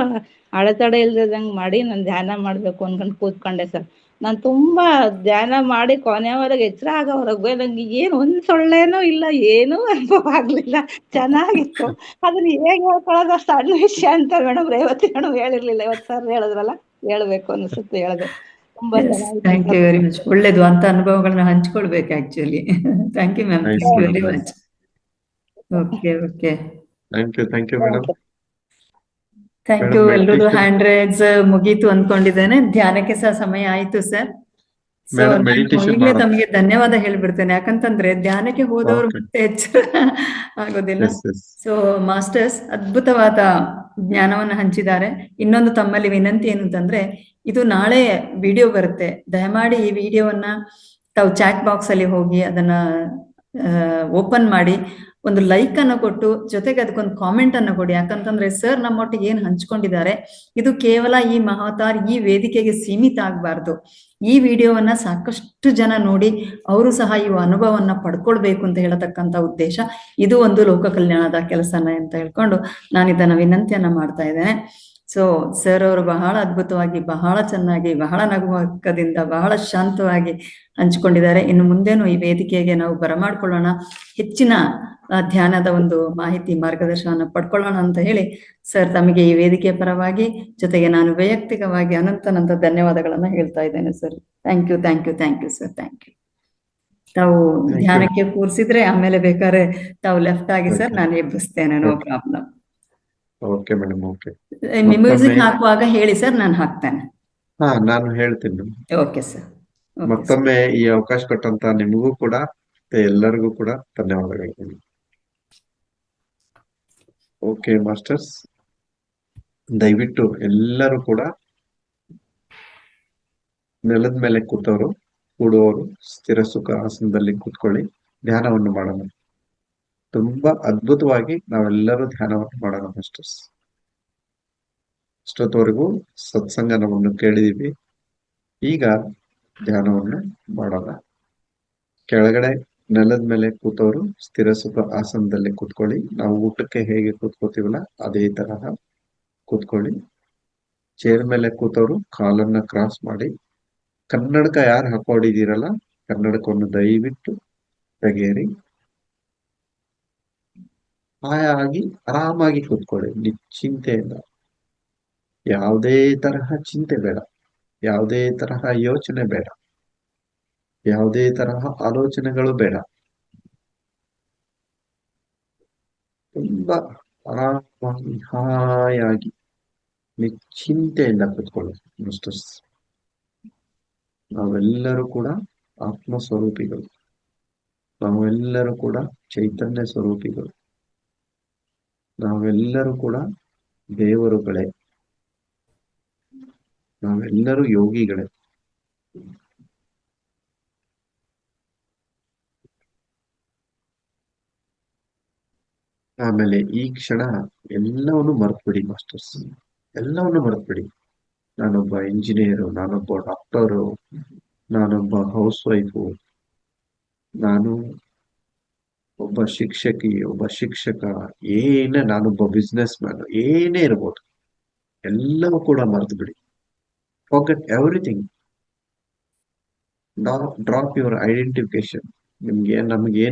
ಅಡೆತಡೆ ಇಲ್ದಂಗೆ ಮಾಡಿ ನಾನು ಧ್ಯಾನ ಮಾಡ್ಬೇಕು ಅನ್ಕೊಂಡು ಕೂತ್ಕೊಂಡೆ ಸರ್. ನಾನು ತುಂಬಾ ಧ್ಯಾನ ಮಾಡಿ ಕೊನೆಯವರೆಗೆ ಎಚ್ಚರ ಆಗೋವರೆಗೂ ನಂಗೆ ಏನು ಒಂದ್ ಸೊಳ್ಳೆನೂ ಇಲ್ಲ, ಏನೂ ಅನುಭವ ಆಗ್ಲಿಲ್ಲ, ಚೆನ್ನಾಗಿತ್ತು. ಅದನ್ನ ಹೇಗೆ ಹೇಳ್ಕೊಳ್ಳೋದು ಸಣ್ಣ ವಿಷಯ ಅಂತ ಮೇಡಮ್ ರೇವತಿ ಮೇಡಮ್ ಹೇಳಿರ್ಲಿಲ್ಲ, ಇವತ್ತು ಸರ್ ಹೇಳಿದ್ರಲ್ಲ, ಹೇಳ್ಬೇಕು ಅನ್ಸುತ್ತೆ, ಹೇಳಿದೆ. ತುಂಬಾ ಥ್ಯಾಂಕ್ ಯು ವೆರಿ ಮಚ್. ಒಳ್ಳೇದು ಅಂತ ಅನುಭವಗಳನ್ನ ಹಂಚ್ಕೊಳ್ಬೇಕು actually. Thank you ma'am, thank you very much. Okay, thank you madam. Thank you. ಎಲ್ರದ್ದು ಹ್ಯಾಂಡ್ ರೈಸ್ ಮುಗೀತು ಅನ್ಕೊಂಡಿದ್ದೇನೆ. ಧ್ಯಾನಕ್ಕೆ ಸಹ ಸಮಯ ಆಯ್ತು ಸರ್. ಸೊ ಈಗಲೇ ತಮಗೆ ಧನ್ಯವಾದ ಹೇಳ್ಬಿಡ್ತೇನೆ, ಯಾಕಂತಂದ್ರೆ ಧ್ಯಾನಕ್ಕೆ ಹೋದವರು ಮತ್ತೆ ಎಚ್ಚರ ಆಗೋದಿಲ್ಲ. ಸೊ ಮಾಸ್ಟರ್ಸ್ ಅದ್ಭುತವಾದ ಜ್ಞಾನವನ್ನು ಹಂಚಿದ್ದಾರೆ. ಇನ್ನೊಂದು ತಮ್ಮಲ್ಲಿ ವಿನಂತಿ ಏನು ಅಂತಂದ್ರೆ, ಇದು ನಾಳೆ ವಿಡಿಯೋ ಬರುತ್ತೆ, ದಯಮಾಡಿ ಈ ವಿಡಿಯೋವನ್ನ ತಾವು ಚಾಟ್ ಬಾಕ್ಸ್ ಅಲ್ಲಿ ಹೋಗಿ ಅದನ್ನ ಓಪನ್ ಮಾಡಿ ಒಂದು ಲೈಕ್ ಅನ್ನು ಕೊಟ್ಟು, ಜೊತೆಗೆ ಅದಕ್ಕೊಂದು ಕಾಮೆಂಟ್ ಅನ್ನು ಕೊಡಿ. ಯಾಕಂತಂದ್ರೆ ಸರ್ ನಮ್ಮೊಟ್ಟಿಗೆ ಏನ್ ಹಂಚ್ಕೊಂಡಿದ್ದಾರೆ ಇದು ಕೇವಲ ಈ ಮಹಾತಾರ್ ಈ ವೇದಿಕೆಗೆ ಸೀಮಿತ ಆಗ್ಬಾರ್ದು. ಈ ವಿಡಿಯೋವನ್ನ ಸಾಕಷ್ಟು ಜನ ನೋಡಿ ಅವರು ಸಹ ಈ ಅನುಭವವನ್ನ ಪಡ್ಕೊಳ್ಬೇಕು ಅಂತ ಹೇಳತಕ್ಕಂತ ಉದ್ದೇಶ. ಇದು ಒಂದು ಲೋಕ ಕಲ್ಯಾಣದ ಕೆಲಸನ ಅಂತ ಹೇಳ್ಕೊಂಡು ನಾನು ಇದನ್ನ ವಿನಂತಿಯನ್ನ ಮಾಡ್ತಾ ಇದ್ದೇನೆ. ಸೊ ಸರ್ ಅವರು ಬಹಳ ಅದ್ಭುತವಾಗಿ, ಬಹಳ ಚೆನ್ನಾಗಿ, ಬಹಳ ನಗುಮುಖದಿಂದ, ಬಹಳ ಶಾಂತವಾಗಿ ಹಂಚಿಕೊಂಡಿದ್ದಾರೆ. ಇನ್ನು ಮುಂದೇನು ಈ ವೇದಿಕೆಗೆ ನಾವು ಬರಮಾಡ್ಕೊಳ್ಳೋಣ, ಹೆಚ್ಚಿನ ಧ್ಯಾನದ ಒಂದು ಮಾಹಿತಿ ಮಾರ್ಗದರ್ಶನವನ್ನು ಪಡ್ಕೊಳ್ಳೋಣ ಅಂತ ಹೇಳಿ ಸರ್ ತಮಗೆ ಈ ವೇದಿಕೆಯ ಪರವಾಗಿ, ಜೊತೆಗೆ ನಾನು ವೈಯಕ್ತಿಕವಾಗಿ ಅನಂತ ಧನ್ಯವಾದಗಳನ್ನ ಹೇಳ್ತಾ ಇದ್ದೇನೆ sir. Thank you, thank you, thank you sir, thank you. ತಾವು ಧ್ಯಾನಕ್ಕೆ ಕೂರಿಸಿದ್ರೆ ಆಮೇಲೆ ಬೇಕಾದ್ರೆ ತಾವು ಲೆಫ್ಟ್ ಆಗಿ ಸರ್, ನಾನು ಎಬ್ಬಿಸ್ತೇನೆ, no problem. Okay madam, okay. Music ಹಾಕುವಾಗ ಹೇಳಿ ಸರ್, ನಾನು ಹಾಕ್ತೇನೆ. ನಾನು ಹೇಳ್ತೀನಿ. Okay sir. ಮತ್ತೊಮ್ಮೆ ಈ ಅವಕಾಶ ಕೊಟ್ಟಂತ ನಿಮಗೂ ಕೂಡ ಮತ್ತೆ ಎಲ್ಲರಿಗೂ ಕೂಡ ಧನ್ಯವಾದಗಳು. ಓಕೆ ಮಾಸ್ಟರ್ಸ್, ದಯವಿಟ್ಟು ಎಲ್ಲರೂ ಕೂಡ ನೆಲದ ಮೇಲೆ ಕೂತವರು, ಕೂಡುವವರು ಸ್ಥಿರ ಸುಖ ಆಸನದಲ್ಲಿ ಕೂತ್ಕೊಳ್ಳಿ, ಧ್ಯಾನವನ್ನು ಮಾಡೋಣ. ತುಂಬಾ ಅದ್ಭುತವಾಗಿ ನಾವೆಲ್ಲರೂ ಧ್ಯಾನವನ್ನು ಮಾಡೋಣ ಮಾಸ್ಟರ್ಸ್. ಇಷ್ಟೊತ್ತವರೆಗೂ ಸತ್ಸಂಗನವನ್ನು ಕೇಳಿದೀವಿ, ಈಗ ಧ್ಯಾನವನ್ನು ಮಾಡೋಣ. ಕೆಳಗಡೆ ನೆಲದ ಮೇಲೆ ಕೂತವರು ಸ್ಥಿರ ಸುಖ ಆಸನದಲ್ಲಿ ಕೂತ್ಕೊಳ್ಳಿ. ನಾವು ಊಟಕ್ಕೆ ಹೇಗೆ ಕೂತ್ಕೋತೀವಲ್ಲ ಅದೇ ತರಹ ಕೂತ್ಕೊಳ್ಳಿ. ಚೇರ್ ಮೇಲೆ ಕೂತವರು ಕಾಲನ್ನ ಕ್ರಾಸ್ ಮಾಡಿ. ಕನ್ನಡಕ ಯಾರು ಹಾಕೊಂಡಿದ್ದೀರಲ್ಲ, ಕನ್ನಡಕವನ್ನು ದಯವಿಟ್ಟು ತೆಗೆಯಿರಿ. ಹಾಯಾಗಿ ಆರಾಮಾಗಿ ಕೂತ್ಕೊಳ್ಳಿ, ನಿಶ್ಚಿಂತೆಯಿಂದ. ಯಾವುದೇ ತರಹ ಚಿಂತೆ ಬೇಡ, ಯಾವುದೇ ತರಹ ಯೋಚನೆ ಬೇಡ, ಯಾವುದೇ ತರಹ ಆಲೋಚನೆಗಳು ಬೇಡ. ತುಂಬಾ ಆರಾಮಾಗಿ ಹಾಯಾಗಿ ನಿಶ್ಚಿಂತೆಯಿಂದ ಕೂತ್ಕೊಳ್ಳಿ ಮಾಸ್ಟರ್ಸ್. ನಾವೆಲ್ಲರೂ ಕೂಡ ಆತ್ಮ ಸ್ವರೂಪಿಗಳು, ನಾವೆಲ್ಲರೂ ಕೂಡ ಚೈತನ್ಯ ಸ್ವರೂಪಿಗಳು, ನಾವೆಲ್ಲರೂ ಕೂಡ ದೇವರುಗಳೇ, ನಾವೆಲ್ಲರೂ ಯೋಗಿಗಳೇ. ಆಮೇಲೆ ಈ ಕ್ಷಣ ಎಲ್ಲವನ್ನು ಮರೆತುಬಿಡಿ ಮಾಸ್ಟರ್ಸ್, ಎಲ್ಲವನ್ನು ಮರೆತುಬಿಡಿ. ನಾನೊಬ್ಬ ಇಂಜಿನಿಯರು, ನಾನೊಬ್ಬ ಡಾಕ್ಟರು, ನಾನೊಬ್ಬ ಹೌಸ್ ವೈಫು, ನಾನು ಒಬ್ಬ ಶಿಕ್ಷಕಿ, ಒಬ್ಬ ಶಿಕ್ಷಕ, ನಾನೊಬ್ಬ ಬಿಸ್ನೆಸ್ ಮ್ಯಾನ್, ಏನೇ ಇರ್ಬೋದು, ಎಲ್ಲವೂ ಕೂಡ ಮರೆತು ಬಿಡಿ. Forget everything. Drop your identification. ನಮ್ಗೆ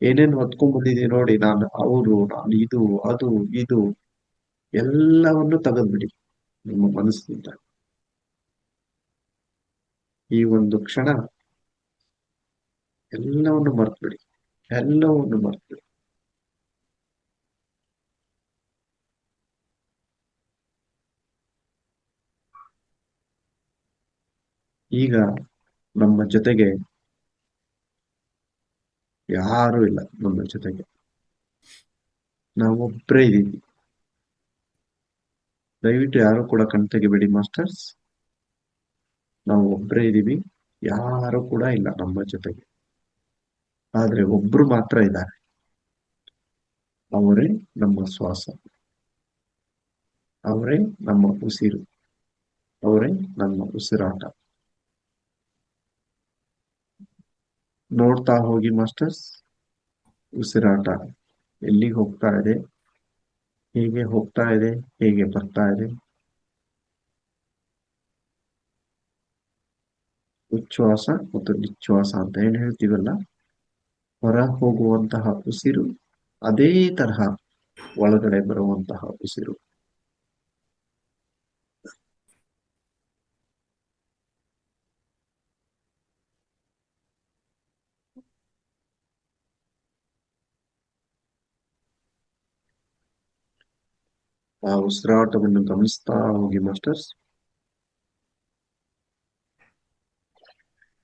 ಏನೇನು ಹೊತ್ಕೊಂಡ್ ಬಂದಿದೀವಿ ನೋಡಿ, ನಾನು ಅವರು, ನಾನು ಇದು, ಅದು, ಇದು ಎಲ್ಲವನ್ನು ತೆಗೆದ್ಬಿಡಿ ನಿಮ್ಮ ಮನಸ್ಸಿನಿಂದ. ಈ ಒಂದು ಕ್ಷಣ ಎಲ್ಲವನ್ನು ಮರೆತುಬಿಡಿ, ಎಲ್ಲವನ್ನು ಮರೆತುಬಿಡಿ. ಈಗ ನಮ್ಮ ಜೊತೆಗೆ ಯಾರು ಇಲ್ಲ, ನಮ್ಮ ಜೊತೆಗೆ ನಾವೊಬ್ಬರೇ ಇದ್ದೀವಿ. ದಯವಿಟ್ಟು ಯಾರು ಕೂಡ ಕಣ್ ತೆಗಿಬೇಡಿ ಮಾಸ್ಟರ್ಸ್. ನಾವು ಒಬ್ಬರೇ ಇದ್ದೀವಿ, ಯಾರು ಕೂಡ ಇಲ್ಲ ನಮ್ಮ ಜೊತೆಗೆ. ಆದ್ರೆ ಒಬ್ರು ಮಾತ್ರ ಇದ್ದಾರೆ, ಅವರೇ ನಮ್ಮ ಶ್ವಾಸ, ಅವರೇ ನಮ್ಮ ಉಸಿರು, ಅವರೇ ನಮ್ಮ ಉಸಿರಾಟ. ನೋಡ್ತಾ ಹೋಗಿ ಮಾಸ್ಟರ್ಸ್, ಉಸಿರಾಟ ಎಲ್ಲಿಗೆ ಹೋಗ್ತಾ ಇದೆ, ಹೇಗೆ ಹೋಗ್ತಾ ಇದೆ, ಹೇಗೆ ಬರ್ತಾ ಇದೆ. ಉಚ್ಛ್ವಾಸ ಮತ್ತು ನಿಶ್ವಾಸ ಅಂತ ಏನ್ ಹೇಳ್ತೀವಲ್ಲ, ಹೊರ ಹೋಗುವಂತಹ ಉಸಿರು, ಅದೇ ತರಹ ಒಳಗಡೆ ಬರುವಂತಹ ಉಸಿರು. ಆ ಉಸಿರಾಟವನ್ನು ಗಮನಿಸ್ತಾ ಹೋಗಿ ಮಾಸ್ಟರ್ಸ್.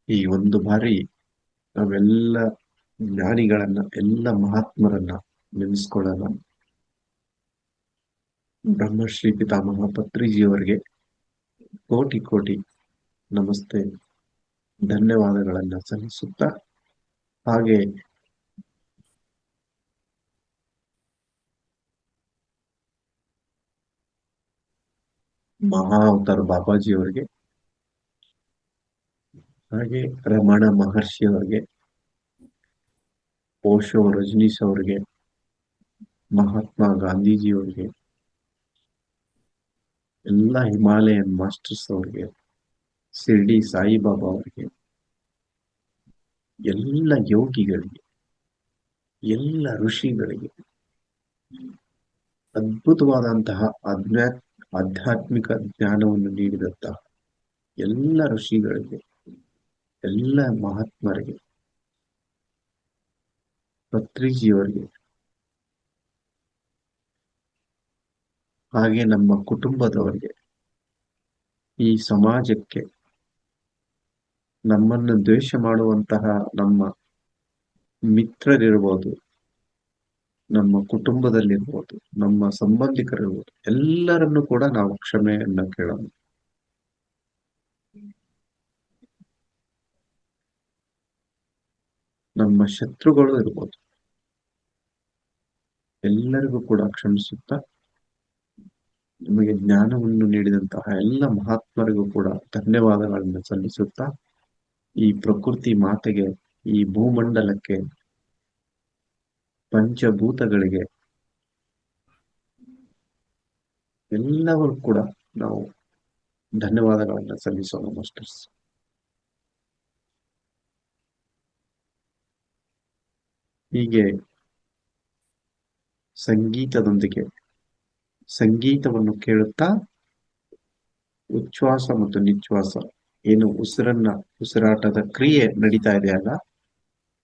ಈ ಒಂದು ಬಾರಿ ನಾವೆಲ್ಲ ಜ್ಞಾನಿಗಳನ್ನ, ಎಲ್ಲ ಮಹಾತ್ಮರನ್ನ ನೆನೆಸ್ಕೊಳ್ಳೋಣ. ಬ್ರಹ್ಮಶ್ರೀ ಪಿತಾಮಹ ಪತ್ರಿಜಿಯವರಿಗೆ ಕೋಟಿ ಕೋಟಿ ನಮಸ್ತೆ, ಧನ್ಯವಾದಗಳನ್ನ ಸಲ್ಲಿಸುತ್ತಾ, ಹಾಗೆ ಮಹಾ ಅವತಾರ್ ಬಾಬಾಜಿಯವರಿಗೆ, ಹಾಗೆ ರಮಣ ಮಹರ್ಷಿ ಅವರಿಗೆ, ಓಶೋ ರಜನೀಶ್ ಅವರಿಗೆ, ಮಹಾತ್ಮ ಗಾಂಧೀಜಿಯವರಿಗೆ, ಎಲ್ಲ ಹಿಮಾಲಯನ್ ಮಾಸ್ಟರ್ಸ್ ಅವರಿಗೆ, ಶಿರ್ಡಿ ಸಾಯಿಬಾಬಾ ಅವರಿಗೆ, ಎಲ್ಲ ಯೋಗಿಗಳಿಗೆ, ಎಲ್ಲ ಋಷಿಗಳಿಗೆ, ಅದ್ಭುತವಾದಂತಹ ಆಧ್ಯಾತ್ಮಿಕ ಜ್ಞಾನವನ್ನು ನೀಡಿದಂತಹ ಎಲ್ಲ ಋಷಿಗಳಿಗೆ, ಎಲ್ಲ ಮಹಾತ್ಮರಿಗೆ, ಪತ್ರಿಜಿಯವರಿಗೆ, ಹಾಗೆ ನಮ್ಮ ಕುಟುಂಬದವರಿಗೆ, ಈ ಸಮಾಜಕ್ಕೆ, ನಮ್ಮನ್ನು ದ್ವೇಷ ಮಾಡುವಂತಹ ನಮ್ಮ ಮಿತ್ರರಿರ್ಬೋದು, ನಮ್ಮ ಕುಟುಂಬದಲ್ಲಿರ್ಬೋದು, ನಮ್ಮ ಸಂಬಂಧಿಕರಿರ್ಬೋದು, ಎಲ್ಲರನ್ನು ಕೂಡ ನಾವು ಕ್ಷಮೆಯನ್ನ ಕೇಳೋಣ. ನಮ್ಮ ಶತ್ರುಗಳು ಇರ್ಬೋದು, ಎಲ್ಲರಿಗೂ ಕೂಡ ಕ್ಷಮಿಸುತ್ತಾ, ನಮಗೆ ಜ್ಞಾನವನ್ನು ನೀಡಿದಂತಹ ಎಲ್ಲ ಮಹಾತ್ಮರಿಗೂ ಕೂಡ ಧನ್ಯವಾದಗಳನ್ನು ಸಲ್ಲಿಸುತ್ತಾ, ಈ ಪ್ರಕೃತಿ ಮಾತೆಗೆ, ಈ ಭೂಮಂಡಲಕ್ಕೆ, ಪಂಚಭೂತಗಳಿಗೆ ಎಲ್ಲವೂ ಕೂಡ ನಾವು ಧನ್ಯವಾದಗಳನ್ನು ಸಲ್ಲಿಸೋಣ ಮಾಸ್ಟರ್ಸ್. ಹೀಗೆ ಸಂಗೀತದೊಂದಿಗೆ, ಸಂಗೀತವನ್ನು ಕೇಳುತ್ತಾ ಉಚ್ಛ್ವಾಸ ಮತ್ತು ನಿಶ್ವಾಸ, ಏನು ಉಸಿರಾಟದ ಕ್ರಿಯೆ ನಡೀತಾ ಇದೆಯಲ್ಲ,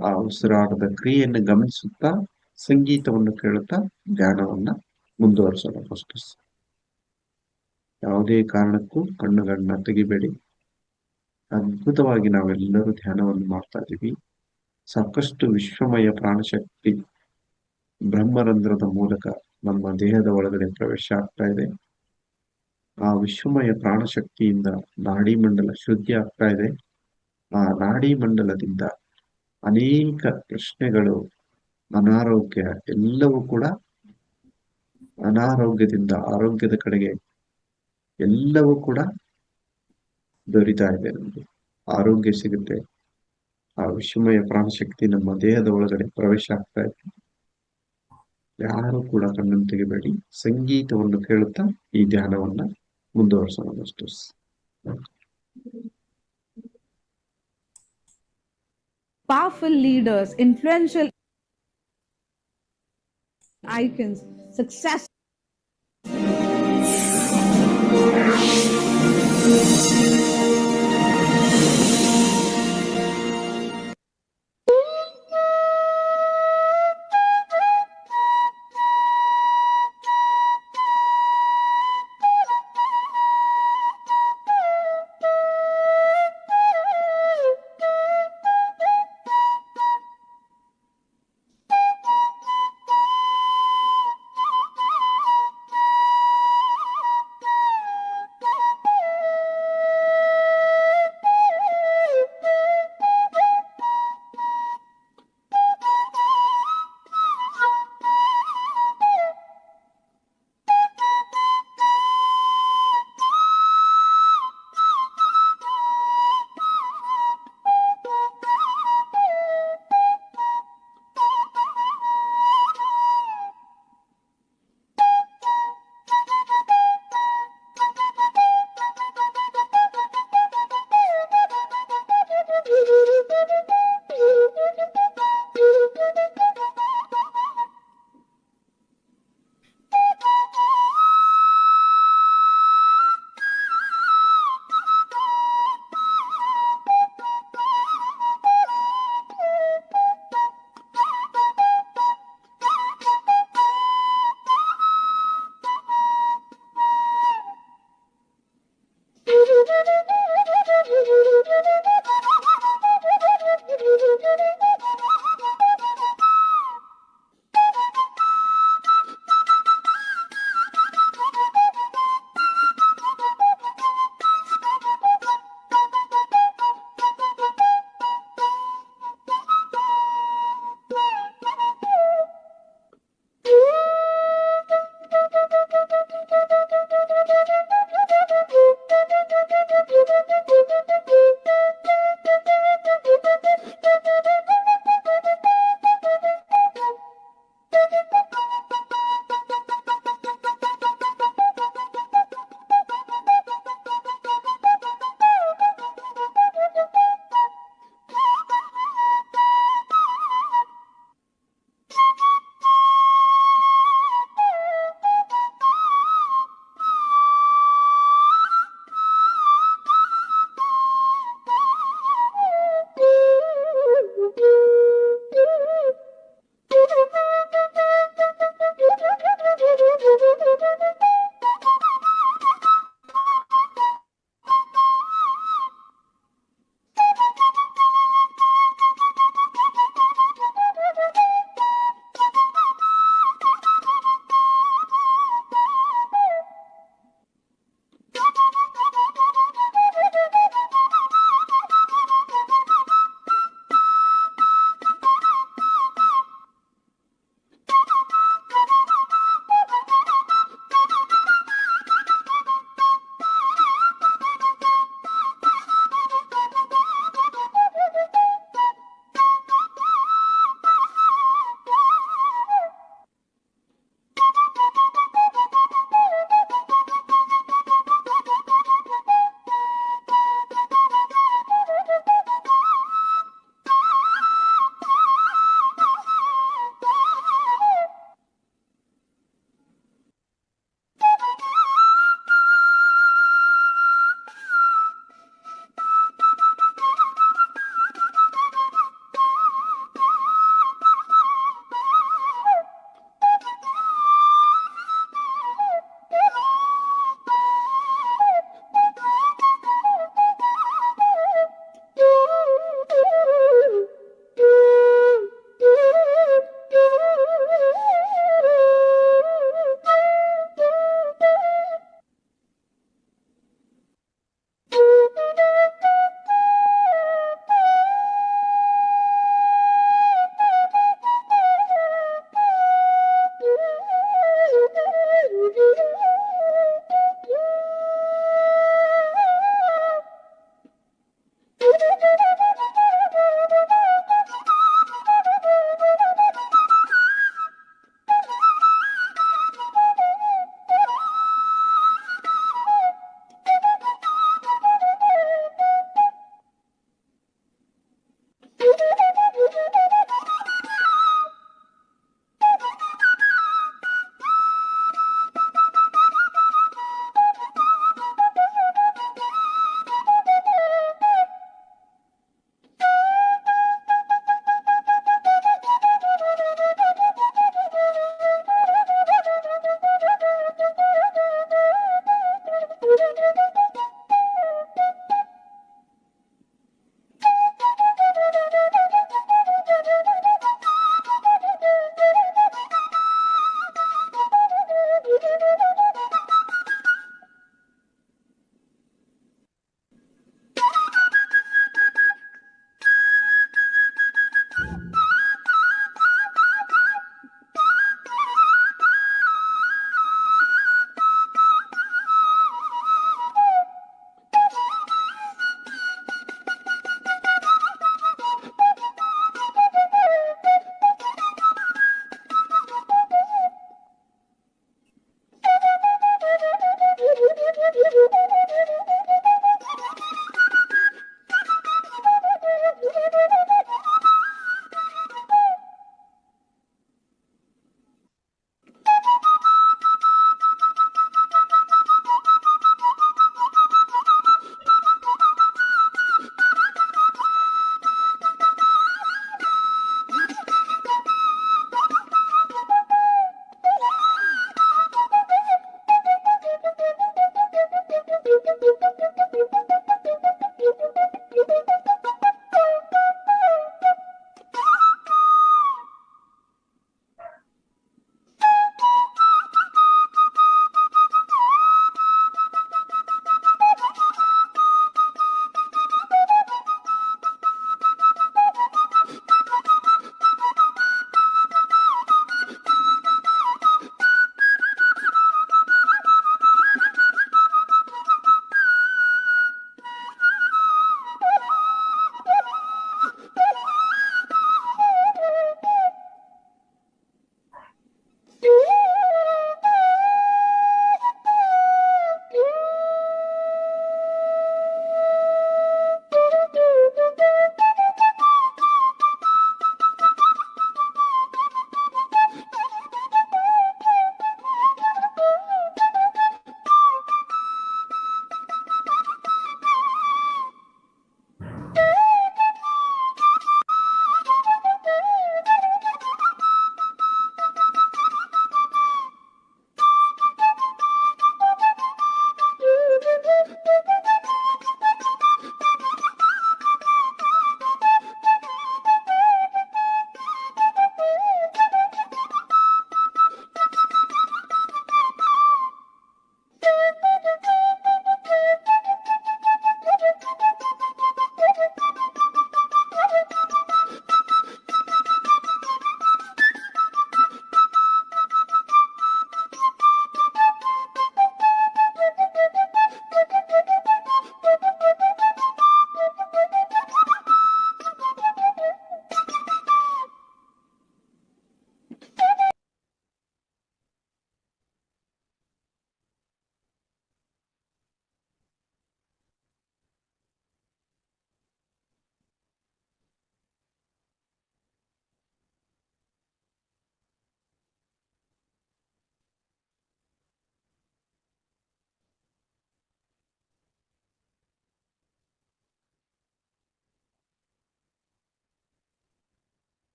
ಆ ಉಸಿರಾಟದ ಕ್ರಿಯೆಯನ್ನು ಗಮನಿಸುತ್ತಾ ಸಂಗೀತವನ್ನು ಕೇಳುತ್ತಾ ಧ್ಯಾನವನ್ನ ಮುಂದುವರಿಸೋಣ ಮಾಸ್ಟರ್ಸ್. ಯಾವುದೇ ಕಾರಣಕ್ಕೂ ಕಣ್ಣುಗಳನ್ನ ತೆಗಿಬೇಡಿ. ಅದ್ಭುತವಾಗಿ ನಾವೆಲ್ಲರೂ ಧ್ಯಾನವನ್ನು ಮಾಡ್ತಾ ಇದ್ದೀವಿ. ಸಾಕಷ್ಟು ವಿಶ್ವಮಯ ಪ್ರಾಣಶಕ್ತಿ ಬ್ರಹ್ಮರಂಧ್ರದ ಮೂಲಕ ನಮ್ಮ ದೇಹದ ಒಳಗಡೆ ಪ್ರವೇಶ ಆಗ್ತಾ ಇದೆ. ಆ ವಿಶ್ವಮಯ ಪ್ರಾಣಶಕ್ತಿಯಿಂದ ನಾಡಿ ಮಂಡಲ ಶುದ್ಧಿ ಆಗ್ತಾ ಇದೆ. ಆ ನಾಡಿ ಮಂಡಲದಿಂದ ಅನೇಕ ಪ್ರಶ್ನೆಗಳು, ಅನಾರೋಗ್ಯ ಎಲ್ಲವೂ ಕೂಡ ಅನಾರೋಗ್ಯದಿಂದ ಆರೋಗ್ಯದ ಕಡೆಗೆ ಎಲ್ಲವೂ ಕೂಡ ದೊರೀತಾ ಇದೆ. ನಮಗೆ ಆರೋಗ್ಯ ಸಿಗುತ್ತೆ. ಆ ವಿಶ್ವಮಯ ಪ್ರಾಣಶಕ್ತಿ ನಮ್ಮ ದೇಹದ ಒಳಗಡೆ ಪ್ರವೇಶ ಆಗ್ತಾ ಇದೆ. ಯಾರು ಕೂಡ ಕಣ್ಣನ್ನು ತೆಗಿಬೇಡಿ. ಸಂಗೀತವನ್ನು ಕೇಳುತ್ತಾ ಈ ಧ್ಯಾನವನ್ನ ಮುಂದುವರಿಸೋಣ masters. Powerful leaders, influential icons, success.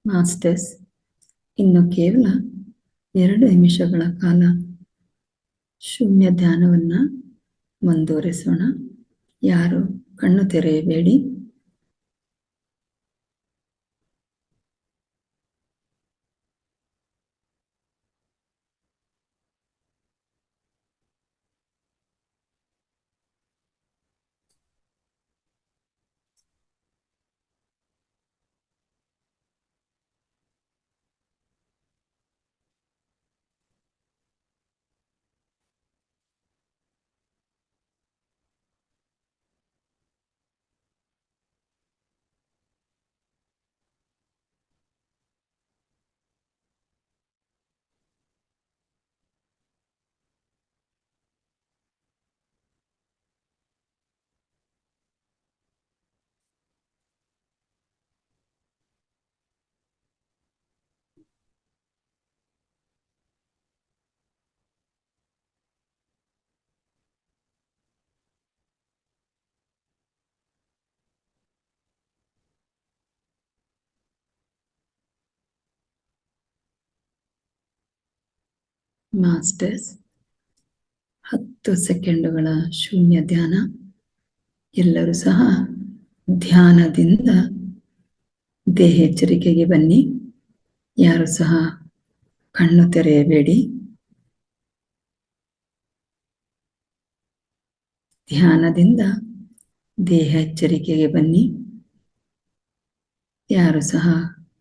Masters, ಇನ್ನು ಕೇವಲ 2 ನಿಮಿಷಗಳ ಕಾಲ ಶೂನ್ಯ ಧ್ಯಾನವನ್ನ ಮುಂದುವರಿಸೋಣ. ಯಾರು ಕಣ್ಣು ತೆರೆಯಬೇಡಿ. ಮಾಸ್ಟರ್ಸ್, 10 ಸೆಕೆಂಡುಗಳ ಶೂನ್ಯ ಧ್ಯಾನ. ಎಲ್ಲರೂ ಸಹ ಧ್ಯಾನದಿಂದ ದೇಹ ಎಚ್ಚರಿಕೆಗೆ ಬನ್ನಿ. ಯಾರು ಸಹ ಕಣ್ಣು ತೆರೆಯಬೇಡಿ. ಧ್ಯಾನದಿಂದ ದೇಹ ಎಚ್ಚರಿಕೆಗೆ ಬನ್ನಿ. ಯಾರು ಸಹ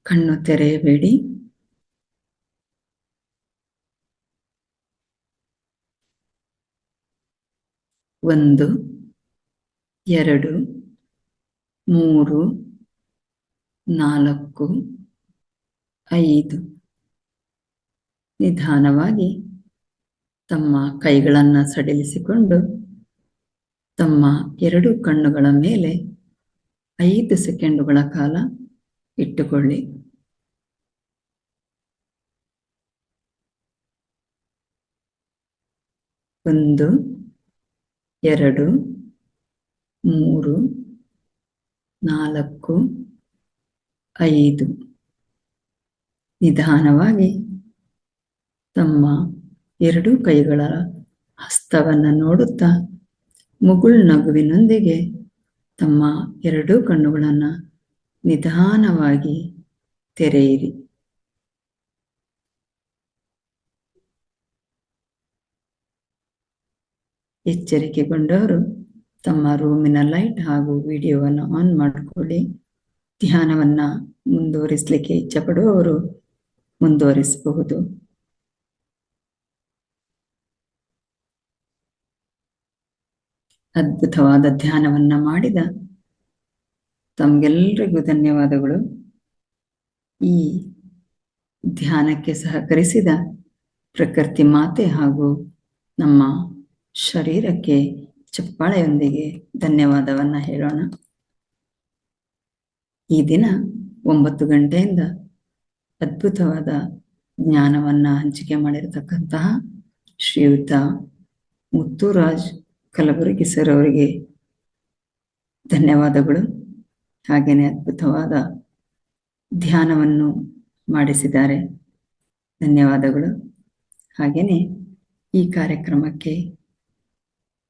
ಕಣ್ಣು ತೆರೆಯಬೇಡಿ. ಒಂದು, 2, 3, 4, 5. ನಿಧಾನವಾಗಿ ತಮ್ಮ ಕೈಗಳನ್ನು ಸಡಿಲಿಸಿಕೊಂಡು ತಮ್ಮ 2 ಕಣ್ಣುಗಳ ಮೇಲೆ 5 ಸೆಕೆಂಡುಗಳ ಕಾಲ ಇಟ್ಟುಕೊಳ್ಳಿ. 1, 2, 3, 4, 5. ನಿಧಾನವಾಗಿ ತಮ್ಮ 2 ಕೈಗಳ ಹಸ್ತವನ್ನು ನೋಡುತ್ತಾ ಮುಗುಳ್ನಗುವಿನೊಂದಿಗೆ ತಮ್ಮ 2 ಕಣ್ಣುಗಳನ್ನು ನಿಧಾನವಾಗಿ ತೆರೆಯಿರಿ. ಎಚ್ಚರಿಕೆಗೊಂಡವರು ತಮ್ಮ ರೂಮಿನ ಲೈಟ್ ಹಾಗೂ ವಿಡಿಯೋವನ್ನು ಆನ್ ಮಾಡಿಕೊಳ್ಳಿ. ಧ್ಯಾನವನ್ನ ಮುಂದುವರಿಸಲಿಕ್ಕೆ ಇಚ್ಛೆ ಪಡುವವರು ಮುಂದುವರಿಸಬಹುದು. ಅದ್ಭುತವಾದ ಧ್ಯಾನವನ್ನ ಮಾಡಿದ ತಮ್ಗೆಲ್ಲರಿಗೂ ಧನ್ಯವಾದಗಳು. ಈ ಧ್ಯಾನಕ್ಕೆ ಸಹಕರಿಸಿದ ಪ್ರಕೃತಿ ಮಾತೆ ಹಾಗೂ ನಮ್ಮ ಶರೀರಕ್ಕೆ ಚಪ್ಪಾಳೆಯೊಂದಿಗೆ ಧನ್ಯವಾದವನ್ನ ಹೇಳೋಣ. ಈ ದಿನ 9 ಗಂಟೆಯಿಂದ ಅದ್ಭುತವಾದ ಜ್ಞಾನವನ್ನ ಹಂಚಿಕೆ ಮಾಡಿರತಕ್ಕಂತಹ ಶ್ರೀಯುತ ಮುತ್ತುರಾಜ್ ಕಲಬುರಗಿ ಸರ್ ಅವರಿಗೆ ಧನ್ಯವಾದಗಳು. ಹಾಗೇನೆ ಅದ್ಭುತವಾದ ಧ್ಯಾನವನ್ನು ಮಾಡಿಸಿದ್ದಾರೆ. ಧನ್ಯವಾದಗಳು. ಹಾಗೇನೆ ಈ ಕಾರ್ಯಕ್ರಮಕ್ಕೆ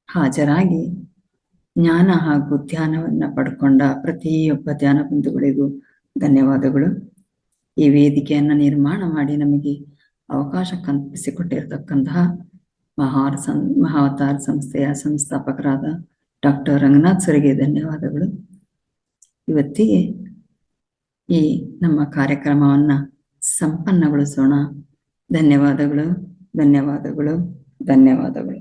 ಹಾಜರಾಗಿ ಜ್ಞಾನ ಹಾಗೂ ಧ್ಯಾನವನ್ನ ಪಡ್ಕೊಂಡ ಪ್ರತಿಯೊಬ್ಬ ಧ್ಯಾನ ಬಂಧುಗಳಿಗೂ ಧನ್ಯವಾದಗಳು. ಈ ವೇದಿಕೆಯನ್ನು ನಿರ್ಮಾಣ ಮಾಡಿ ನಮಗೆ ಅವಕಾಶ ಕಲ್ಪಿಸಿಕೊಟ್ಟಿರತಕ್ಕಂತಹ ಮಹಾವತಾರ್ ಸಂಸ್ಥೆಯ ಸಂಸ್ಥಾಪಕರಾದ ಡಾಕ್ಟರ್ ರಂಗನಾಥ್ ಸರ್ಗೆ ಧನ್ಯವಾದಗಳು. ಇವತ್ತಿಗೆ ಈ ನಮ್ಮ ಕಾರ್ಯಕ್ರಮವನ್ನ ಸಂಪನ್ನಗೊಳಿಸೋಣ. ಧನ್ಯವಾದಗಳು, ಧನ್ಯವಾದಗಳು, ಧನ್ಯವಾದಗಳು.